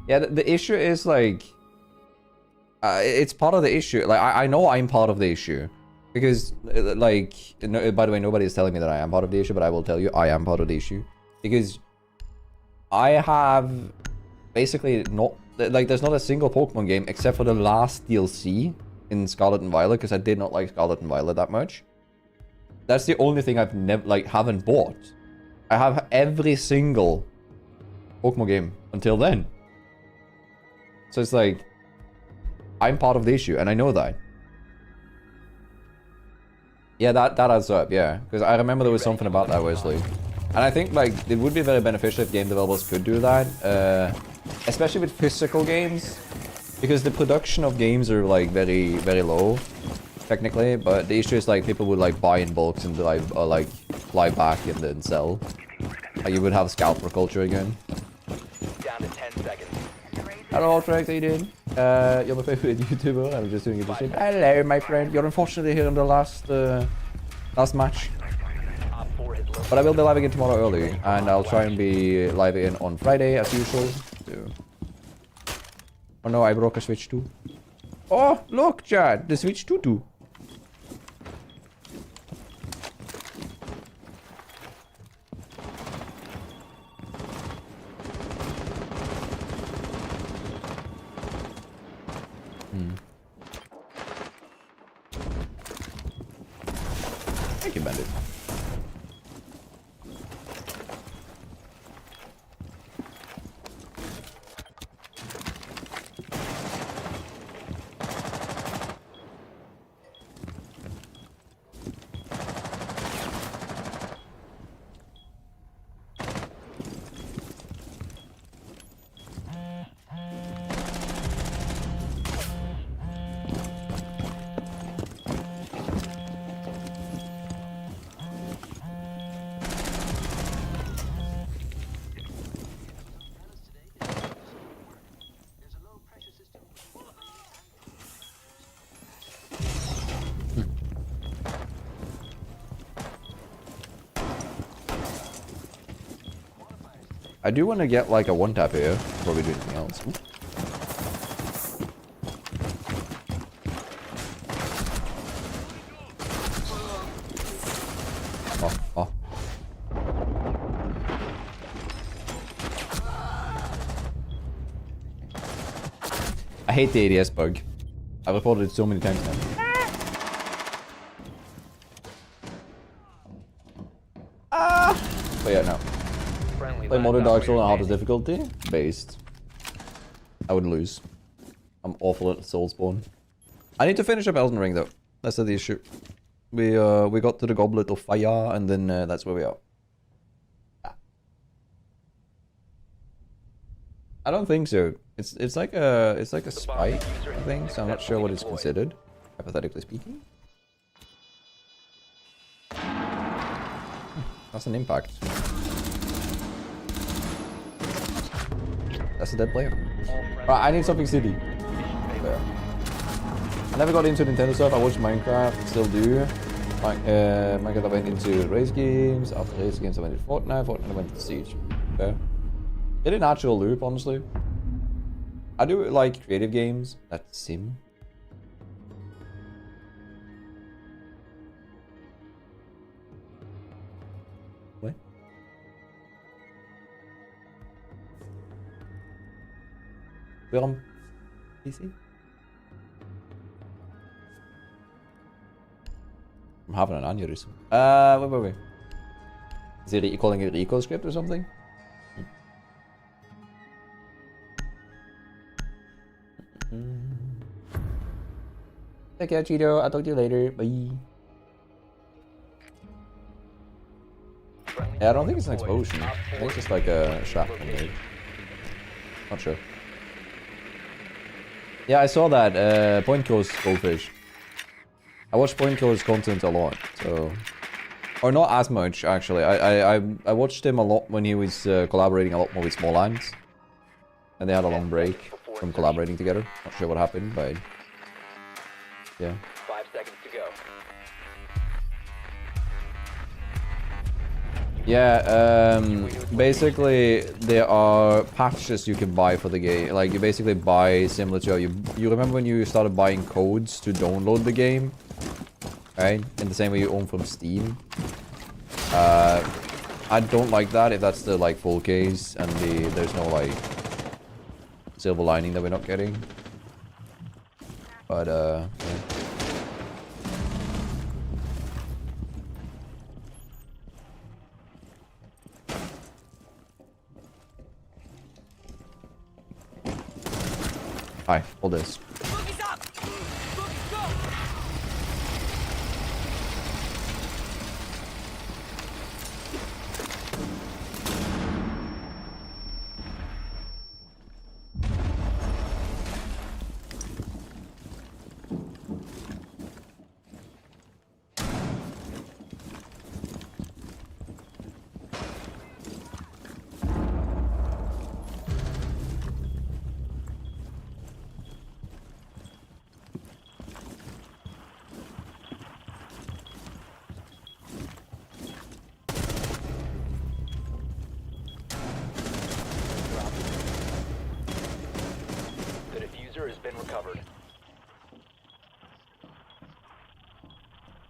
Yeah, the issue is like... it's part of the issue. Like, I know I'm part of the issue. Because, like... No, by the way, nobody is telling me that I am part of the issue, but I will tell you I am part of the issue. Because I have basically not... Like, there's not a single Pokemon game except for the last DLC in Scarlet and Violet, because I did not like Scarlet and Violet that much. That's the only thing I've never, like, haven't bought. I have every single Pokemon game until then. So it's like, I'm part of the issue, and I know that. Yeah, that adds up, yeah. Because I remember there was something about that, Wesley. And I think, like, it would be very beneficial if game developers could do that. Especially with physical games. Because the production of games are, like, very, very low. technically, but the issue is like people would like buy in bulks and like fly back and then sell. Like you would have scalper culture again. Down to 10 seconds. Hello, Trex, how you doing? You're my favorite YouTuber. I'm just doing it to say hello, my friend. You're unfortunately here in the last match. But I will be live again tomorrow early, and I'll try and be live again on Friday as usual. So. Oh no, I broke a Switch too. Oh, look, Chad, the Switch too. Thank you, Bandit. I do want to get like a one tap here before we do anything else. Ooh. Oh. I hate the ADS bug. I've reported it so many times now. But yeah, no. Play modern Dark Souls on hardest difficulty? Based. I would lose. I'm awful at Soulspawn. I need to finish up Elden Ring though. That's the issue. We got to the Goblet of Fire and then that's where we are. I don't think so. It's like a spike, I think, so I'm not sure what it's considered, hypothetically speaking. That's an impact. That's a dead player. Right, I need something city. There. I never got into Nintendo stuff. I watched Minecraft, still do. Minecraft I went into race games. After race games I went into Fortnite. Fortnite I went into Siege. Okay. Did a natural loop, honestly. I do like creative games that sim. What? We're on PC? I'm having an aneurysm. Wait. Is he calling it Rico script or something? Take care, Cheeto. I'll talk to you later. Bye. Yeah, I don't think it's an explosion. I think it's just like a shrapnel. Not sure. Yeah, I saw that. Point Killer's Goldfish. I watch Point Killer's content a lot, so... Or not as much, actually. I watched him a lot when he was collaborating a lot more with Small Lines. And they had a long break from collaborating together. Not sure what happened, but... Yeah. 5 seconds to go. Yeah, basically there are patches you can buy for the game. Like you basically buy similar to how you remember when you started buying codes to download the game, right? In the same way you own from Steam. I don't like that if that's the like full case and there's no like silver lining that we're not getting. But yeah. Hi, hold this.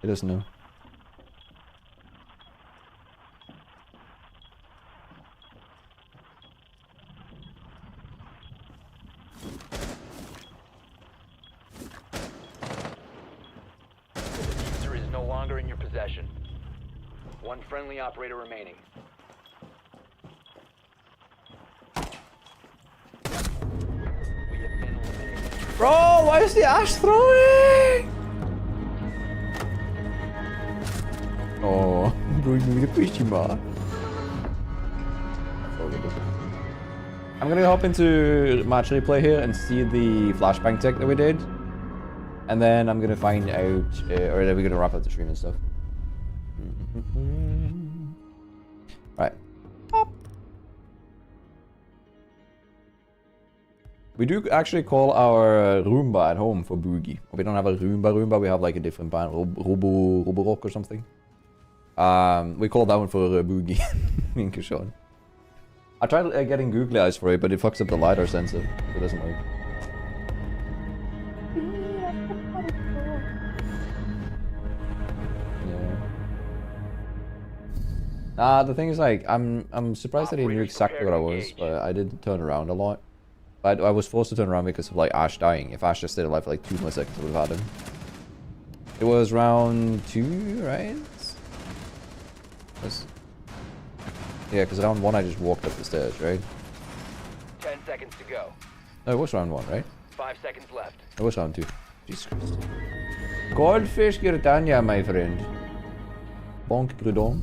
He doesn't know. The diffuser is no longer in your possession. One friendly operator remaining. We have been eliminated. Bro, why is the Ash throwing? Oh, bro, you need a question mark. I'm gonna hop into match replay here and see the flashbang tech that we did. And then I'm gonna find out, or then we're gonna wrap up the stream and stuff. Right. We do actually call our Roomba at home for Boogie. We don't have a Roomba, we have like a different band, Robo-Rock or something. We call that one for Boogie. Me and Kishon. I tried getting googly eyes for it, but it fucks up the LiDAR sensor. It doesn't work. The thing is, like, I'm surprised that he knew exactly what I was, but I did turn around a lot. But I was forced to turn around because of, like, Ash dying. If Ash just stayed alive for, like, 2 more seconds, I would have had him. It was round 2, right? Yeah, because round 1 I just walked up the stairs, right? 10 seconds to go. No, it was round 1, right? 5 seconds left. It was round 2. Jesus Christ. Goldfish Girtania, my friend. Bonk grudonk.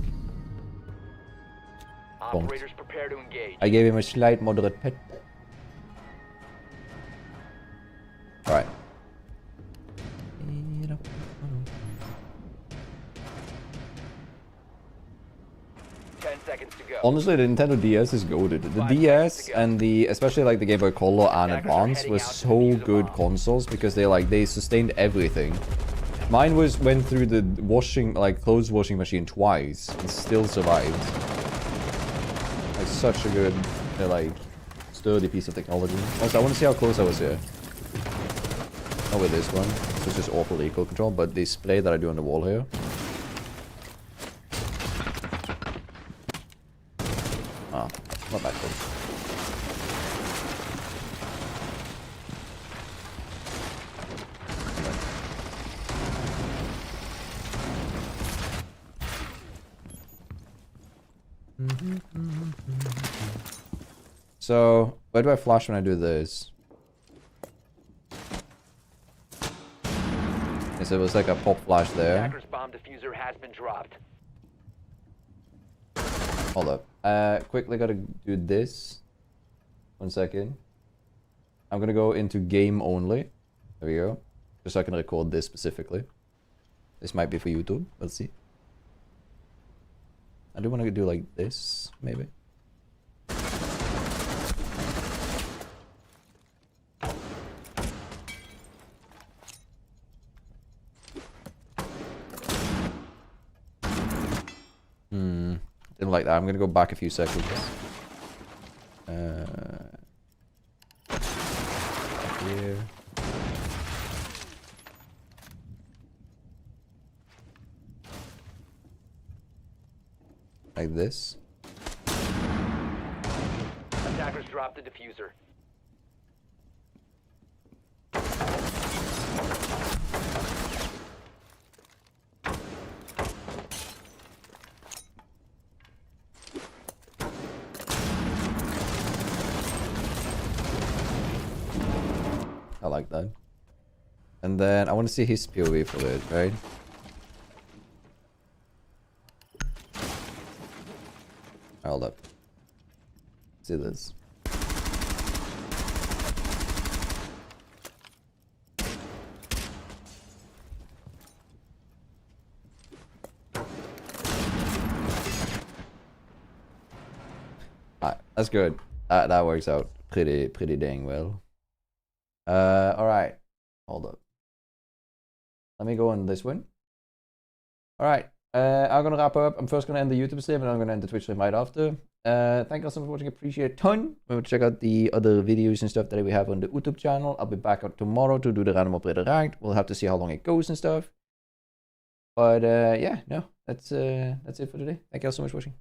Operators prepare to engage. I gave him a slight moderate pet. Alright. 10 seconds to go. Honestly, the Nintendo DS is goated. The DS and the, especially like the Game Boy Color and Advance were so good consoles because they sustained everything. Mine went through the clothes washing machine twice and still survived. Like such a good, sturdy piece of technology. Also, I want to see how close I was here. Not with this one. This is just awful equal control, but the display that I do on the wall here. Ah, not that close. So, where do I flash when I do this? Okay, so it was like a pop flash there. Attacker's bomb diffuser has been dropped. Hold up. Quickly gotta do this. 1 second. I'm gonna go into game only. There we go. Just so I can record this specifically. This might be for YouTube. Let's see. I do want to do like this, maybe. Didn't like that. I'm gonna go back a few seconds. Here. Like this. Attackers dropped the diffuser. I like that. And then I want to see his POV for it, right? Hold up. See this. Alright, that's good. That works out pretty dang well. Alright. Hold up. Let me go on this one. Alright. I'm gonna wrap up. I'm first gonna end the YouTube stream and I'm gonna end the Twitch stream right after. Thank you so much for watching. Appreciate it a ton. Remember to check out the other videos and stuff that we have on the YouTube channel. I'll be back out tomorrow to do the random operator ranked. We'll have to see how long it goes and stuff. But yeah, no, that's it for today. Thank you all so much for watching.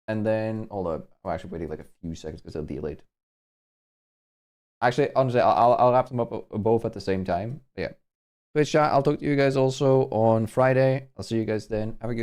And then, hold up, I'm actually waiting like a few seconds because they're delayed. Actually, honestly, I'll wrap them up both at the same time. But yeah, Twitch chat, I'll talk to you guys also on Friday. I'll see you guys then. Have a good